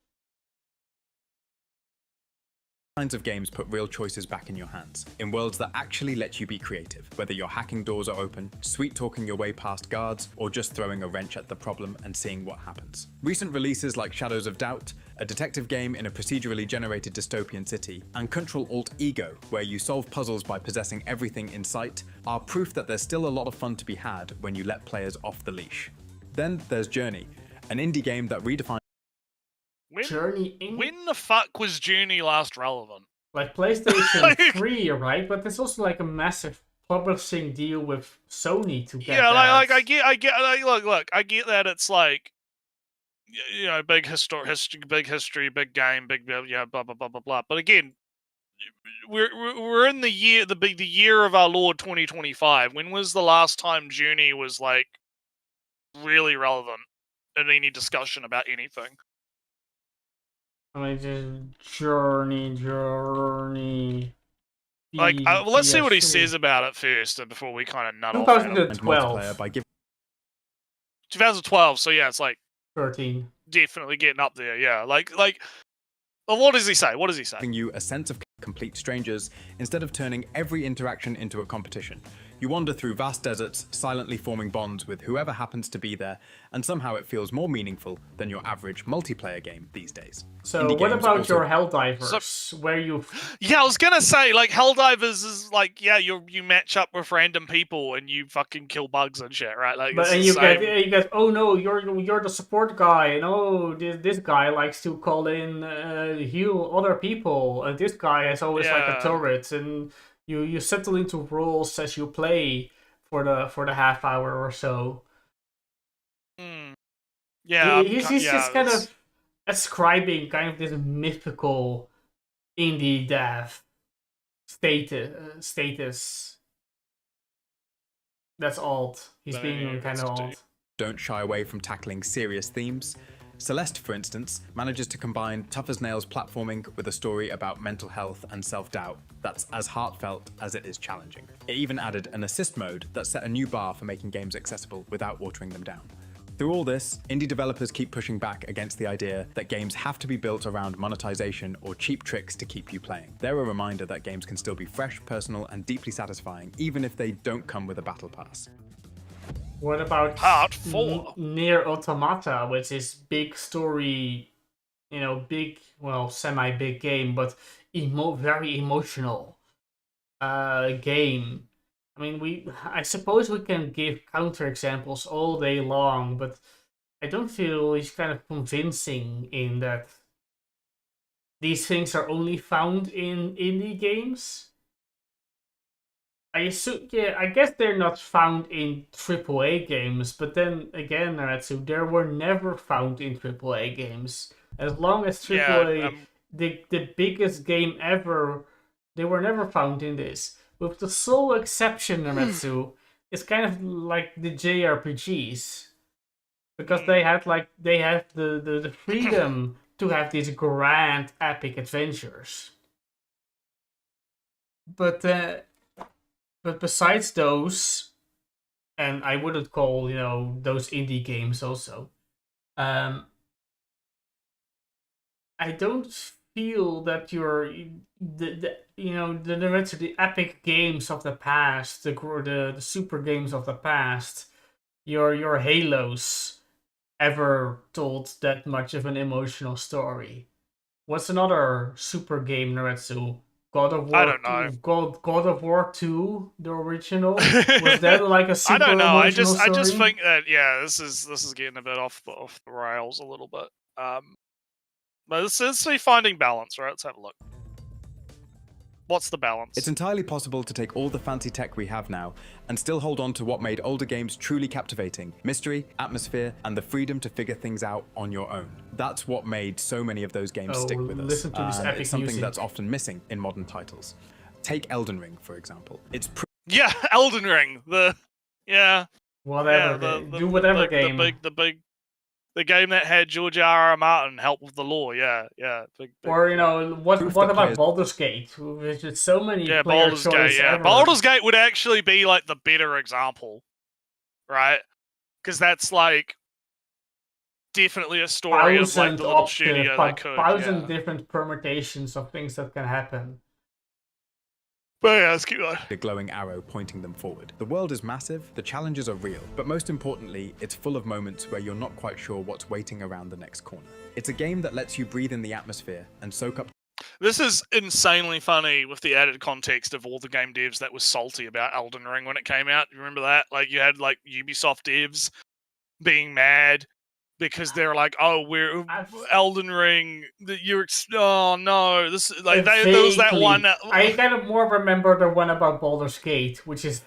Kinds of games put real choices back in your hands, in worlds that actually let you be creative, whether you're hacking doors are open, sweet-talking your way past guards, or just throwing a wrench at the problem and seeing what happens. Recent releases like Shadows of Doubt, a detective game in a procedurally generated dystopian city, and Control Alt Ego, where you solve puzzles by possessing everything in sight, are proof that there's still a lot of fun to be had when you let players off the leash. Then there's Journey, an indie game that redefines When the fuck was Journey last relevant? Like PlayStation 3, right? But there's also like a massive publishing deal with Sony to get that. I get look, I get that it's like, big history, big game, big blah blah blah blah blah. But again, we're in the year of our Lord 2025. When was the last time Journey was like really relevant in any discussion about anything? I mean, just Journey. Like, let's see what he says about it first, before we kind of nut off. 2012. 2012. So yeah, it's like 13. Definitely getting up there. Yeah, like. Well, what does he say? Giving you a sense of complete strangers instead of turning every interaction into a competition. You wander through vast deserts, silently forming bonds with whoever happens to be there, and somehow it feels more meaningful than your average multiplayer game these days. So what about your Helldivers, where you... Yeah, I was gonna say, like, Helldivers is like, you match up with random people and you fucking kill bugs and shit, right? Like, and you get, oh no, you're the support guy, and oh, this guy likes to call in, heal other people, and this guy is always like a turret, and you settle into roles as you play for the half hour or so. Yeah, He's just kind of ascribing kind of this mythical indie dev status. That's alt. He's being kind of alt. Don't shy away from tackling serious themes. Celeste, for instance, manages to combine tough-as-nails platforming with a story about mental health and self-doubt that's as heartfelt as it is challenging. It even added an assist mode that set a new bar for making games accessible without watering them down. Through all this, indie developers keep pushing back against the idea that games have to be built around monetization or cheap tricks to keep you playing. They're a reminder that games can still be fresh, personal, and deeply satisfying, even if they don't come with a battle pass. What about Part 4? Nier Automata, which is big story, big, semi-big game, but very emotional game. I mean, I suppose we can give counterexamples all day long, but I don't feel it's kind of convincing in that these things are only found in indie games. I guess they're not found in AAA games, but then again, Naretsu, they were never found in AAA games. As long as AAA, the biggest game ever, they were never found in this. With the sole exception, Naretsu, it's kind of like the JRPGs, because they have the freedom to have these grand epic adventures. But besides those, and I wouldn't call those indie games also, I don't feel that the epic games of the past, the super games of the past, your Halos, ever told that much of an emotional story. What's another super game, Naretsu? God of War. I don't know. God of War 2, the original. Was that like a super I don't know. I emotional story? just think that this is getting a bit off the rails a little bit. But let's see finding balance, right? Let's have a look. What's the balance? It's entirely possible to take all the fancy tech we have now and still hold on to what made older games truly captivating: mystery, atmosphere, and the freedom to figure things out on your own. That's what made so many of those games stick with us. Listen to this epic it's something music. that's often missing in modern titles. Take Elden Ring, for example. It's Elden Ring. Whatever. Do whatever game. The game that had George R.R. Martin help with the lore, big. Or what about Baldur's Gate? There's so many player Baldur's choice Gate. ever. Baldur's Gate would actually be like the better example, right? Because that's like definitely a story of like the little studio that could. 1,000 different permutations of things that can happen. But let's keep going. A glowing arrow pointing them forward. The world is massive, the challenges are real, but most importantly, it's full of moments where you're not quite sure what's waiting around the next corner. It's a game that lets you breathe in the atmosphere and soak up. This is insanely funny with the added context of all the game devs that was salty about Elden Ring when it came out. You remember that? Like, you had like Ubisoft devs being mad because they're like, "Oh, we're Elden Ring. Oh no, this like there was that one." I kind of more remember the one about Baldur's Gate, which is.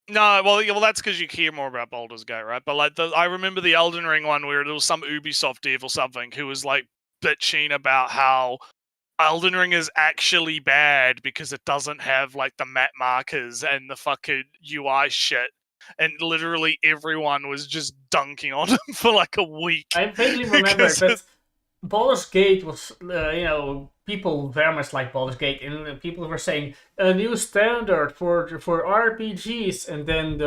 No, well, that's because you hear more about Baldur's Gate, right? But like, I remember the Elden Ring one where there was some Ubisoft dev or something who was like bitching about how Elden Ring is actually bad because it doesn't have like the map markers and the fucking UI shit. And literally everyone was just dunking on him for like a week. I vaguely remember that Baldur's Gate was, people very much like Baldur's Gate, and people were saying a new standard for RPGs, and then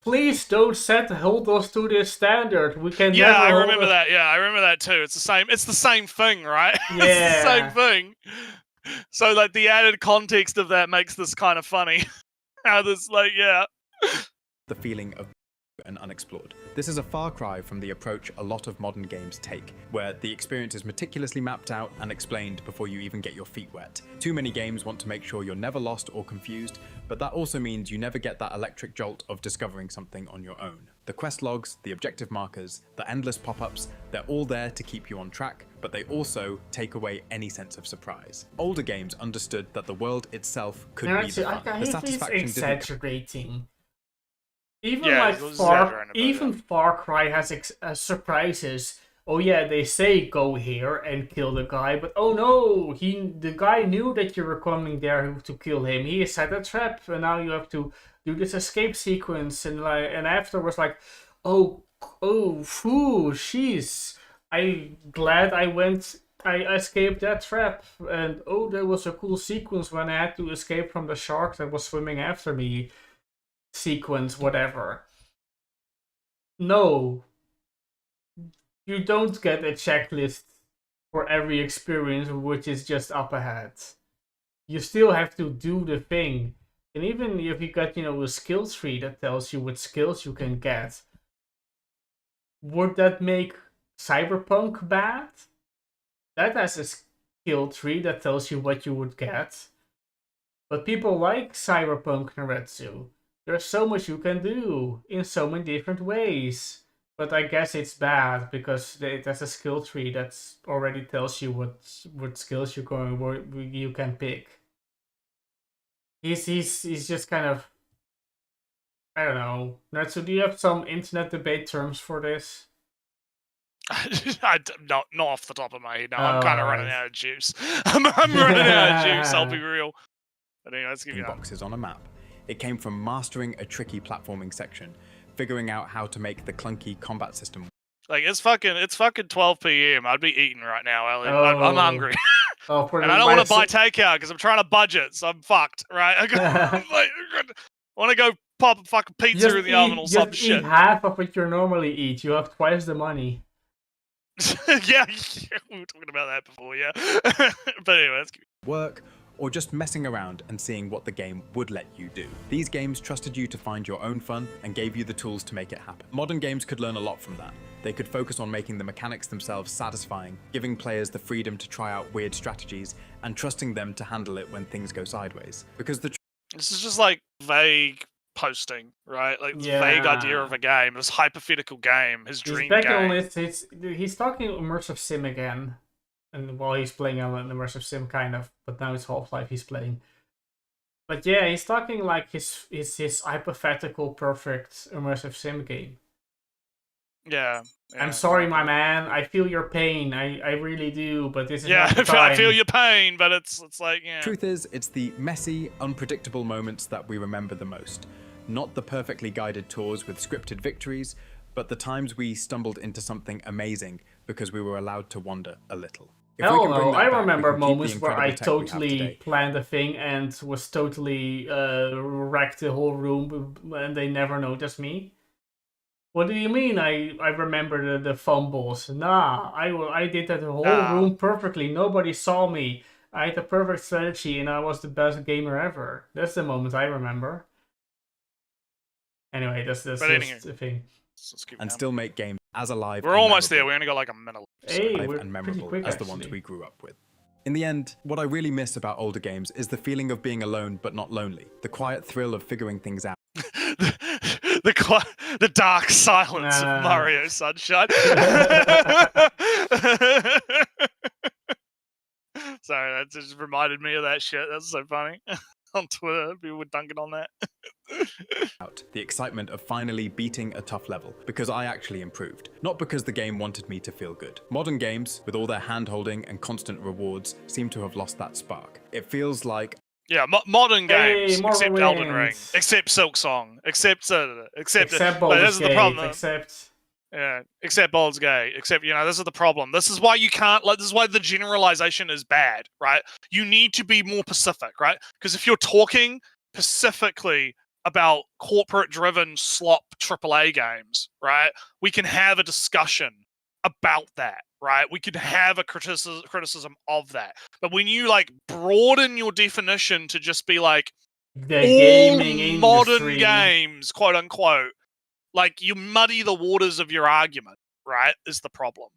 please don't hold us to this standard. We can. Yeah, I remember that. Yeah, I remember that too. It's the same thing, right? Yeah, it's the same thing. So like the added context of that makes this kind of funny. How this the feeling of and unexplored. This is a far cry from the approach a lot of modern games take, where the experience is meticulously mapped out and explained before you even get your feet wet. Too many games want to make sure you're never lost or confused, but that also means you never get that electric jolt of discovering something on your own. The quest logs, the objective markers, the endless pop-ups, they're all there to keep you on track, but they also take away any sense of surprise. Older games understood that the world itself could be the fun. I think it's exaggerating. Even Yeah, like it's exaggerating a bit, even Far Cry has surprises. Oh yeah, they say go here and kill the guy, but oh no, the guy knew that you were coming there to kill him. He set a trap, and now you have to do this escape sequence, and afterwards like, phew, jeez, I'm glad I escaped that trap, and oh, there was a cool sequence when I had to escape from the shark that was swimming after me. Sequence, whatever. No, you don't get a checklist for every experience which is just up ahead. You still have to do the thing. And even if you got, a skill tree that tells you what skills you can get, would that make Cyberpunk bad? That has a skill tree that tells you what you would get. But people like Cyberpunk Naretsu. There's so much you can do in so many different ways. But I guess it's bad because it has a skill tree that already tells you what skills you can pick. He's just kind of, I don't know. Natsu, do you have some internet debate terms for this? Not off the top of my head. No, I'm kind of running out of juice. I'm running out of juice. I'll be real. But anyway, let's give you that. Boxes on a map. It came from mastering a tricky platforming section, figuring out how to make the clunky combat system. Like it's fucking 12 p.m. I'd be eating right now, Elliot. I'm hungry. And I don't want to buy takeout because I'm trying to budget, so I'm fucked, right? I want to go pop a fucking pizza in the oven or some shit. Eat half of what you normally eat. You have twice the money. yeah, we were talking about that before, yeah. But anyway, let's keep work, or just messing around and seeing what the game would let you do. These games trusted you to find your own fun and gave you the tools to make it happen. Modern games could learn a lot from that. They could focus on making the mechanics themselves satisfying, giving players the freedom to try out weird strategies, and trusting them to handle it when things go sideways. Because this is just like vague posting, right? Like this vague idea of a game, this hypothetical game, his dream game. He's talking immersive sim again. And while he's playing an immersive sim, kind of, but now it's Half-Life he's playing. But yeah, he's talking like his hypothetical perfect immersive sim game. Yeah. I'm sorry, my man. I feel your pain. I really do. But this is not the time. I feel your pain. But it's like Truth is, it's the messy, unpredictable moments that we remember the most. Not the perfectly guided tours with scripted victories, but the times we stumbled into something amazing because we were allowed to wander a little. Hell no, I remember moments where I totally planned a thing and was totally wrecked the whole room and they never noticed me. What do you mean I remember the fumbles? Nah, I did that whole room perfectly. Nobody saw me. I had the perfect strategy and I was the best gamer ever. That's the moment I remember. Anyway, that's just the thing. And still make games as alive. We're almost there. We only got like a minute. And memorable as the ones we grew up with. In the end, what I really miss about older games is the feeling of being alone but not lonely. The quiet thrill of figuring things out. the dark silence of Mario Sunshine. Sorry, that just reminded me of that shit. That's so funny. On Twitter, people were dunking on that. The excitement of finally beating a tough level, because I actually improved, not because the game wanted me to feel good. Modern games, with all their hand-holding and constant rewards, seem to have lost that spark. It feels like modern games, except Elden Ring, except Silksong, except Baldur's Gate, except Baldur's Gate, except this is the problem. This is why you can't this is why the generalization is bad, right? You need to be more specific, right? Because if you're talking specifically about corporate-driven slop AAA games, right? We can have a discussion about that, right? We could have a criticism of that. But when you broaden your definition to just be like the gaming modern games, quote unquote, you muddy the waters of your argument, right? Is the problem.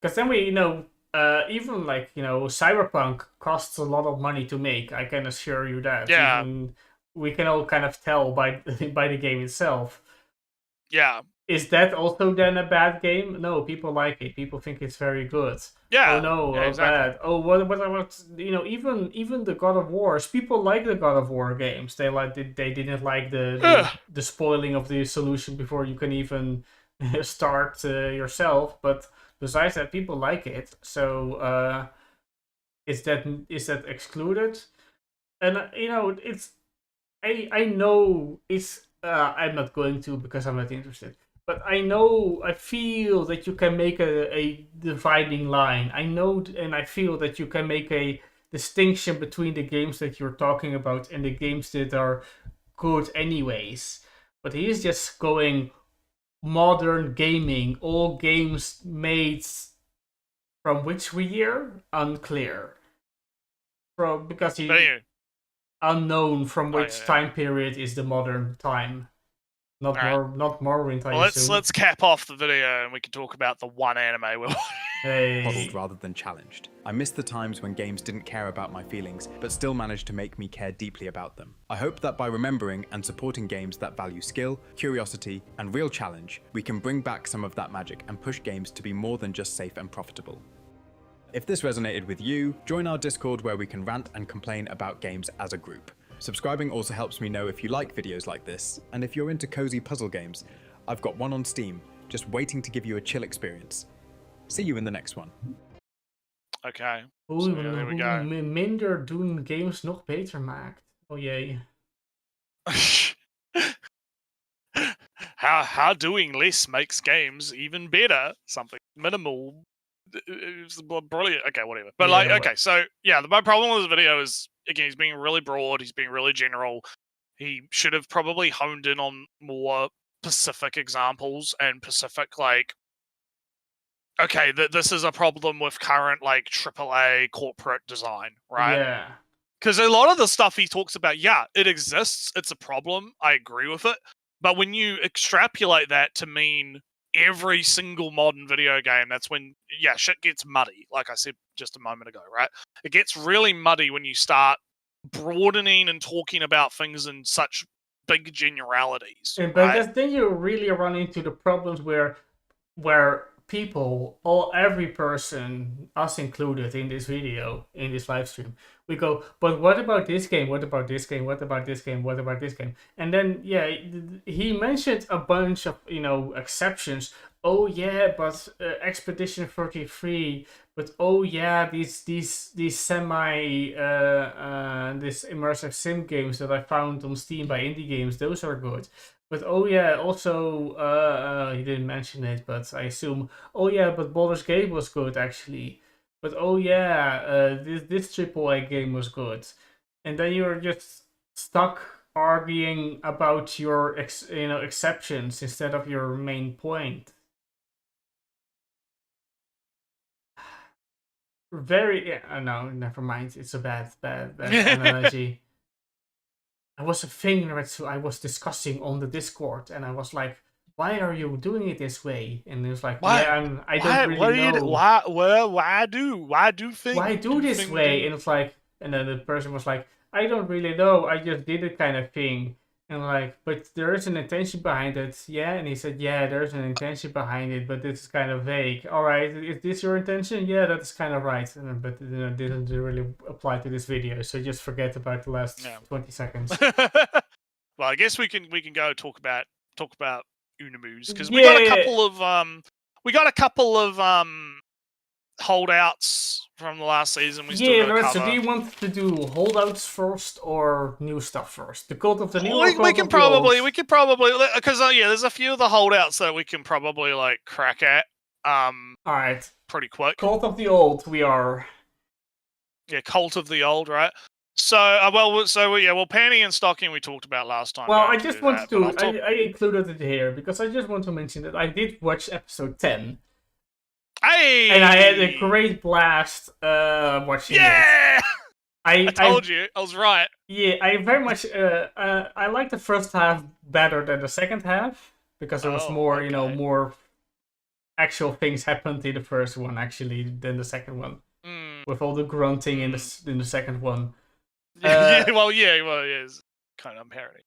Because then we, even Cyberpunk costs a lot of money to make. I can assure you that. Yeah. Even we can all kind of tell by the game itself. Yeah. is that also then a bad game? No, people like it. People think it's very good. Yeah. Oh no, yeah, exactly. bad. Oh, what? Even the God of Wars. People like the God of War games. They didn't like the spoiling of the solution before you can even start yourself. But besides that, people like it. So is that excluded? And it's I know it's I'm not going to because I'm not interested. But I feel that you can make a dividing line. I know and I feel that you can make a distinction between the games that you're talking about and the games that are good anyways. But he's just going modern gaming, all games made from which year? Unclear. Because he But anyway, unknown from Oh, which yeah. time period is the modern time. Not Alright. not Morrowind, I well, assume. let's cap off the video and we can talk about the one anime we're Hey. Coddled rather than challenged. I miss the times when games didn't care about my feelings, but still managed to make me care deeply about them. I hope that by remembering and supporting games that value skill, curiosity, and real challenge, we can bring back some of that magic and push games to be more than just safe and profitable. If this resonated with you, join our Discord where we can rant and complain about games as a group. Subscribing also helps me know if you like videos like this, and if you're into cozy puzzle games, I've got one on Steam, just waiting to give you a chill experience. See you in the next one. Okay. Hoe, So, yeah, there we go. minder doen games nog beter maakt. Oh jee. how doing less makes games even better. Something minimal. It's brilliant. Okay, whatever. But Yeah, okay, so yeah, my problem with the video is again he's being really broad. He's being really general. He should have probably honed in on more specific examples and specific okay, this is a problem with current AAA corporate design, right? Yeah. Because a lot of the stuff he talks about, yeah, it exists. It's a problem. I agree with it. But when you extrapolate that to mean every single modern video game, that's when, yeah, shit gets muddy. Like I said just a moment ago, right? It gets really muddy when you start broadening and talking about things in such big generalities. But right? then you really run into the problems where people, every person, us included in this video, in this live stream, we go, but what about this game? What about this game? What about this game? What about this game? And then, yeah, he mentioned a bunch of, exceptions. Oh yeah, but Expedition 33. But oh yeah, these semi this immersive sim games that I found on Steam by indie games, those are good. But oh yeah, also he didn't mention it, but I assume oh yeah, but Baldur's Gate was good actually. But oh yeah, this AAA game was good, and then you're just stuck arguing about your exceptions instead of your main point. No, never mind. It's a bad analogy. I was a thing that I was discussing on the Discord, and I was like, "Why are you doing it this way?" And it was like, Why? "Yeah, I don't really know. Why do things? Why do this way?" And it's like, and then the person was like, "I don't really know. I just did it," kind of thing. And like, but there is an intention behind it, yeah. And he said, "Yeah, there's an intention behind it, but it's kind of vague." All right, is this your intention? Yeah, that's kind of right. But it didn't really apply to this video, so just forget about the last 20 seconds. Well, I guess we can go talk about Unimus because Yeah, we got a couple of holdouts from the last season. We still right. cover. So do you want to do holdouts first or new stuff first? The Cult of the New. We could probably because there's a few of the holdouts that we can probably crack at. All right. Pretty quick. Cult of the Old. We are. Yeah, Cult of the Old, right? So, panning and stocking we talked about last time. Well, I just wanted to. I included it here because I just want to mention that I did watch episode 10. Hey! And I had a great blast watching it. I told you, I was right. Yeah, I very much. I like the first half better than the second half because there was more, more actual things happened in the first one actually than the second one, with all the grunting in the second one. It's kind of parody.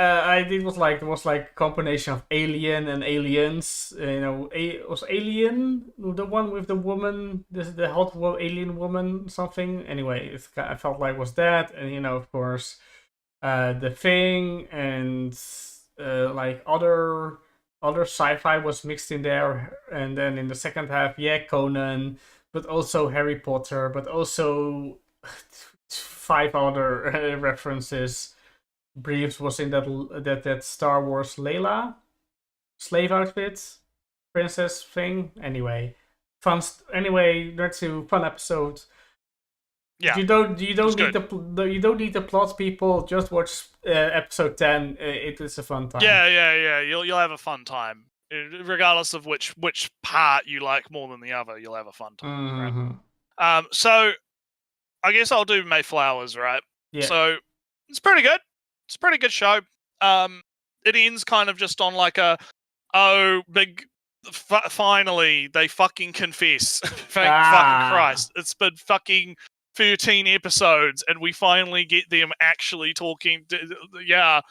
I did was like, it was like a combination of Alien and Aliens. Was Alien the one with the woman, the hot alien woman, something? Anyway, I felt like it was that, and of course, The Thing, and like other sci-fi was mixed in there, and then in the second half, Conan, but also Harry Potter, but also 5 other references. Briefs was in that Star Wars Layla slave outfit princess thing. Anyway, that's a fun episode. Yeah, you don't need the plot, people. Just watch episode 10. It is a fun time. Yeah. You'll have a fun time, regardless of which part you like more than the other. You'll have a fun time. Right? So I guess I'll do Mayflowers, right? Yeah. So it's pretty good. It's a pretty good show. It ends kind of just on like finally they fucking confess. Thank fucking Christ. It's been fucking 13 episodes and we finally get them actually talking. Yeah.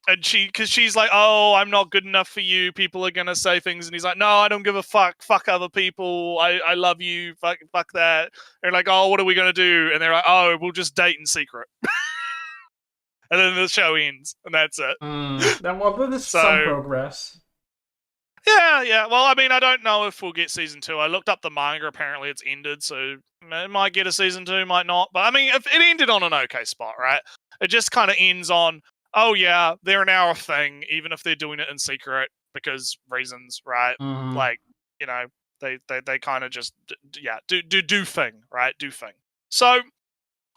And she's like, oh, I'm not good enough for you. People are going to say things. And he's like, no, I don't give a fuck. Fuck other people. I love you. Fuck that. They're like, oh, what are we going to do? And they're like, oh, we'll just date in secret. And then the show ends. And that's it. That is some progress. Yeah. Well, I mean, I don't know if we'll get season 2. I looked up the manga. Apparently it's ended. So it might get a season 2, might not. But I mean, if it ended on an okay spot, right? It just kind of ends on, oh yeah, they're now a thing, even if they're doing it in secret because reasons, right? Like, they kind of just do thing, right? Do thing. So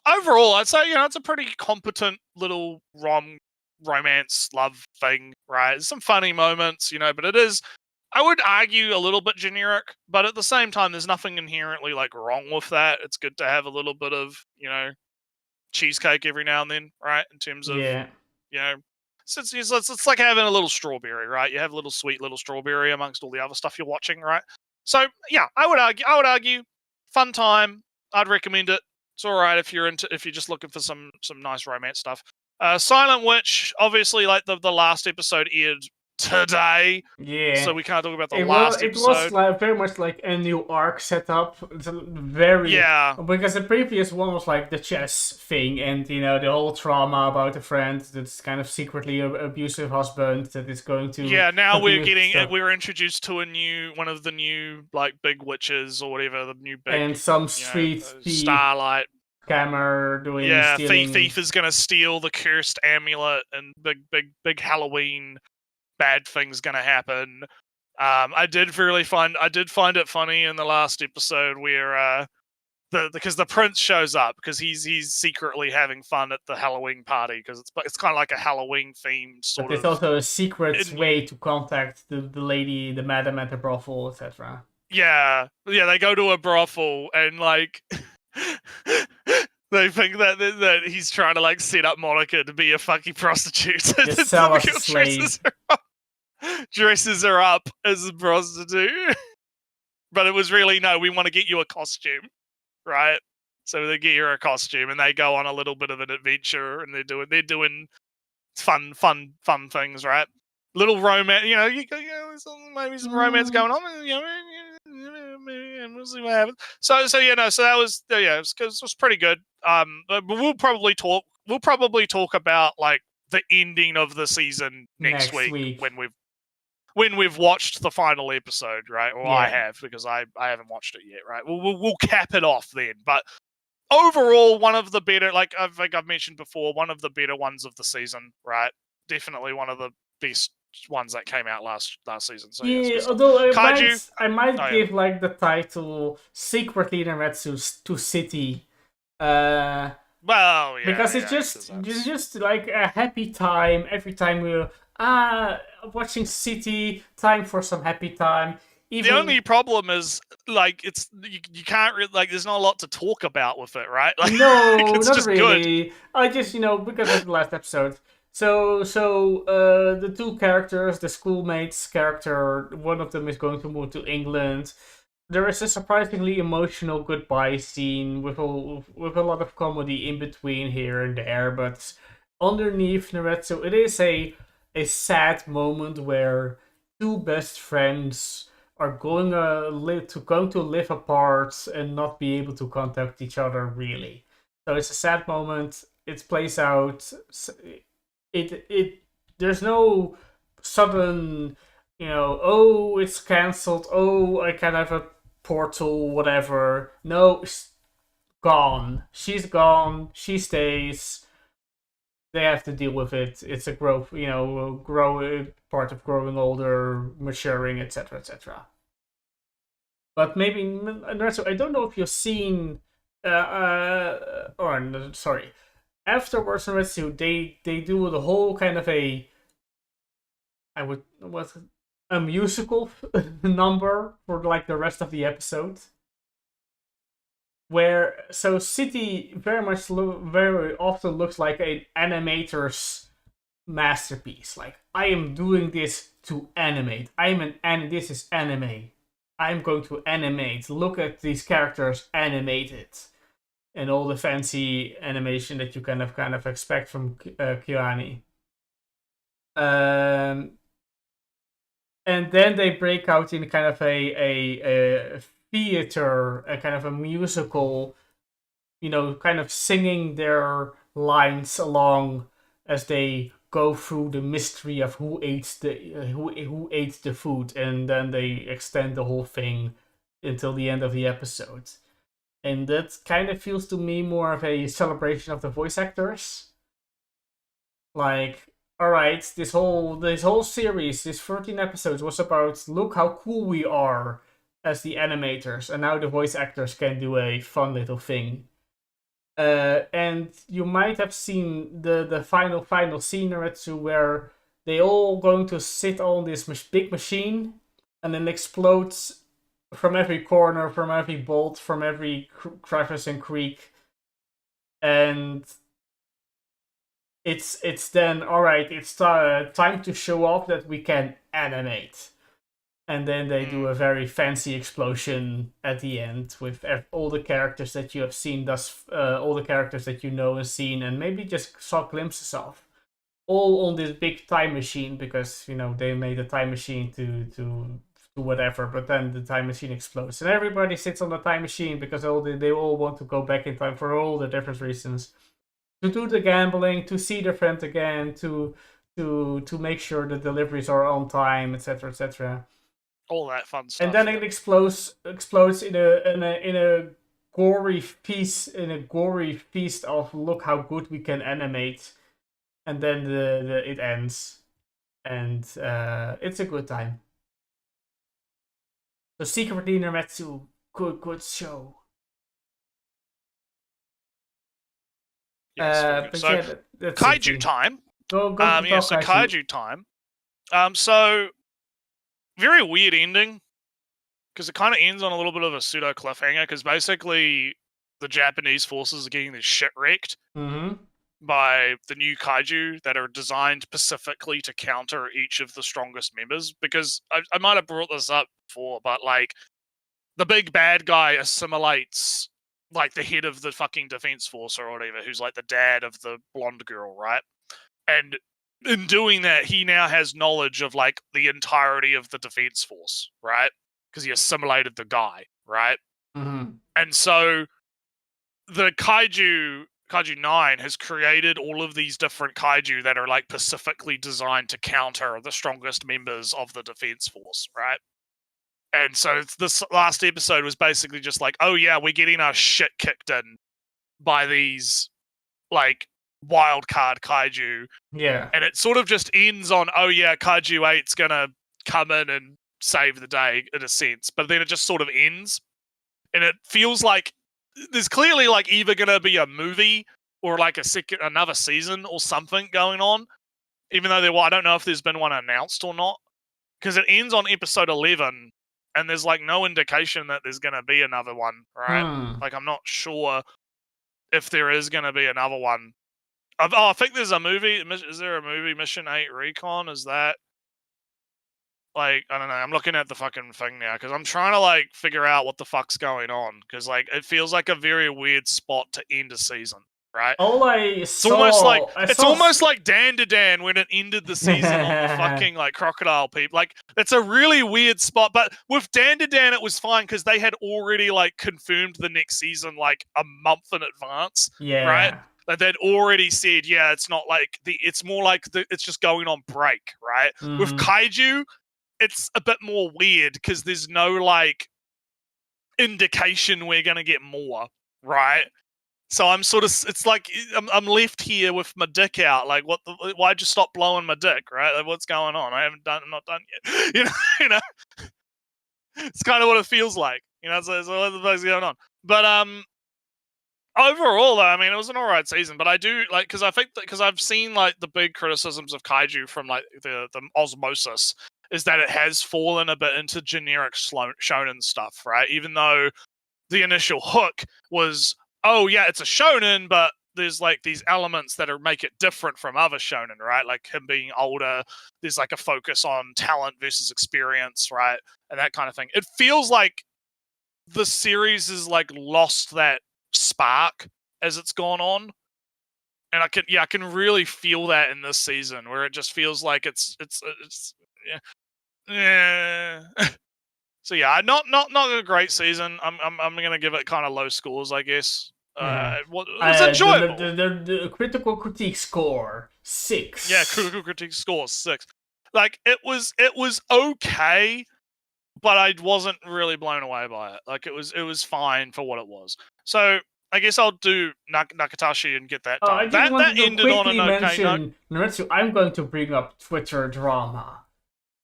overall, I'd say it's a pretty competent little romance love thing, right? There's some funny moments, but it is, I would argue, a little bit generic, but at the same time, there's nothing inherently like wrong with that. It's good to have a little bit of cheesecake every now and then, right? In terms of it's like having a little strawberry, right? You have a little sweet little strawberry amongst all the other stuff you're watching, right? So yeah, I would argue, fun time. I'd recommend it. It's all right if you're just looking for some nice romance stuff. Silent Witch, obviously, like the last episode aired today. Yeah. So we can't talk about the last episode. It was like very much like a new arc set up. It's very because the previous one was like the chess thing and the whole trauma about a friend that's kind of secretly abusive husband that is going to now we're introduced to one of the new like big witches or whatever, the new big and some street Starlight scammer doing stealing. Thief is gonna steal the cursed amulet and big Halloween bad things gonna happen. I did find it funny in the last episode where because the prince shows up because he's secretly having fun at the Halloween party because it's kind of like a Halloween themed sort of. It's also a secret way to contact the lady, the madam at the brothel, etc. Yeah, they go to a brothel and like they think that he's trying to like set up Monica to be a fucking prostitute. Just sell us a slave. Dresses her up as a prostitute. But it was really, no, we want to get you a costume, right? So they get her a costume and they go on a little bit of an adventure and they're doing fun things, right? Little romance, maybe some romance going on, we'll see what happens. So that was, it was pretty good. But we'll probably talk about like the ending of the season next week when we've watched the final episode, right? Well, I have because I haven't watched it yet, right? We'll cap it off then. But overall, one of the better, like I think I've mentioned before, one of the better ones of the season, right? Definitely one of the best ones that came out last season. So although I might give like the title secretly Naretsu to City. Because it's just like a happy time every time we're watching City, time for some happy time. The only problem is like you can't really, like there's not a lot to talk about with it, right? Like, no, it's not just really. Good. I just because of the last episode. So the two characters, the schoolmates character, one of them is going to move to England. There is a surprisingly emotional goodbye scene with a lot of comedy in between here and there, but underneath Naruto, it is a sad moment where two best friends are going to live apart and not be able to contact each other really. So it's a sad moment. It plays out. It there's no sudden, oh, it's cancelled. Oh, I can have a portal, whatever. No, it's gone. She's gone. She stays. They have to deal with it. It's a growth, part of growing older, maturing, etc., etc. But maybe Naruto, I don't know if you've seen, sorry, afterwards Naruto, they do the whole kind of a musical number for like the rest of the episode. Where City very often looks like an animator's masterpiece. Like, I am doing this to animate. This is anime. I'm going to animate. Look at these characters animated, and all the fancy animation that you kind of expect from Kyoani. And then they break out in kind of a theater, a kind of a musical, kind of singing their lines along as they go through the mystery of who ate the food, and then they extend the whole thing until the end of the episode. And that kind of feels to me more of a celebration of the voice actors. Like, all right, this whole series, this 13 episodes, was about look how cool we are as the animators, and now the voice actors can do a fun little thing. And you might have seen the final scene or two where they all going to sit on this big machine, and then explodes from every corner, from every bolt, from every crevice and creek, and it's then all right. It's time to show off that we can animate. And then they do a very fancy explosion at the end with all the characters that you have seen all the characters that you know and seen, and maybe just saw glimpses of, all on this big time machine, because they made a time machine to whatever, but then the time machine explodes, and everybody sits on the time machine because they all want to go back in time for all the different reasons, to do the gambling, to see their friend again, to make sure the deliveries are on time, etc., etc. All that fun stuff. And then it explodes in a gory feast of look how good we can animate, and then it ends, and it's a good time. So Secretly Naruto, good show. Yes, but so yeah, that's kaiju it. time. Go So kaiju time. So very weird ending, because it kind of ends on a little bit of a pseudo cliffhanger, because basically the Japanese forces are getting this shit wrecked by the new kaiju that are designed specifically to counter each of the strongest members. Because I might have brought this up before, but like the big bad guy assimilates like the head of the fucking defense force or whatever, who's like the dad of the blonde girl, right? And in doing that, he now has knowledge of like the entirety of the defense force, right? Because he assimilated the guy, right? And so the Kaiju 9 has created all of these different kaiju that are like specifically designed to counter the strongest members of the defense force, right? And so this last episode was basically just like, oh yeah, we're getting our shit kicked in by these like wild card kaiju. Yeah. And it sort of just ends on, oh yeah, Kaiju 8's gonna come in and save the day in a sense. But then it just sort of ends. And it feels like there's clearly like either gonna be a movie or like another season or something going on. Even though I don't know if there's been one announced or not. Because it ends on episode 11 and there's like no indication that there's gonna be another one, right? Like I'm not sure if there is gonna be another one. I think there's a movie. Is there a movie, Mission 8 Recon? Is that like, I don't know. I'm looking at the fucking thing now because I'm trying to like figure out what the fuck's going on, because like it feels like a very weird spot to end a season. right? All It's almost like Dan to Dan when it ended the season on the fucking like crocodile people. Like it's a really weird spot. But with Dan to Dan, it was fine because they had already like confirmed the next season like a month in advance, right? Like they'd already said, yeah, it's not like it's more like it's just going on break, right? With Kaiju, it's a bit more weird because there's no like indication we're gonna get more, right? So I'm sort of, it's like I'm left here with my dick out. Like, why'd you stop blowing my dick, right? Like, what's going on? I'm not done yet. You know, it's kind of what it feels like. You know, so what the fuck's going on? But overall, though, I mean, it was an alright season. But I do like because I've seen like the big criticisms of Kaiju from like the osmosis is that it has fallen a bit into generic shonen stuff, right? Even though the initial hook was, oh yeah, it's a shonen, but there's like these elements that make it different from other shonen, right? Like him being older, there's like a focus on talent versus experience, right? And that kind of thing. It feels like the series has like lost that spark as it's gone on. And I can really feel that in this season where it just feels like it's yeah. So yeah, not a great season. I'm gonna give it kind of low scores, I guess. It was enjoyable. The critical critique score 6. Yeah, critical critique score 6. Like it was okay, but I wasn't really blown away by it. Like it was fine for what it was. So I guess I'll do Nakatashi and get that done. That ended on an okay note. Naretsu, I'm going to bring up Twitter drama.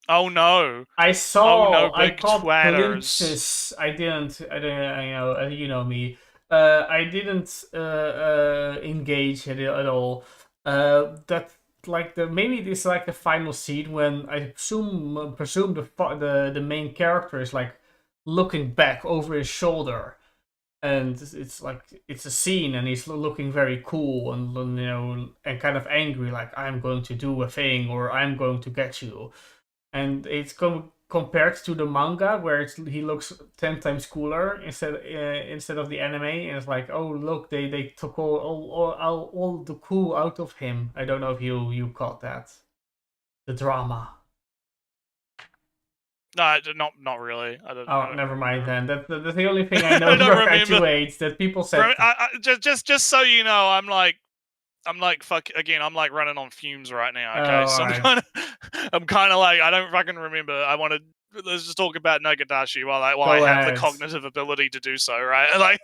Oh no! I saw. I caught glimpses. I didn't. I know. You know me. I didn't engage at all. That like maybe this is like the final scene when I presume the main character is like looking back over his shoulder, and it's like it's a scene, and he's looking very cool and and kind of angry, like I'm going to do a thing or I'm going to get you. And it's compared to the manga where he looks 10 times cooler instead of the anime, and it's like, oh look, they took all the cool out of him. I don't know if you caught that, the drama. No, not really. I don't never mind then. That's the only thing I know perpetuates that people said. Just so you know, I'm like fuck again. I'm like running on fumes right now. Okay, so right. I'm kind of like I don't fucking remember. Let's just talk about Nakatashi while I have the cognitive ability to do so. Right, like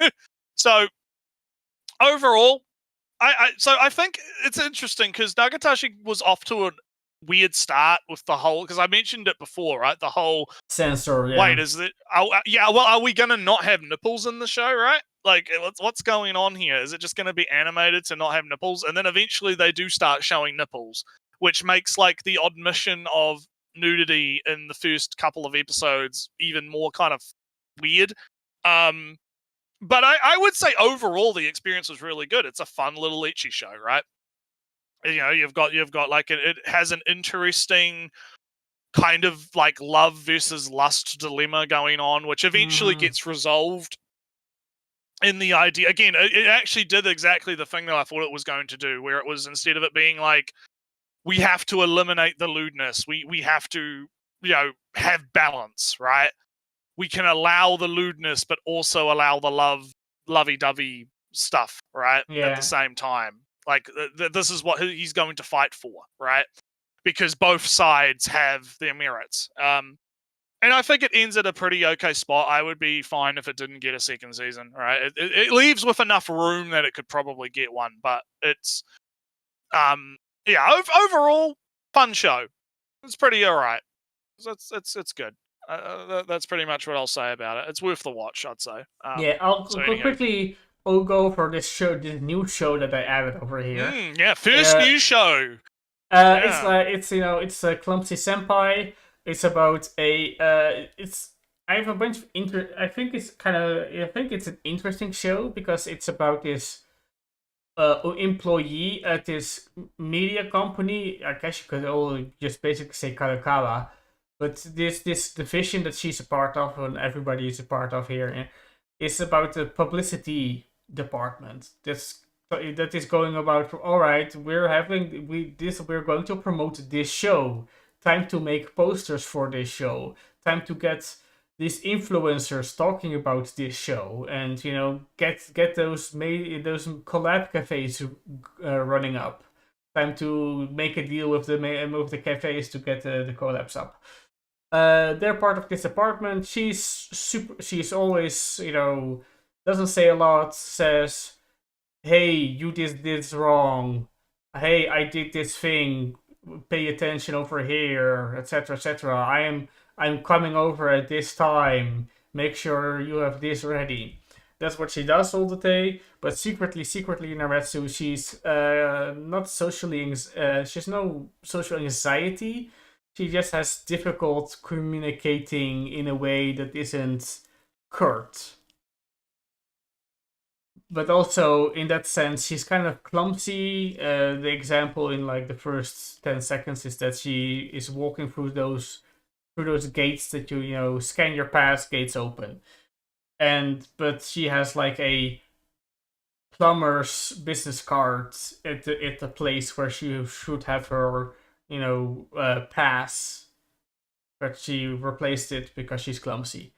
so. Overall, I think it's interesting because Nakatashi was off to a weird start with the whole, because I mentioned it before, right? The whole censor. Yeah. Wait, is it? Well, are we gonna not have nipples in the show, right? Like, what's going on here? Is it just going to be animated to not have nipples? And then eventually they do start showing nipples, which makes like the omission of nudity in the first couple of episodes even more kind of weird. But I would say overall the experience was really good. It's a fun little ecchi show, right? You know, you've got like it has an interesting kind of like love versus lust dilemma going on, which eventually gets resolved. In the idea, again, it actually did exactly the thing that I thought it was going to do, where it was, instead of it being like, we have to eliminate the lewdness, we have to, have balance, right? We can allow the lewdness, but also allow the lovey-dovey stuff, right? Yeah. At the same time. Like, this is what he's going to fight for, right? Because both sides have their merits. And I think it ends at a pretty okay spot. I would be fine if it didn't get a second season, right? It leaves with enough room that it could probably get one, but it's, overall, fun show. It's pretty alright. It's good. That's pretty much what I'll say about it. It's worth the watch, I'd say. I'll quickly go for this new show that I added over here. First new show. It's a Clumsy Senpai. It's about I have a bunch of I think it's an interesting show because it's about this employee at this media company. I guess you could all just basically say Kadokawa, but this division that she's a part of and everybody is a part of here is about the publicity department. That's that is going about. All right, we're going to promote this show. Time to make posters for this show. Time to get these influencers talking about this show, and get those collab cafes running up. Time to make a deal with the cafes to get the collabs up. They're part of this department. She's always, doesn't say a lot. Says, "Hey, you did this wrong. Hey, I did this thing. Pay attention over here, etc., etc. I'm coming over at this time. Make sure you have this ready." That's what she does all the day. But secretly, Naretsu, she's not socially. She's no social anxiety. She just has difficult communicating in a way that isn't curt. But also, in that sense, she's kind of clumsy. The example in like the first 10 seconds is that she is walking through those gates that you scan your pass, gates open. But she has like a plumber's business card at the place where she should have her pass, but she replaced it because she's clumsy,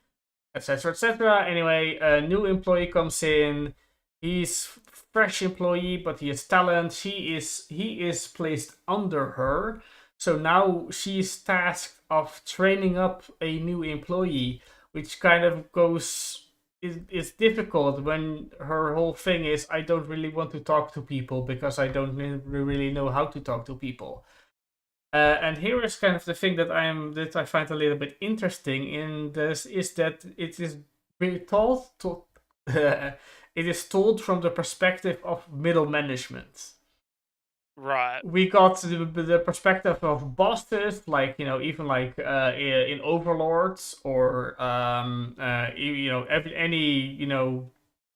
etc., etc. Anyway, a new employee comes in. He's fresh employee, but he has talent. He is placed under her, so now she's tasked of training up a new employee, which kind of is difficult when her whole thing is, I don't really want to talk to people because I don't really know how to talk to people. And here is kind of the thing that I find a little bit interesting in this, is that it is told it is told from the perspective of middle management. Right. We got the perspective of bosses, like even like in Overlords, or any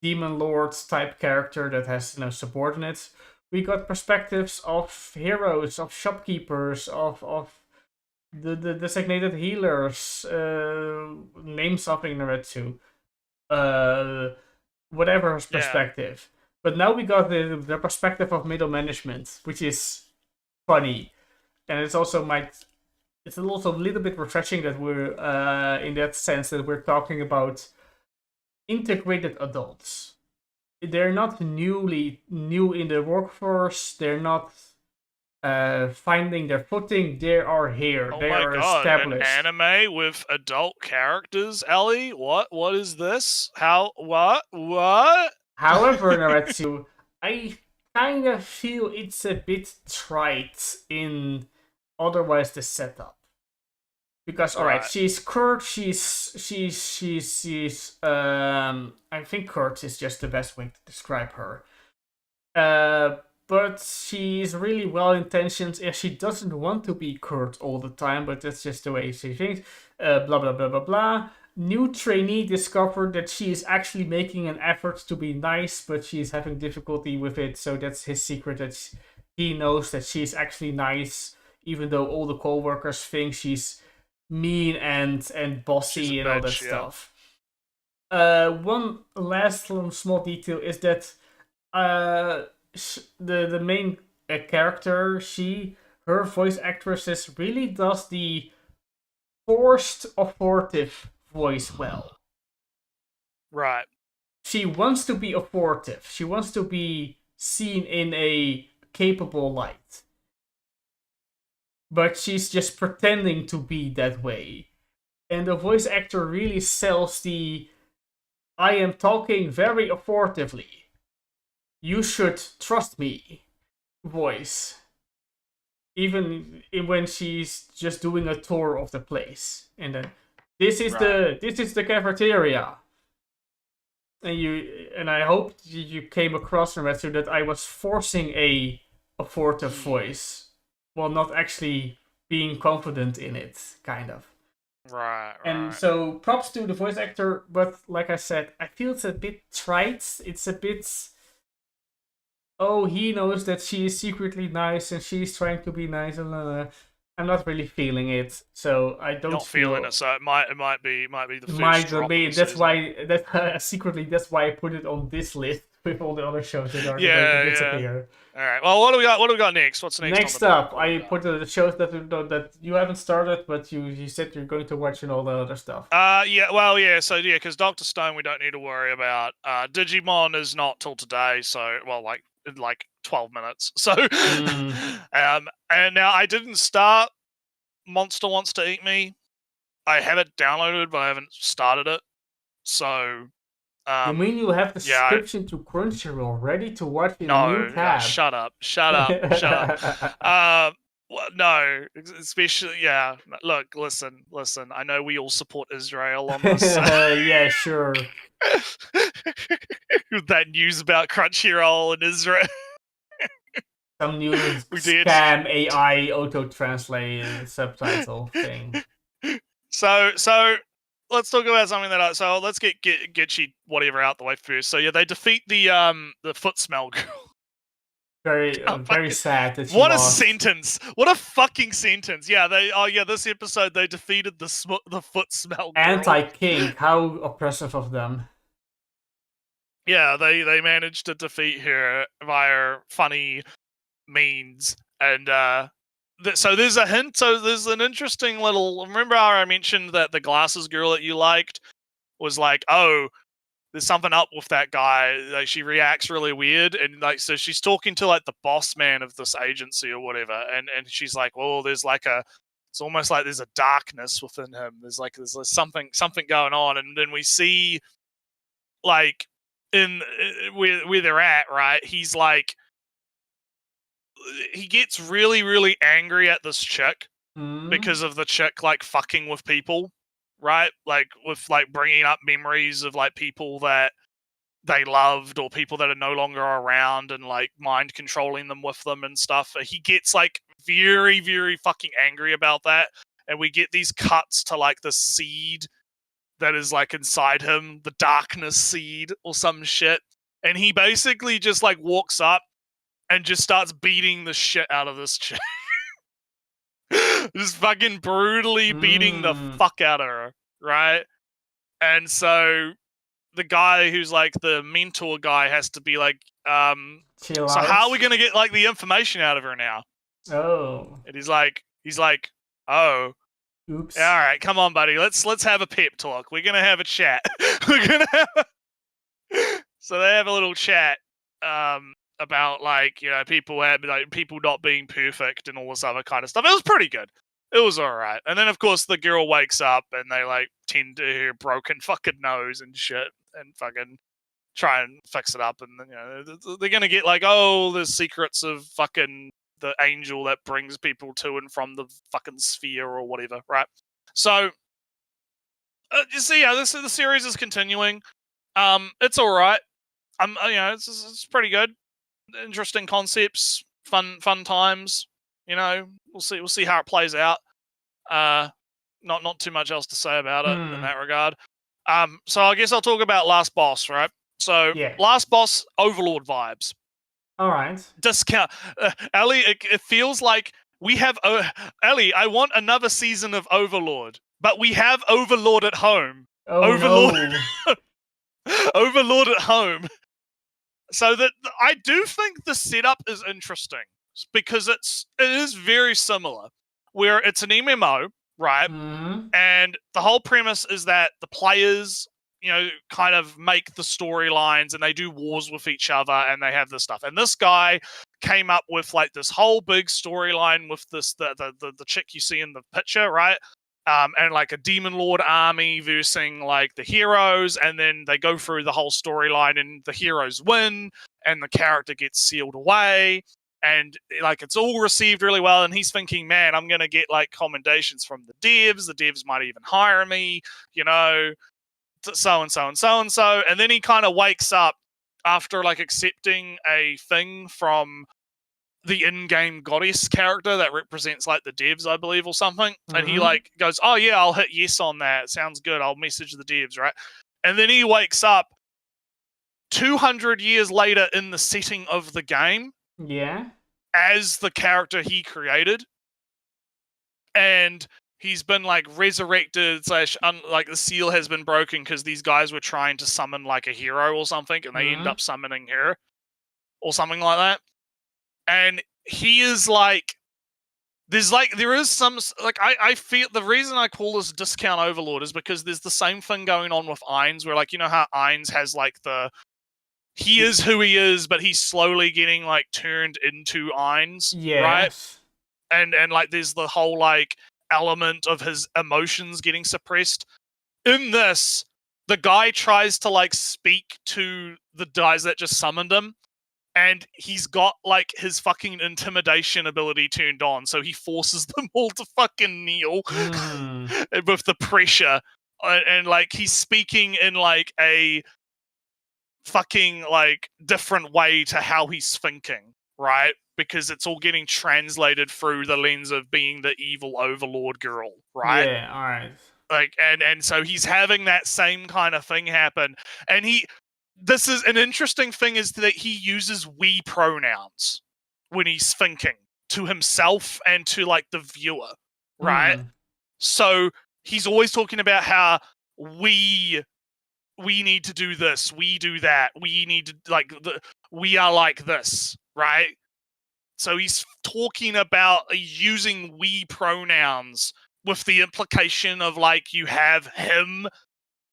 demon lords type character that has subordinates. We got perspectives of heroes, of shopkeepers, of the designated healers, name something Naretsu, whatever perspective. But now we got the perspective of middle management, which is funny, and it's also a little bit refreshing that we're in that sense that we're talking about integrated adults. They're not new in the workforce. They're not finding their footing. They are here. Oh they my are God, established. An anime with adult characters, Ellie? What is this? How? What? However, Naretsu, I kind of feel it's a bit trite in otherwise the setup. Because alright, she's curt, she's I think curt is just the best way to describe her. But she's really well intentioned. She doesn't want to be curt all the time, but that's just the way she thinks. Blah blah blah blah blah. New trainee discovered that she is actually making an effort to be nice, but she's having difficulty with it. So that's his secret, that he knows that she's actually nice, even though all the co-workers think she's mean and bossy and all that stuff. One last small detail is that the main character, her voice actress really does the forced authoritative voice well. Right. She wants to be authoritative. She wants to be seen in a capable light. But she's just pretending to be that way. And the voice actor really sells the I am talking very authoritatively. You should trust me voice. Even when she's just doing a tour of the place. And then this is the cafeteria. And I hope you came across Naretsu that I was forcing a authoritative voice, while not actually being confident in it, kind of. Right. And so props to the voice actor, but like I said, I feel it's a bit trite. It's a bit, he knows that she is secretly nice and she's trying to be nice, and I'm not really feeling it, so I don't. Not feeling it, so it might be the first drop of the that's season. why secretly that's why I put it on this list with all the other shows that are Yeah, going to yeah. disappear. All right. Well, what do we got? What do we got next? What's next? Next on the up, I put the shows that you haven't started, but you said you're going to watch and all the other stuff. Yeah. Well, yeah. So yeah, because Doctor Stone, we don't need to worry about. Digimon is not till today. So like in like 12 minutes. So, and now I didn't start Monster Wants to Eat Me. I have it downloaded, but I haven't started it. So. You mean you have the subscription to Crunchyroll ready to watch in a new tab? Shut up. No, especially Look, listen. I know we all support Israel on this. Yeah, sure. That news about Crunchyroll and Israel. Some new scam AI auto-translate subtitle thing. So let's talk about something so let's get you whatever out the way first. So yeah, they defeat the foot smell girl. Very sad that she What lost. a sentence! What a fucking sentence! Yeah, this episode they defeated the foot smell girl. Anti-King, how oppressive of them. Yeah, they managed to defeat her via funny means, and so there's a hint. So there's an interesting little. Remember how I mentioned that the glasses girl that you liked was like, oh, there's something up with that guy. Like she reacts really weird, and like so she's talking to like the boss man of this agency or whatever, and she's like, well, there's like it's almost like there's a darkness within him. There's something going on, and then we see like in where they're at, right? He's like. He gets really, really angry at this chick because of the chick like fucking with people, right? Like with like bringing up memories of like people that they loved or people that are no longer around and like mind controlling them with them and stuff. He gets like very, very fucking angry about that, and we get these cuts to like the seed that is like inside him, the darkness seed or some shit, and he basically just like walks up and just starts beating the shit out of this chick. Just fucking brutally beating the fuck out of her, right? And so the guy who's like the mentor guy has to be like, Chill so out. how are we gonna get like the information out of her now? Oh. And he's like, oh. Oops. All right, come on, buddy. Let's have a pep talk. We're gonna have a chat. So they have a little chat. About like people not being perfect and all this other kind of stuff. It was pretty good. It was all right. And then of course the girl wakes up and they like tend to her broken fucking nose and shit and fucking try and fix it up. And then they're gonna get like, oh, there's secrets of fucking the angel that brings people to and from the fucking sphere or whatever, right? So you see, the series is continuing. It's all right. It's pretty good. Interesting concepts, fun times. We'll see how it plays out. Not too much else to say about it in that regard. So I guess I'll talk about Last Boss, right? So Last Boss, Overlord vibes. All right. Discount, Ellie. It feels like we have Ellie. I want another season of Overlord, but we have Overlord at home. Oh, Overlord. No. Overlord at home. So that I do think the setup is interesting because it is very similar, where it's an MMO, right? And the whole premise is that the players, kind of make the storylines and they do wars with each other and they have this stuff. And this guy came up with like this whole big storyline with this the chick you see in the picture, right? And like a demon lord army versus like the heroes, and then they go through the whole storyline and the heroes win and the character gets sealed away, and like it's all received really well, and he's thinking, man, I'm gonna get like commendations from the devs might even hire me, so and so, and then he kind of wakes up after like accepting a thing from the in-game goddess character that represents like the devs, I believe, or something. And he like goes, oh yeah, I'll hit yes on that. Sounds good. I'll message the devs, right? And then he wakes up 200 years later in the setting of the game. Yeah. As the character he created. And he's been like resurrected / like the seal has been broken because these guys were trying to summon like a hero or something, and they end up summoning her or something like that. And he is like, there is some like I feel the reason I call this Discount Overlord is because there's the same thing going on with Ainz, where like, you know how Ainz has like he is who he is, but he's slowly getting like turned into Ainz, right? And like there's the whole like element of his emotions getting suppressed. In this, the guy tries to like speak to the guys that just summoned him, and he's got like his fucking intimidation ability turned on, so he forces them all to fucking kneel with the pressure, and like he's speaking in like a fucking like different way to how he's thinking, right? Because it's all getting translated through the lens of being the evil overlord girl, right? Yeah, all right. Like, and so he's having that same kind of thing happen, and this is an interesting thing, is that he uses we pronouns when he's thinking to himself and to like the viewer, right? So he's always talking about how we need to do this, we do that, we need to like we are like this, right? So he's talking about using we pronouns with the implication of like you have him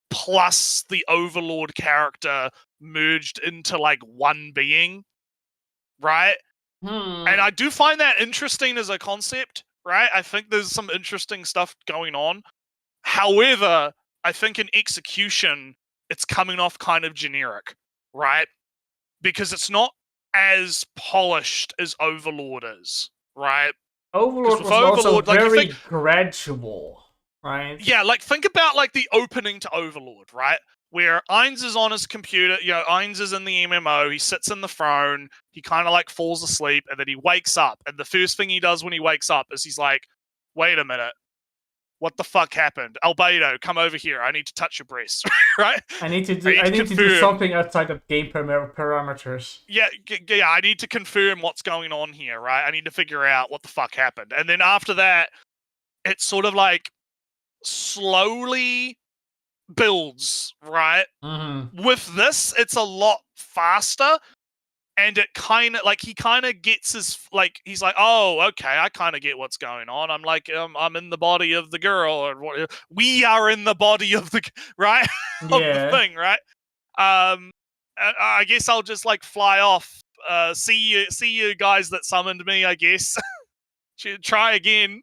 plus the Overlord character merged into like one being, right? And I do find that interesting as a concept, right? I think there's some interesting stuff going on. However, I think in execution, it's coming off kind of generic, right? Because it's not as polished as Overlord is, right? Overlord was also very gradual, right? Yeah, like think about like the opening to Overlord, right? Where Ainz is on his computer, you know, Ainz is in the MMO, he sits in the throne, he kind of like falls asleep, and then he wakes up, and the first thing he does when he wakes up is he's like, wait a minute, what the fuck happened? Albedo, come over here, I need to touch your breast, right? I need to do something outside of game parameters. Yeah, I need to confirm what's going on here, right? I need to figure out what the fuck happened. And then after that, it's sort of like slowly builds, right? With this, it's a lot faster, and it kind of like he kind of gets his like he's like, oh, okay, I kind of get what's going on. I'm like, I'm in the body of the girl, or we are in the body of the right of the thing, right? I guess I'll just like fly off. See you guys that summoned me. I guess should try again.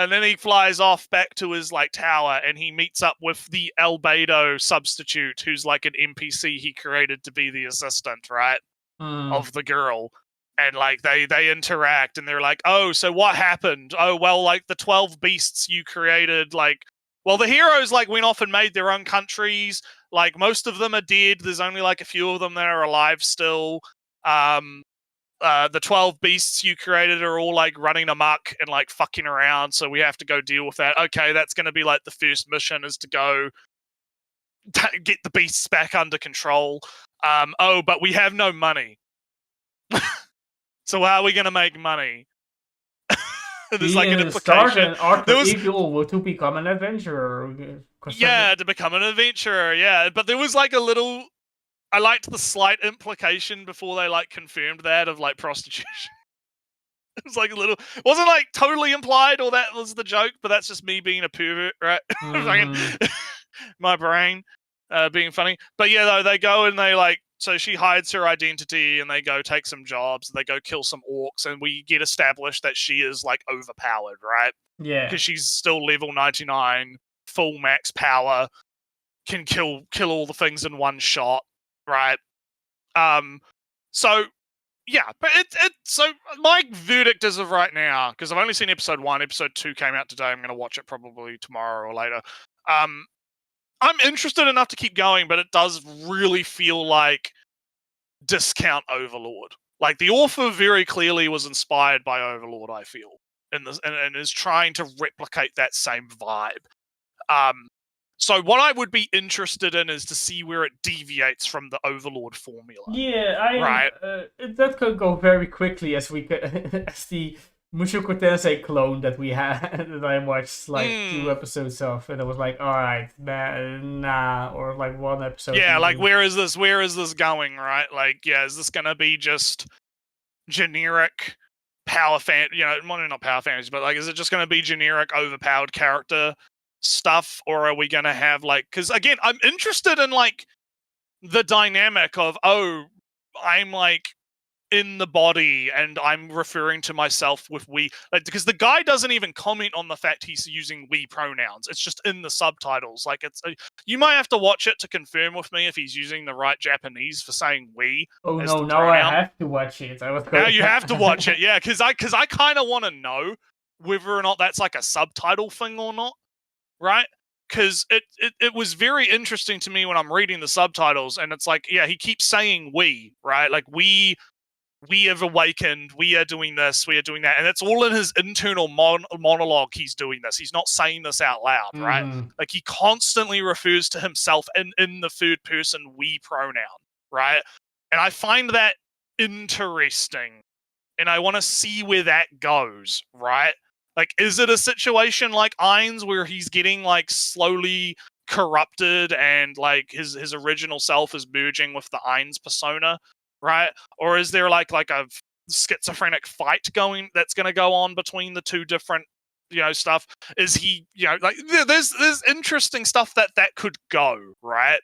And then he flies off back to his like tower, and he meets up with the Albedo substitute, who's like an NPC he created to be the assistant, right, of the girl. And like they interact, and they're like, oh, so what happened? Oh, well, like the 12 beasts you created, like, well, the heroes like went off and made their own countries. Like most of them are dead. There's only like a few of them that are alive still. The 12 beasts you created are all like running amok and like fucking around, so we have to go deal with that. Okay, that's going to be like the first mission, is to go get the beasts back under control. Oh, but we have no money. So how are we going to make money? There's like an implication. Evil to become an adventurer. Yeah, to become an adventurer, yeah. But there was like a little... I liked the slight implication before they like confirmed that of like prostitution. It was like a little, it wasn't like totally implied or that was the joke, but that's just me being a pervert, right? My brain being funny. But yeah, though, they go and they like, so she hides her identity and they go take some jobs, they go kill some orcs, and we get established that she is like overpowered, right? Yeah. Because she's still level 99, full max power, can kill all the things in one shot. Right. So yeah, but so my verdict as of right now, because I've only seen episode 1, episode 2 came out today. I'm going to watch it probably tomorrow or later. I'm interested enough to keep going, but it does really feel like Discount Overlord. Like the author very clearly was inspired by Overlord, I feel, in this, and is trying to replicate that same vibe. So what I would be interested in is to see where it deviates from the Overlord formula. Yeah, that could go very quickly as the Mushoku Tensei clone that we had that I watched like 2 episodes of, and I was like, all right, nah, or like 1 episode. Yeah, like where is this going, right? Like, yeah, is this gonna be just generic power fan, not power fantasy, but like, is it just gonna be generic overpowered character stuff, or are we gonna have like, because again, I'm interested in like the dynamic of, I'm like in the body and I'm referring to myself with we, like, because the guy doesn't even comment on the fact he's using we pronouns. It's just in the subtitles. Like, you might have to watch it to confirm with me if he's using the right Japanese for saying we. Oh no, now I have to watch it. Now you have to watch it, yeah, because I kind of want to know whether or not that's like a subtitle thing or not, right? Because it was very interesting to me when I'm reading the subtitles, and it's like, yeah, he keeps saying we, right? Like, we have awakened, we are doing this, we are doing that, and it's all in his internal monologue. He's doing this, he's not saying this out loud, right? Like, he constantly refers to himself in the third person we pronoun, right? And I find that interesting, and I want to see where that goes, right? Like, is it a situation like Ainz where he's getting like slowly corrupted and like his original self is merging with the Ainz persona, right? Or is there like a schizophrenic fight that's going to go on between the two different, stuff? Is he, like, there's interesting stuff that could go, right?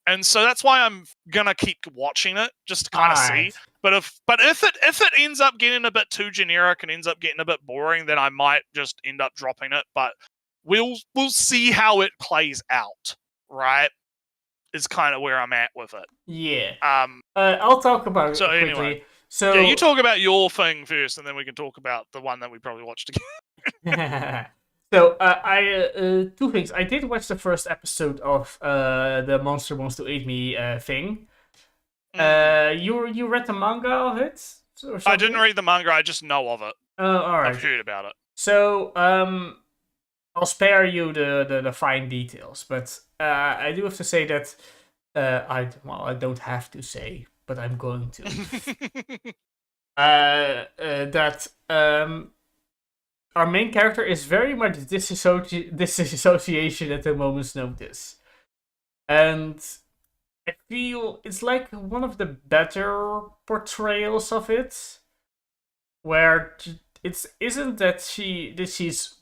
And so that's why I'm gonna keep watching it, just to kind of see. But if it ends up getting a bit too generic and ends up getting a bit boring, then I might just end up dropping it. But we'll see how it plays out, right? Is kind of where I'm at with it. Yeah. I'll talk about it quickly. Anyway, so yeah, you talk about your thing first, and then we can talk about the one that we probably watched again. So, I 2 things. I did watch the first episode of the Monster Wants to Eat Me thing. You read the manga of it? I didn't read the manga, I just know of it. Alright. I've heard about it. So, I'll spare you the fine details, but I do have to say that I don't have to say, but I'm going to. That our main character is very much disassociation at the moment's notice. And I feel it's like one of the better portrayals of it, where isn't that she's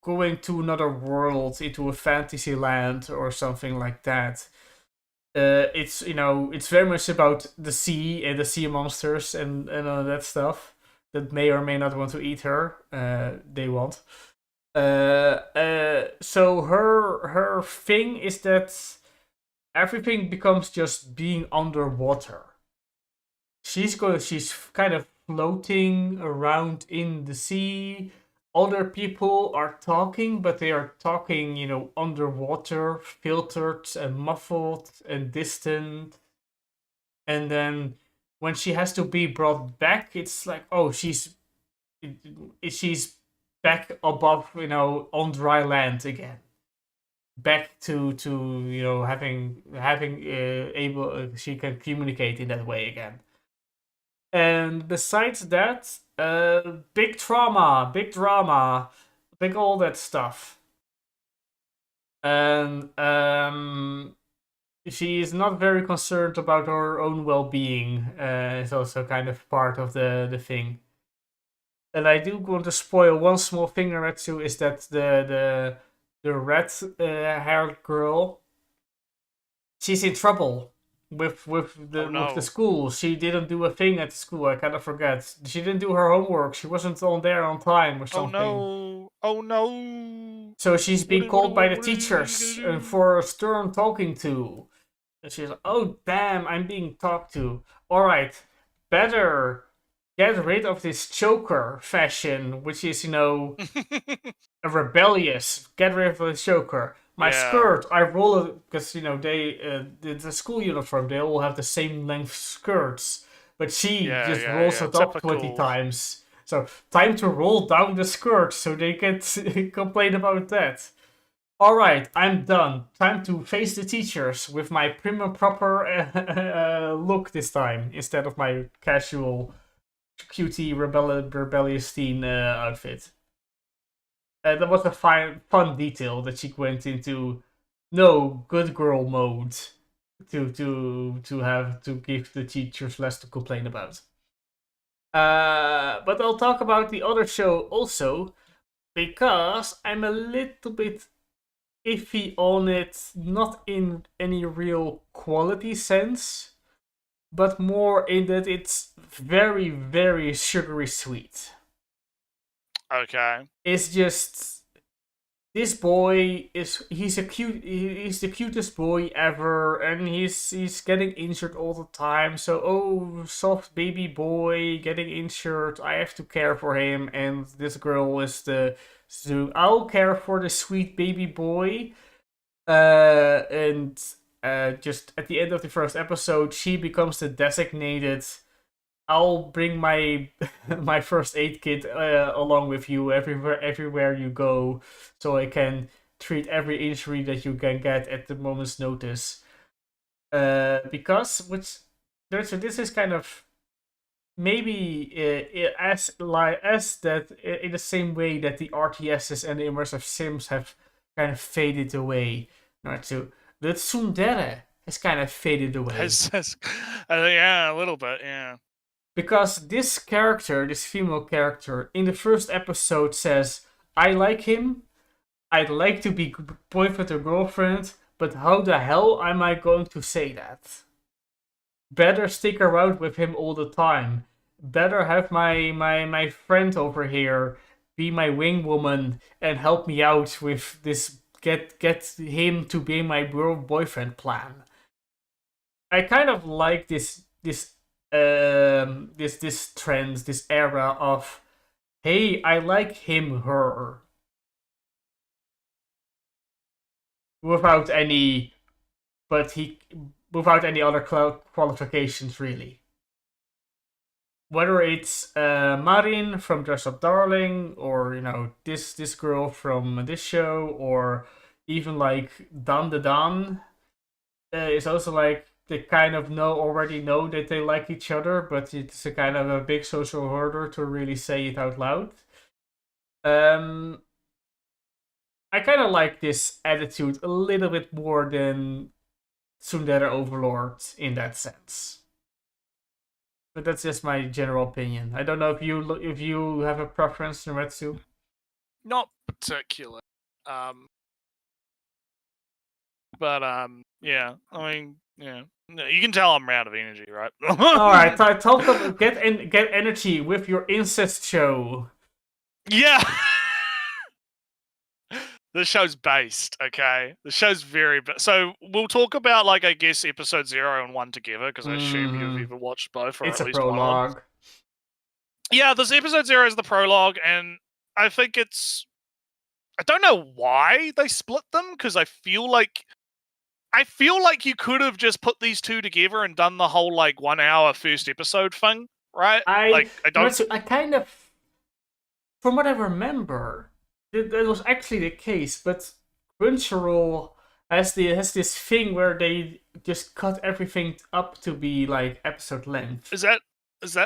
going to another world, into a fantasy land or something like that. It's it's very much about the sea and the sea monsters and all that stuff that may or may not want to eat her. They won't. So her thing is that everything becomes just being underwater. She's kind of floating around in the sea. Other people are talking, but they are talking, underwater, filtered and muffled and distant. And then when she has to be brought back, it's like, oh, she's back above, on dry land again. Back to having she can communicate in that way again. And besides that, big drama, big all that stuff. And she is not very concerned about her own well-being. It's also kind of part of the thing. And I do want to spoil one small thing, Naretsu, is that the red haired girl, she's in trouble with the school. She didn't do a thing at school. I kind of forget. She didn't do her homework. She wasn't on time or something. Oh no! So she's being called by the teachers for a stern talking to. And she's like, oh damn, I'm being talked to. Alright, better get rid of this choker fashion, which is, a rebellious. Get rid of the choker. My skirt, I roll it, because, they, the school uniform, they all have the same length skirts. But she just rolls it up 20 times. So, time to roll down the skirt, so they can complain about that. Alright, I'm done. Time to face the teachers with my prim and proper look this time, instead of my casual cutie rebellious teen outfit. That was a fun detail that she went into no good girl mode to give the teachers less to complain about. But I'll talk about the other show also, because I'm a little bit iffy on it, not in any real quality sense, but more in that it's very, very sugary sweet. Okay. It's just this boy he's the cutest boy ever, and he's getting injured all the time. So soft baby boy getting injured, I have to care for him, and this girl is so I'll care for the sweet baby boy. And just at the end of the first episode, she becomes the designated. I'll bring my my first aid kit along with you everywhere you go, so I can treat every injury that you can get at the moment's notice. Because this is kind of maybe as that in the same way that the RTSs and the immersive sims have kind of faded away. Not to the tsundere has kind of faded away. Yeah, a little bit, yeah. Because this character, this female character, in the first episode says, I like him, I'd like to be boyfriend or girlfriend, but how the hell am I going to say that? Better stick around with him all the time. Better have my friend over here be my wing woman and help me out with this get him to be my boyfriend plan. I kind of like this trend, this era of, hey, I like him, her, without any other qualifications really. Whether it's Marin from Dress Up Darling, or this girl from this show, or even like Dan the Dan is also like, they kind of already know that they like each other, but it's a kind of a big social hurdle to really say it out loud. I kind of like this attitude a little bit more than Tsundere Overlord in that sense. But that's just my general opinion. I don't know if you have a preference, Noretsu. Not particular. Yeah. I mean, yeah. No, you can tell I'm out of energy, right? Alright, talk about get energy with your incest show. Yeah. The show's based, okay? The show's very... So we'll talk about, like, I guess, episode 0 and 1 together, because I assume you've either watched both, or it's at a least prologue. one. Yeah, this episode 0 is the prologue, and I think it's... I don't know why they split them, because I feel like you could have just put these two together and done the whole, like, 1 hour first episode thing, right? I kind of... From what I remember... That was actually the case, but Crunchyroll has this thing where they just cut everything up to be like episode length. Is that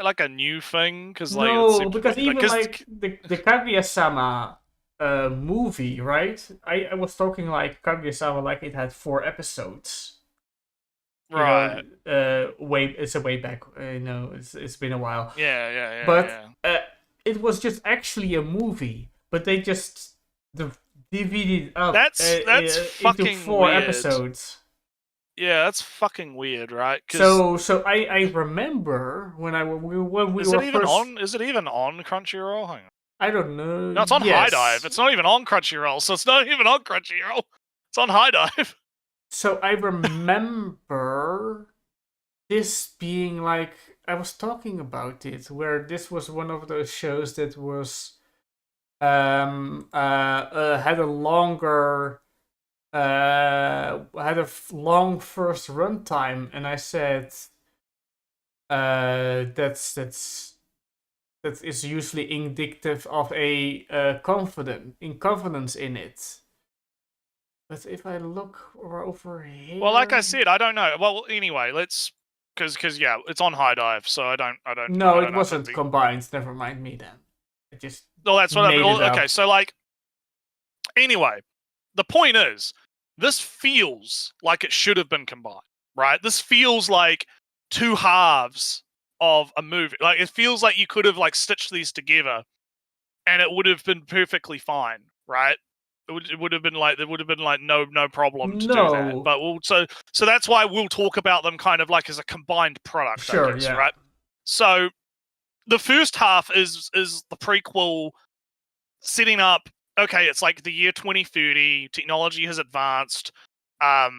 like a new thing? Because like because even like the Kaguya-sama movie, right? I was talking like Kaguya-sama like it had 4 episodes. Right. It's a way back. It's been a while. Yeah. But it was just actually a movie. But they just DVD'd up that's fucking into 4 weird. episodes. Yeah, that's fucking weird, right? So I remember when we is were it even first... on? Is it even on Crunchyroll? Hang on. I don't know. No, it's on HIDIVE. It's not even on Crunchyroll, so it's not even on Crunchyroll. It's on HIDIVE. So I remember this being like, I was talking about it, where this was one of those shows that was had a longer had a long first runtime, and I said that is usually indicative of a confidence in it. But if I look over here, well, like I said, I don't know. Well, anyway, let's because yeah, it's on High Dive, so I don't. No, I it don't know if wasn't it'd be- combined. Never mind me then. It just No, that's what I made mean. it up. Okay, so like, anyway, the point is, this feels like it should have been combined, right? This feels like two halves of a movie. Like, it feels like you could have like stitched these together, and it would have been perfectly fine, right? It would have been like there would have been like no problem to do that. No. But so that's why we'll talk about them kind of like as a combined product, Sure, I guess, yeah. right? So the first half is the prequel setting up. Okay, it's like the year 2030. Technology has advanced. Our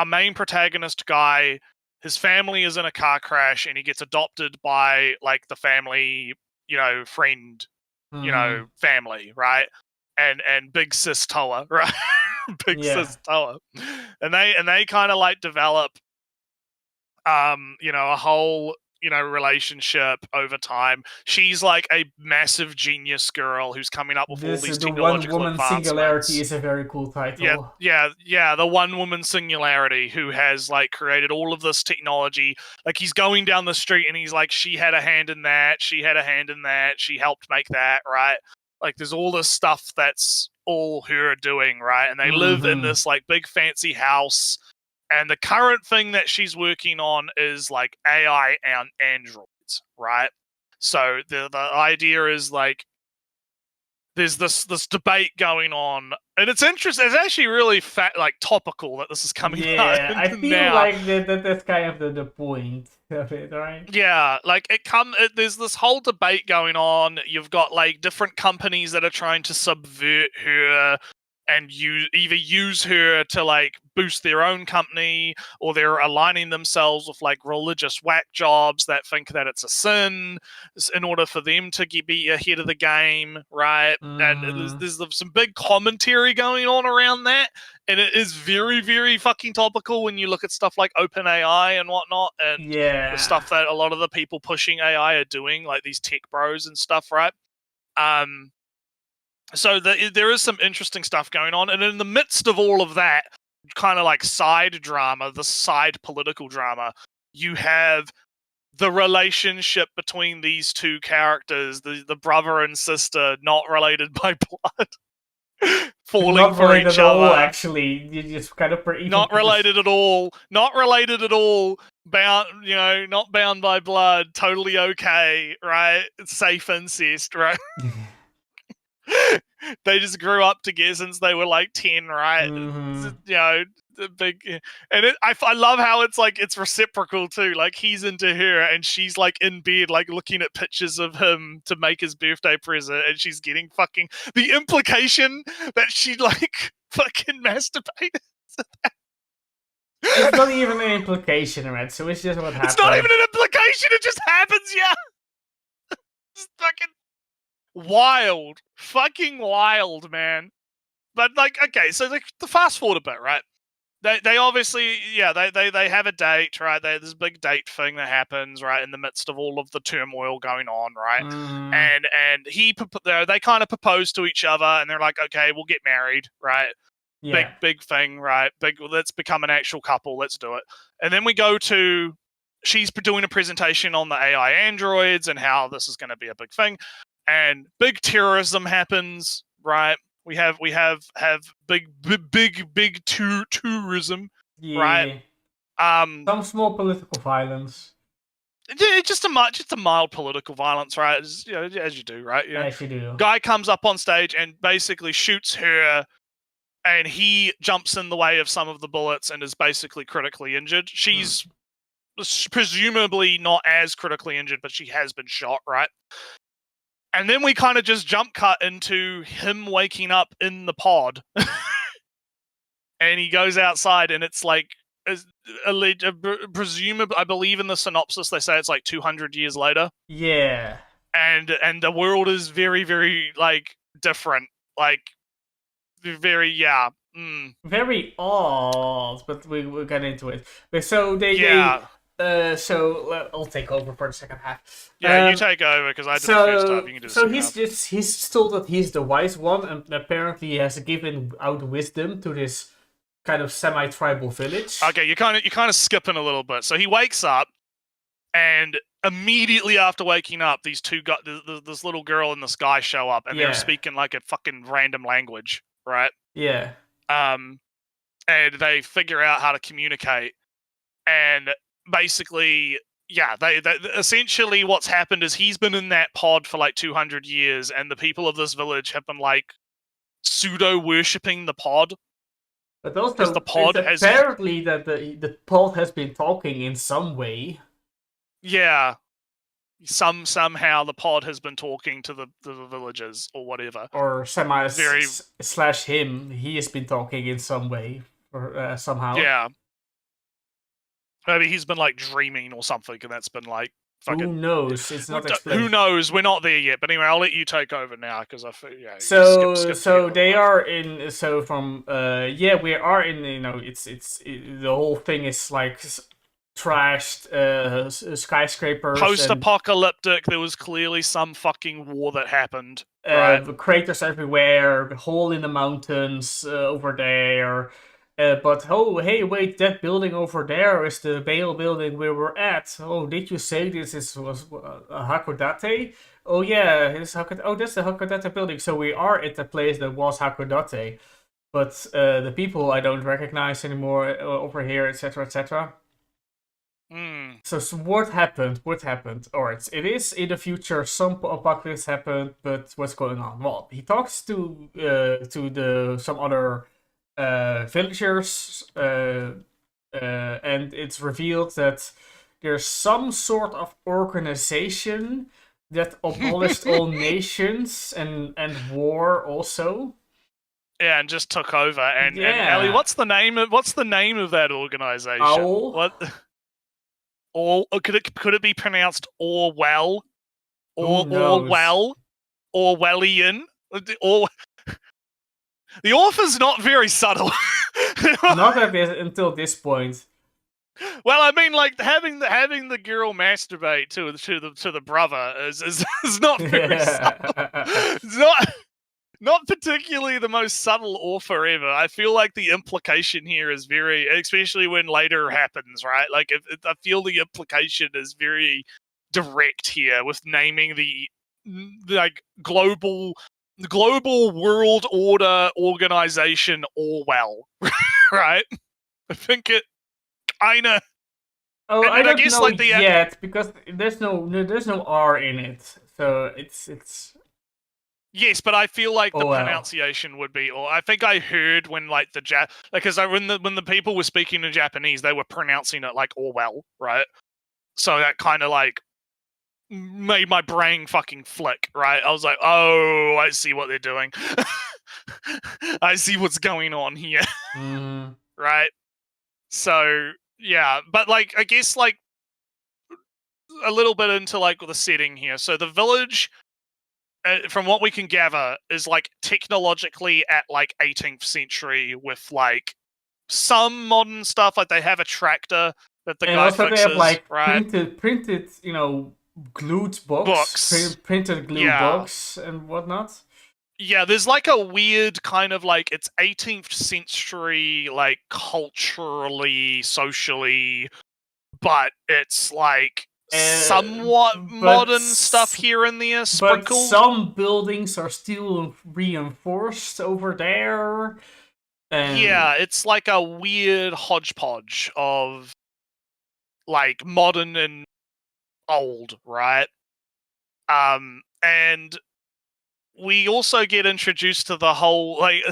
main protagonist guy, his family is in a car crash, and he gets adopted by like the family, friend, family, right? And Big Sis Toa, right? Sis Toa, and they kind of like develop, a whole relationship over time. She's like a massive genius girl who's coming up with all these technological One-woman advancements. singularity is a very cool title. Yeah. The one-woman singularity who has like created all of this technology. Like he's going down the street and he's like, she had a hand in that. She had a hand in that. She helped make that, right? Like there's all this stuff that's all her doing, right? And they live in this like big fancy house. And the current thing that she's working on is like AI and androids, right? So the idea is like there's this debate going on, and it's interesting. It's actually really topical that this is coming out. Yeah, I feel like that's kind of the point of it, right? Yeah, like there's this whole debate going on. You've got like different companies that are trying to subvert her and either use her to like boost their own company, or they're aligning themselves with like religious whack jobs that think that it's a sin in order for them to be ahead of the game, right? And there's some big commentary going on around that, and it is very, very fucking topical when you look at stuff like OpenAI and whatnot, and the stuff that a lot of the people pushing AI are doing, like these tech bros and stuff, right? So there is some interesting stuff going on, and in the midst of all of that kind of like side drama, the side political drama, you have the relationship between these two characters, the brother and sister, not related by blood, falling for each other. Actually, you just kind of not related at all. Not related at all. Bound, not bound by blood. Totally okay, right? It's safe incest, right? They just grew up together since they were like 10, right? The big, and I love how it's like it's reciprocal too. Like he's into her, and she's like in bed, like looking at pictures of him to make his birthday present, and she's getting fucking the implication that she like fucking masturbated. It's not even an implication, right? So it's just what happens. It's not even an implication. It just happens, yeah. It's fucking wild, fucking wild, man. But like, okay, so the fast forward a bit, right? They obviously, they have a date, right? There's this big date thing that happens, right, in the midst of all of the turmoil going on, right? And they kind of propose to each other, and they're like, okay, we'll get married, right? Yeah. Big thing, right? Let's become an actual couple. Let's do it. And then we go to she's doing a presentation on the AI androids and how this is going to be a big thing. And big terrorism happens, right? We have big tourism, right? Some small political violence. Yeah, just a mild political violence, right? As you do, right? As you do. Guy comes up on stage and basically shoots her, and he jumps in the way of some of the bullets and is basically critically injured. She's presumably not as critically injured, but she has been shot, right? And then we kind of just jump cut into him waking up in the pod. And he goes outside, and it's like, presumably, I believe in the synopsis, they say it's like 200 years later. Yeah. And the world is very, very, like, different. Like, very, yeah. Very odd, but we'll get into it. But so so I'll take over for the second half. Yeah, you take over because I did the first half. You can do the second half. He's told that he's the wise one, and apparently he has given out wisdom to this kind of semi-tribal village. Okay, you're kind of skipping a little bit. So he wakes up, And immediately after waking up, these two got this little girl and this guy show up, and they're speaking like a fucking random language, right? Yeah. And they figure out how to communicate, and basically, yeah, they essentially what's happened is he's been in that pod for like 200 years, and the people of this village have been like pseudo worshipping the pod. But also, the pod it's apparently that the pod has been talking in some way. Yeah. Somehow the pod has been talking to the villagers or whatever. Or slash him, he has been talking in some way or somehow. Yeah. Maybe he's been like dreaming or something, and that's been like fucking. Who knows? It's not explained. Who knows? We're not there yet. But anyway, I'll let you take over now because I feel So they are in. So from we are in. You know, it's the whole thing is like trashed skyscrapers. Post-apocalyptic. There was clearly some fucking war that happened. Right? Craters everywhere. Hole in the mountains over there. But oh, hey, wait! That building over there is the Bale building where we're at. Oh, did you say this was Hakodate? Oh yeah, it's Hakodate. Oh, that's the Hakodate building. So we are at the place that was Hakodate, but the people I don't recognize anymore over here, etc., etc. So what happened? What happened? Alright, it is in the future. Some apocalypse happened, but what's going on? Well, he talks to some other villagers, and it's revealed that there's some sort of organization that abolished all nations and war also. Yeah, and just took over. And Ellie, what's the name of that organization? Owl? What? Could it be pronounced Orwell? Orwellian? The author's not very subtle. Not until this point. Well, I mean, like having the girl masturbate to the brother is not very subtle. It's not particularly the most subtle author ever. I feel like the implication here is very, especially when later happens, right? Like, I feel the implication is very direct here with naming the like global world order organization Orwell, right? I think it kind of. Oh, I don't know like yet because there's no R in it, so it's. Yes, but I feel like the pronunciation would be. Or I think I heard when like because when the people were speaking in Japanese, they were pronouncing it like Orwell, right? So that kind of like made my brain fucking flick, right? I was like, oh, I see what they're doing. I see what's going on here, right? So yeah, but like I guess like a little bit into like the setting here. So the village. From what we can gather, is like technologically at like 18th century with like some modern stuff. Like they have a tractor that the guy fixes. And also they have like printed, glued books. Printed glue books and whatnot. Yeah, there's like a weird kind of like it's 18th century like culturally, socially, but it's like somewhat modern stuff here and there sprinkled. But some buildings are still reinforced over there. Yeah, it's like a weird hodgepodge of like modern and old, right? And we also get introduced to the whole like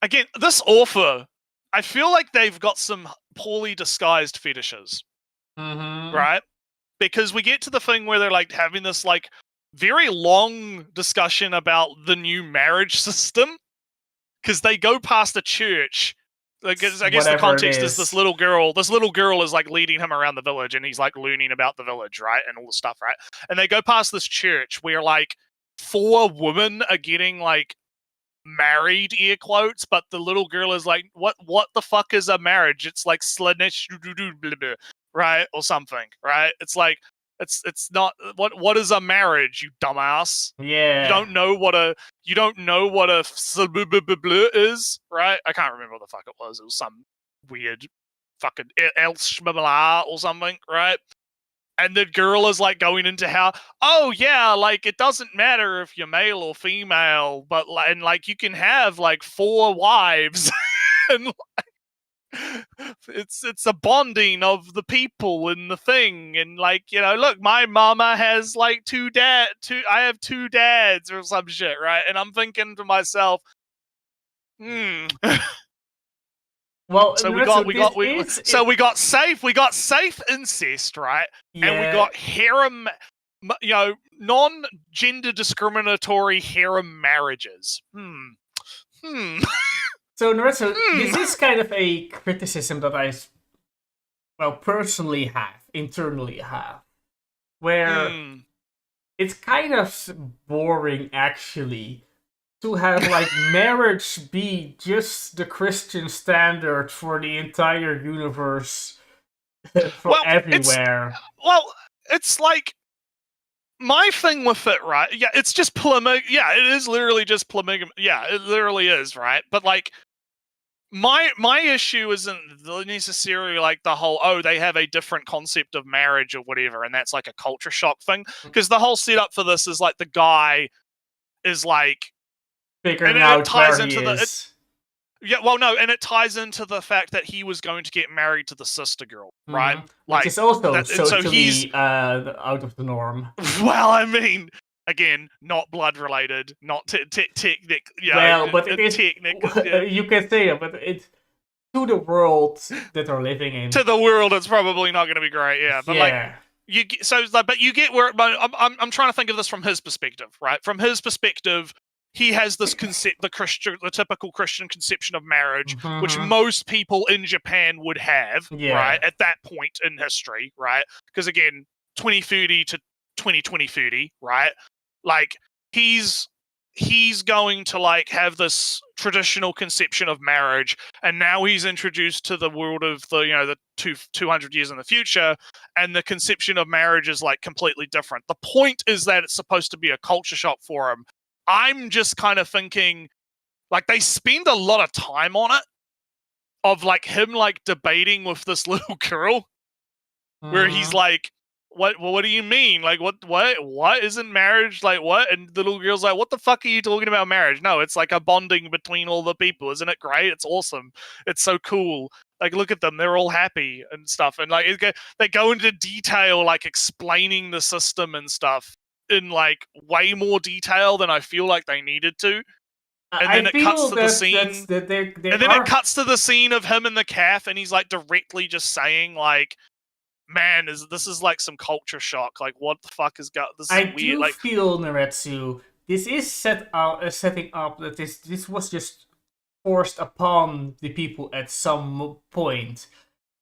again, this author, I feel like they've got some poorly disguised fetishes. Right? Because we get to the thing where they're like having this like very long discussion about the new marriage system because they go past a church. Like, I guess the context is this little girl is like leading him around the village and he's like learning about the village, right? And all the stuff, right? And they go past this church where like 4 women are getting like married, air quotes, but the little girl is like, what the fuck is a marriage? It's like slanesh right, or something, right? It's like it's not what is a marriage, you dumbass? Yeah, you don't know what a is, right? I can't remember what the fuck it was. It was some weird fucking else or something, right? And the girl is like going into how, oh yeah, like it doesn't matter if you're male or female, but and like you can have like 4 wives, and like, it's a bonding of the people and the thing, and like look, my mama has like I have 2 dads or some shit, right? And I'm thinking to myself, Well, So we got safe incest, right? Yeah. And we got harem, non-gender discriminatory harem marriages. So, Naruto, this is kind of a criticism that I, personally internally have, where it's kind of boring, actually, to have like marriage be just the Christian standard for the entire universe, for everywhere. It's like my thing with it, right? Yeah, it's just polygamy. Yeah, it is literally just polygamy. Yeah, it literally is, right? But like, my issue isn't necessarily like the whole they have a different concept of marriage or whatever, and that's like a culture shock thing. Because the whole setup for this is like the guy is like figuring out where he is. And it ties into the fact that he was going to get married to the sister girl, right? Like, which is also socially out of the norm. Well, I mean, again, not blood related, not technic. But it is. You can say it, but it's to the world that they're living in. To the world, it's probably not going to be great. Yeah, but like. But you get where I'm trying to think of this from his perspective, right? From his perspective, he has this concept, the typical Christian conception of marriage, which most people in Japan would have, right, at that point in history, right? Because again, 2030 to 2030, right? Like he's going to like have this traditional conception of marriage, and now he's introduced to the world of the 200 years in the future, and the conception of marriage is like completely different. The point is that it's supposed to be a culture shock for him. I'm just kind of thinking, like, they spend a lot of time on it, of like him like debating with this little girl, where he's like, what do you mean? Like, what isn't marriage? Like, what? And the little girl's like, what the fuck are you talking about marriage? No, it's like a bonding between all the people. Isn't it great? It's awesome. It's so cool. Like, look at them. They're all happy and stuff. And like, they go into detail, like explaining the system and stuff in like way more detail than I feel like they needed to. And then it cuts to the scene. It cuts to the scene of him in the calf, and he's like directly just saying like, man, this is like some culture shock. Like, what the fuck is this? Is weird. Do feel, Naretsu, this is setting up that this was just forced upon the people at some point,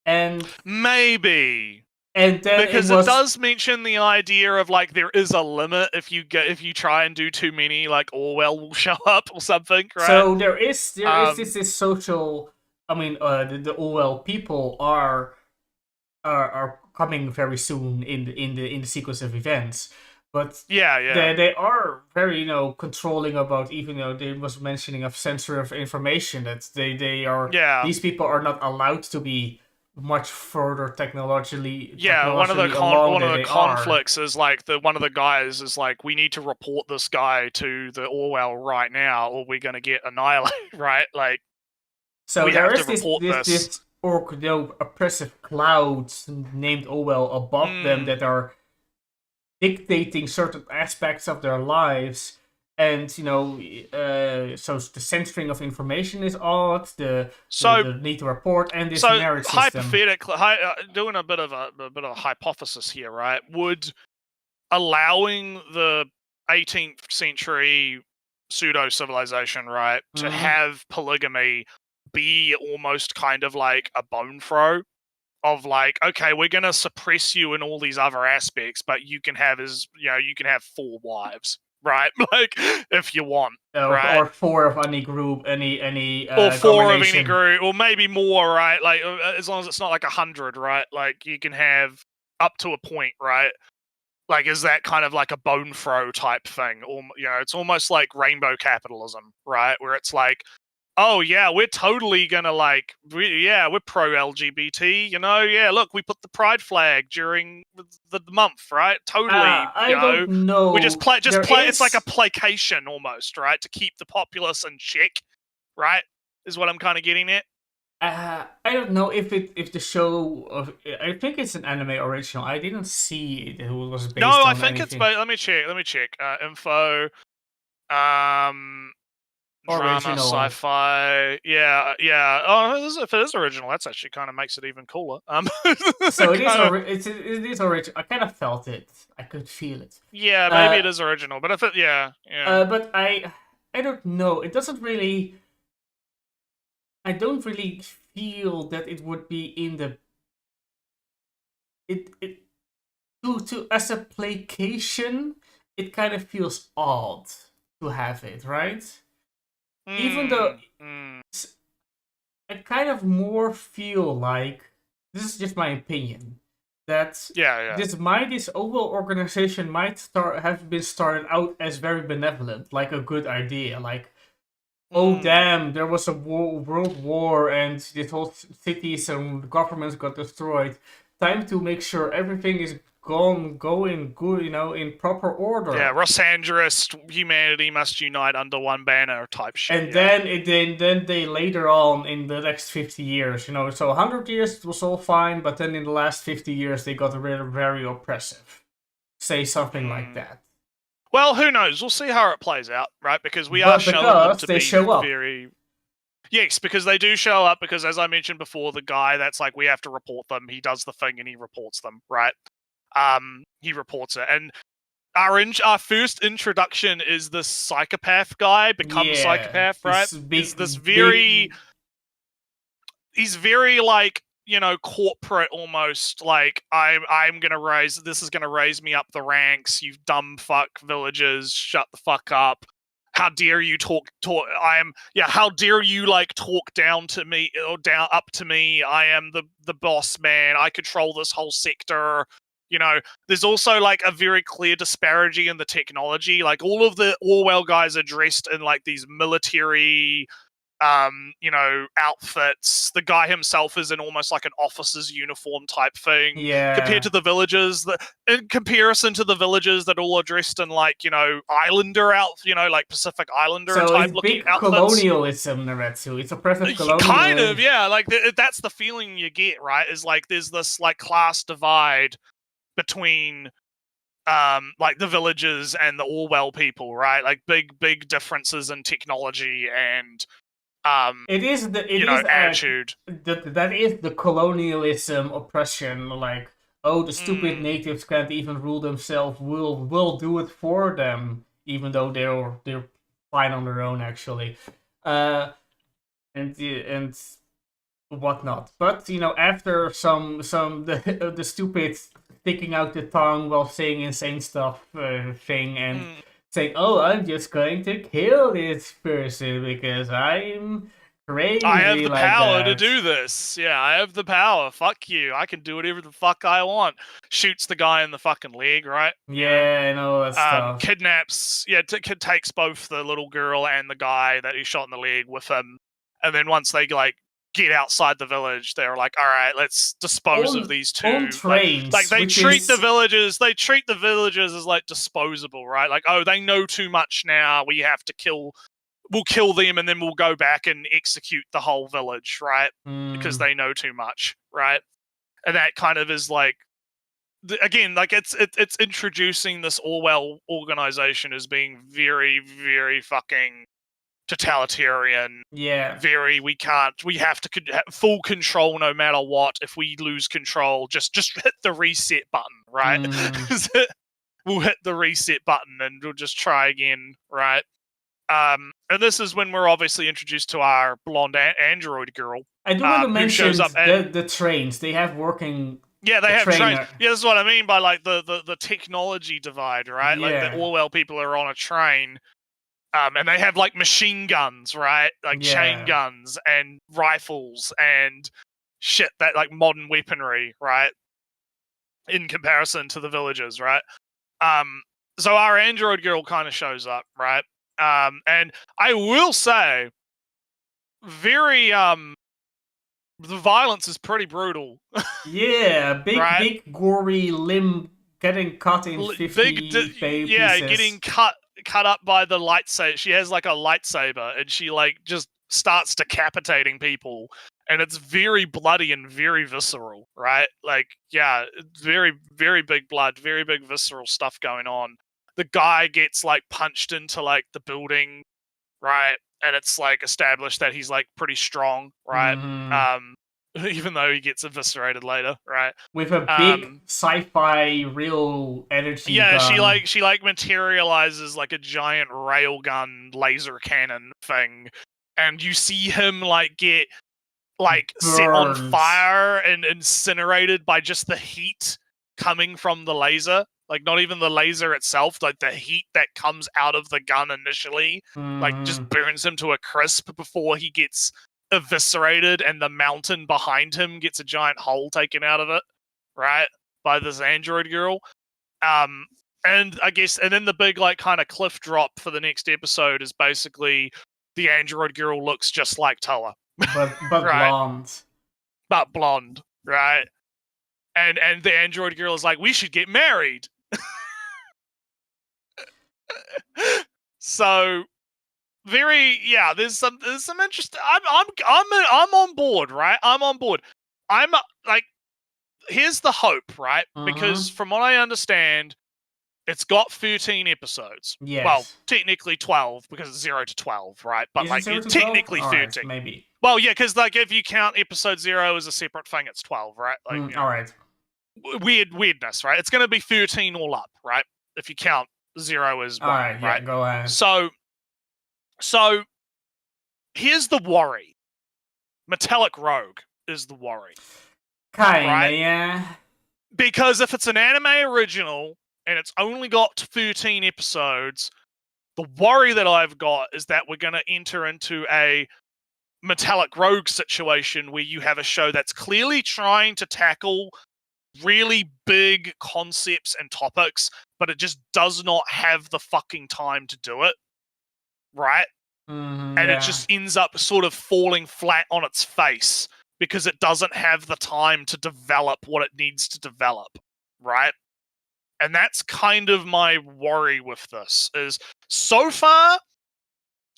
and maybe. And then because it does mention the idea of like there is a limit if you try and do too many, like Orwell will show up or something, right? So there is this social. I mean, the Orwell people are coming very soon in the sequence of events, but they are very controlling about, even though there was mentioning of censor of information, that they are these people are not allowed to be much further technologically. One of the conflicts is like one of the guys is like, we need to report this guy to the Orwell right now, or we're gonna get annihilated, right? Like, so there is this oppressive clouds named Orwell above them that are dictating certain aspects of their lives. And so the censoring of information is odd. The need to report, and this marriage system. Hypothetically, doing a bit of a hypothesis here, right? Would allowing the 18th century pseudo civilization, right, to have polygamy be almost kind of like a bone throw of like, okay, we're gonna suppress you in all these other aspects, but you can have 4 wives. Right, like if you want, right, or 4 of any group, any or 4 of any group, or maybe more, right? Like as long as it's not like 100, right? Like you can have up to a point, right? Like, is that kind of like a bone throw type thing, or it's almost like rainbow capitalism, right? Where it's like, oh yeah, we're totally gonna we're pro LGBT, yeah, look, we put the pride flag during the month, right? Totally, I don't know. we just play it's like a is- placation almost, right? To keep the populace in check, right? Is what I'm kind of getting at. I don't know if the show I think it's an anime original. I didn't see it. It was based No, on I think anything. let me check. Info. Drama, Original. sci-fi, yeah. Oh, if it is original, that's actually kind of makes it even cooler. So it is original. I kind of felt it. I could feel it. Yeah, maybe it is original, but if it, yeah. But I don't know. It doesn't really. I don't really feel that it would be in the. It to as a placation, it kind of feels odd to have it, right? Even though I kind of more feel like, this is just my opinion, that this overall organization might have been started out as very benevolent, like a good idea, like, oh damn, there was a world war and this whole cities and governments got destroyed. Time to make sure everything is going good, in proper order. Yeah, Rossandrist humanity must unite under one banner type shit. And then they later on in the next 50 years, so 100 years it was all fine, but then in the last 50 years they got very, very oppressive. Say something like that. Well, who knows? We'll see how it plays out, right? Because we are showing them to be very... Yes, because they do show up, because as I mentioned before, the guy that's like, we have to report them, he does the thing and he reports them, right? He reports it. And our first introduction is this psychopath guy, psychopath, right? He's very like, corporate almost, like, this is gonna raise me up the ranks, you dumb fuck villagers, shut the fuck up. How dare you how dare you talk down to me or up to me? I am the boss man. I control this whole sector. There's also a very clear disparity in the technology. Like, all of the Orwell guys are dressed in these military outfits. The guy himself is in almost like an officer's uniform type thing. Yeah. Compared to the villagers, in comparison to the villagers that all are dressed in Islander Pacific Islander type looking outfits. Colonialism, Naretsu. It's oppressive colonialism. Kind of, yeah. That's the feeling you get, right? Is there's this class divide between the villagers and the Orwell people, right? Big differences in technology and attitude. That is the colonialism oppression. The stupid natives can't even rule themselves. We'll do it for them, even though they're fine on their own, actually, and whatnot. But after the stupid sticking out the tongue while saying insane stuff thing and saying, "Oh, I'm just going to kill this person because I'm crazy. I have the power to that. do this. Yeah, I have the power. Fuck you. I can do whatever the fuck I want." Shoots the guy in the fucking leg, right? Yeah, and all that stuff. Kidnaps. Yeah, takes both the little girl and the guy that he shot in the leg with him. And then once they get outside the village, they're like, all right, let's dispose of these two. On trains, they treat the villagers as disposable, right? Oh, they know too much now, we'll kill them and then we'll go back and execute the whole village, right? Because they know too much, right? And that kind of is again, it's introducing this Orwell organization as being very, very fucking totalitarian. Yeah. We have to full control no matter what. If we lose control, just hit the reset button, right? We'll hit the reset button and we'll just try again, right? And this is when we're obviously introduced to our blonde android girl. I do want to mention the trains. They have working. Yeah, they have trains. Yeah, this is what I mean by the technology divide, right? Yeah. The Orwell people are on a train. And they have machine guns, right? Chain guns and rifles and shit that modern weaponry, right? In comparison to the villagers, right? So our android girl kind of shows up, right? And I will say very the violence is pretty brutal. Yeah, big Right? big gory limb getting cut in 50 pieces. getting cut up by the lightsaber. She has like a lightsaber, and she like just starts decapitating people, and it's very bloody and very visceral, right? Like, yeah, very very big blood, very big visceral stuff going on. The guy gets like punched into like the building, right? And it's like established that he's like pretty strong, right? Even though he gets eviscerated later, right? With a big sci-fi real energy gun. she materializes like a giant railgun laser cannon thing, and you see him like get like set on fire and incinerated by just the heat coming from the laser. Like, not even the laser itself, like the heat that comes out of the gun initially, like just burns him to a crisp before he gets eviscerated, and the mountain behind him gets a giant hole taken out of it, right, by this android girl. And I guess, and then the big like kind of cliff drop for the next episode is basically the android girl looks just like Toa, but right? blonde, but blonde, right? And the android girl is like, we should get married. So very, yeah, there's some interesting. I'm on board, right? I'm on board. I'm like, here's the hope, right? Because from what I understand, it's got 13 episodes. Yes. Well, technically 12 because it's 0 to 12, right? But Is like, it's technically 13. Right, maybe. Well, yeah, because like if you count episode 0 as a separate thing, it's 12, right? Like, you know, all right. Weirdness, right? It's going to be 13 all up, right? If you count 0 as 1, right? Yeah, go ahead. So here's the worry. Metallic Rogue is the worry. Kinda, right? yeah. Because if it's an anime original and it's only got 13 episodes, the worry that I've got is that we're going to enter into a Metallic Rogue situation where you have a show that's clearly trying to tackle really big concepts and topics, but it just does not have the fucking time to do it, right? And it just ends up sort of falling flat on its face because it doesn't have the time to develop what it needs to develop, right? And that's kind of my worry with this, is so far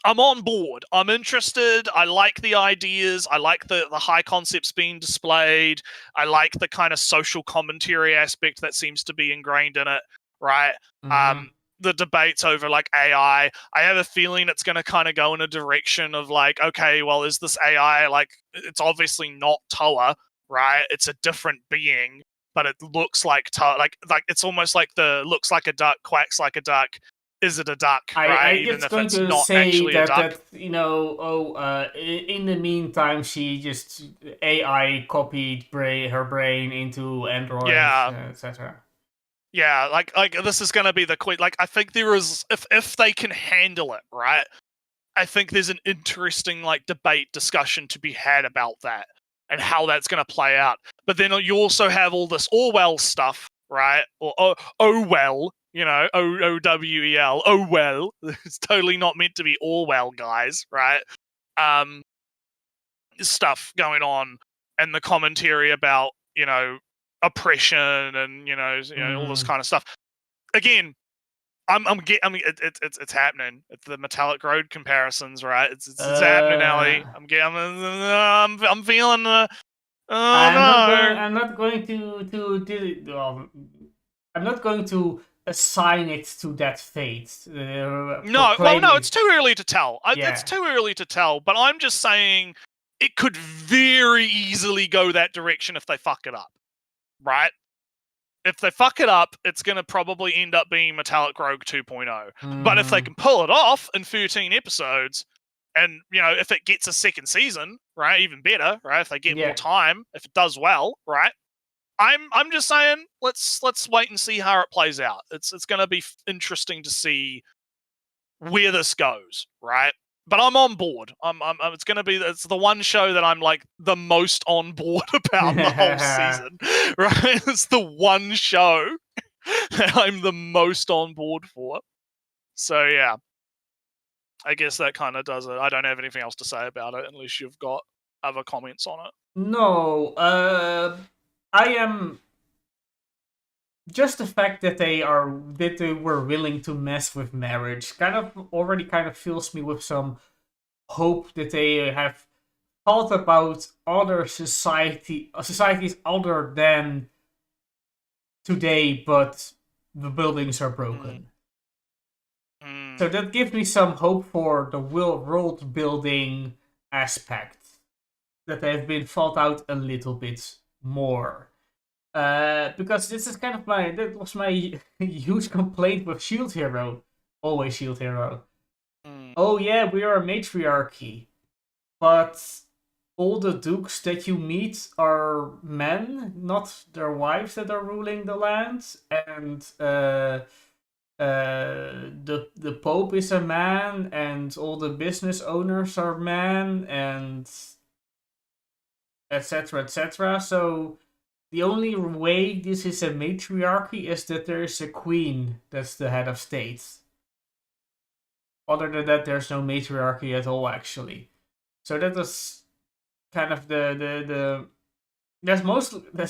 I'm on board. I'm interested. I like the ideas. I like the high concepts being displayed. I like the kind of social commentary aspect that seems to be ingrained in it, right? The debates over like AI. I have a feeling it's going to kind of go in a direction of like, okay, well, is this AI like, it's obviously not Toa, right? It's a different being, but it looks like Toa. Like it's almost like the looks like a duck, quacks like a duck. Is it a duck, right? I Even if going it's to not say actually a duck. that, you know, in the meantime, she just AI copied her brain into Android, etc. Yeah, like this is going to be the quick. Like, I think there is, if they can handle it, right? I think there's an interesting like discussion to be had about that and how that's going to play out. But then you also have all this Orwell stuff, right? Or Owell. You know, OWEL. Oh well, it's totally not meant to be Orwell, guys, right? Stuff going on, and the commentary about, you know, oppression and you know all this kind of stuff. Again, it's happening. It's the Metallic Road comparisons, right? It's happening, Ellie. I'm feeling. I'm not going to assign it to that fate. No, it's too early to tell. It's too early to tell, but I'm just saying it could very easily go that direction if they fuck it up, right? If they fuck it up, it's going to probably end up being Metallic Rogue 2.0. But if they can pull it off in 13 episodes, and, you know, if it gets a second season, right, even better, right, if they get more time, if it does well, right, I'm just saying, let's wait and see how it plays out. It's going to be interesting to see where this goes, right? But I'm on board. It's the one show that I'm like the most on board about the whole season, right? It's the one show that I'm the most on board for. So yeah. I guess that kind of does it. I don't have anything else to say about it unless you've got other comments on it. No, I am just the fact that they were willing to mess with marriage already fills me with some hope that they have thought about other societies other than today, but the buildings are broken. So that gives me some hope for the world building aspect that they've been thought out a little bit more. Because this is that was my huge complaint with Shield Hero. Always Shield Hero. Oh yeah, we are a matriarchy. But all the dukes that you meet are men, not their wives that are ruling the land. And the Pope is a man, and all the business owners are men, and etc. etc. So the only way this is a matriarchy is that there is a queen that's the head of state. Other than that, there's no matriarchy at all, actually. So that is kind of that's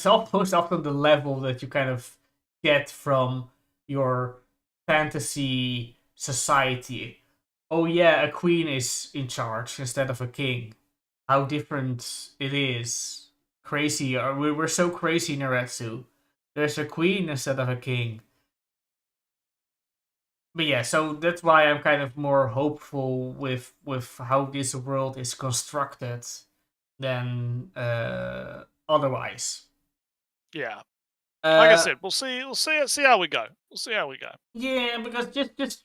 almost often the level that you kind of get from your fantasy society. Oh yeah, a queen is in charge instead of a king. How different it is. Crazy. We're so crazy, Naretsu. There's a queen instead of a king. But yeah, so that's why I'm kind of more hopeful with how this world is constructed than otherwise. Yeah. Like I said, we'll see how we go. We'll see how we go. Yeah, because just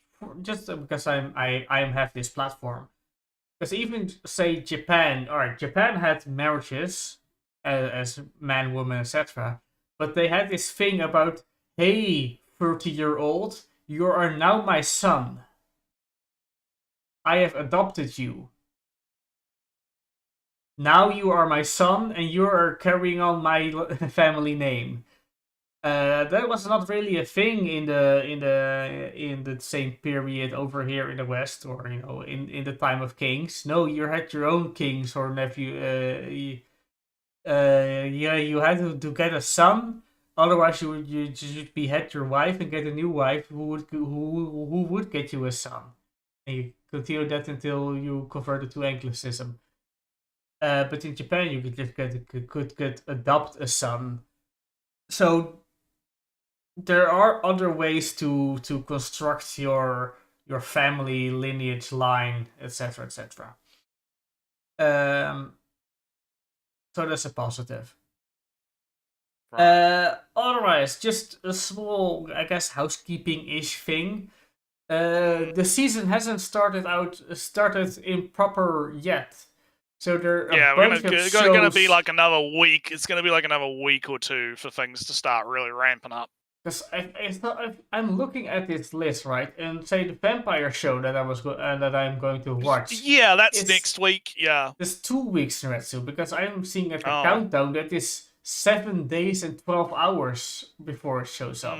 because I have this platform. Because even say Japan, alright, Japan had marriages as man, woman, etc. But they had this thing about, hey, 30-year-old, you are now my son. I have adopted you. Now you are my son, and you are carrying on my family name. That was not really a thing in the same period over here in the West, or in the time of kings. No, you had your own kings or nephew. You had to get a son. Otherwise, you should behead your wife and get a new wife who would get you a son. And you continue that until you converted to Anglicism. But in Japan, you could just adopt a son. So there are other ways to construct your family lineage line, etc., etc. So that's a positive. Right. Otherwise, just a small, I guess, housekeeping-ish thing. The season hasn't started in proper yet. So there are it's going to be like another week. It's going to be like another week or two for things to start really ramping up. Because I'm looking at this list, right, and say the vampire show that I'm going to watch. Yeah, that's next week. Yeah, it's 2 weeks, Naretsu, because I'm seeing at the countdown that is 7 days and 12 hours before it shows up.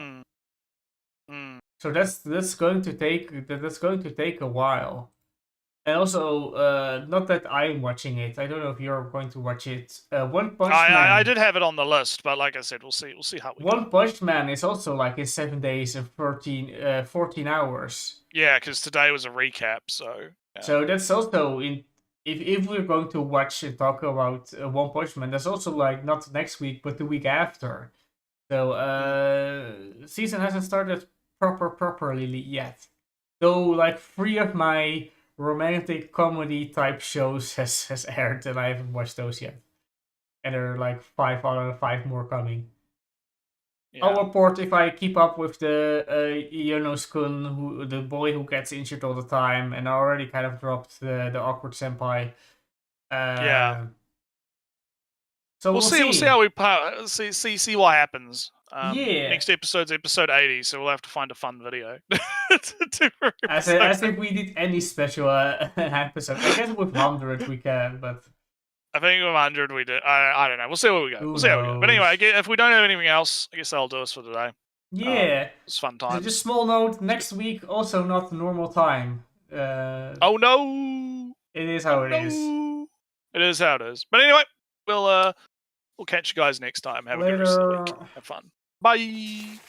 So that's going to take a while. And also, not that I'm watching it. I don't know if you're going to watch it. One Punch Man. I did have it on the list, but like I said, we'll see how we go. One Punch Man is also like in 7 days and 14 hours. Yeah, because today was a recap, so. Yeah. So that's also if we're going to watch and talk about One Punch Man, that's also like not next week, but the week after. So season hasn't started properly yet. Though like 3 of my romantic comedy type shows has aired, and I haven't watched those yet. And there are like 5 more coming. Yeah. I'll report if I keep up with the Yonosuke, the boy who gets injured all the time, and I already kind of dropped the awkward senpai. Yeah. So we'll see how we see what happens. Yeah. Next episode's episode 80, so we'll have to find a fun video. As if we did any special episode. I guess with 100 we can, but I think with 100 we did. I don't know. We'll see where we go. We'll see how we go. But anyway, if we don't have anything else, I guess that'll do us for today. Yeah. It's fun time. So just small note, next week also not normal time. Oh no! It is how Oh, it is. no. It is how it is. But anyway, we'll catch you guys next time. Have a good rest of the week. Later. Have fun. Bye.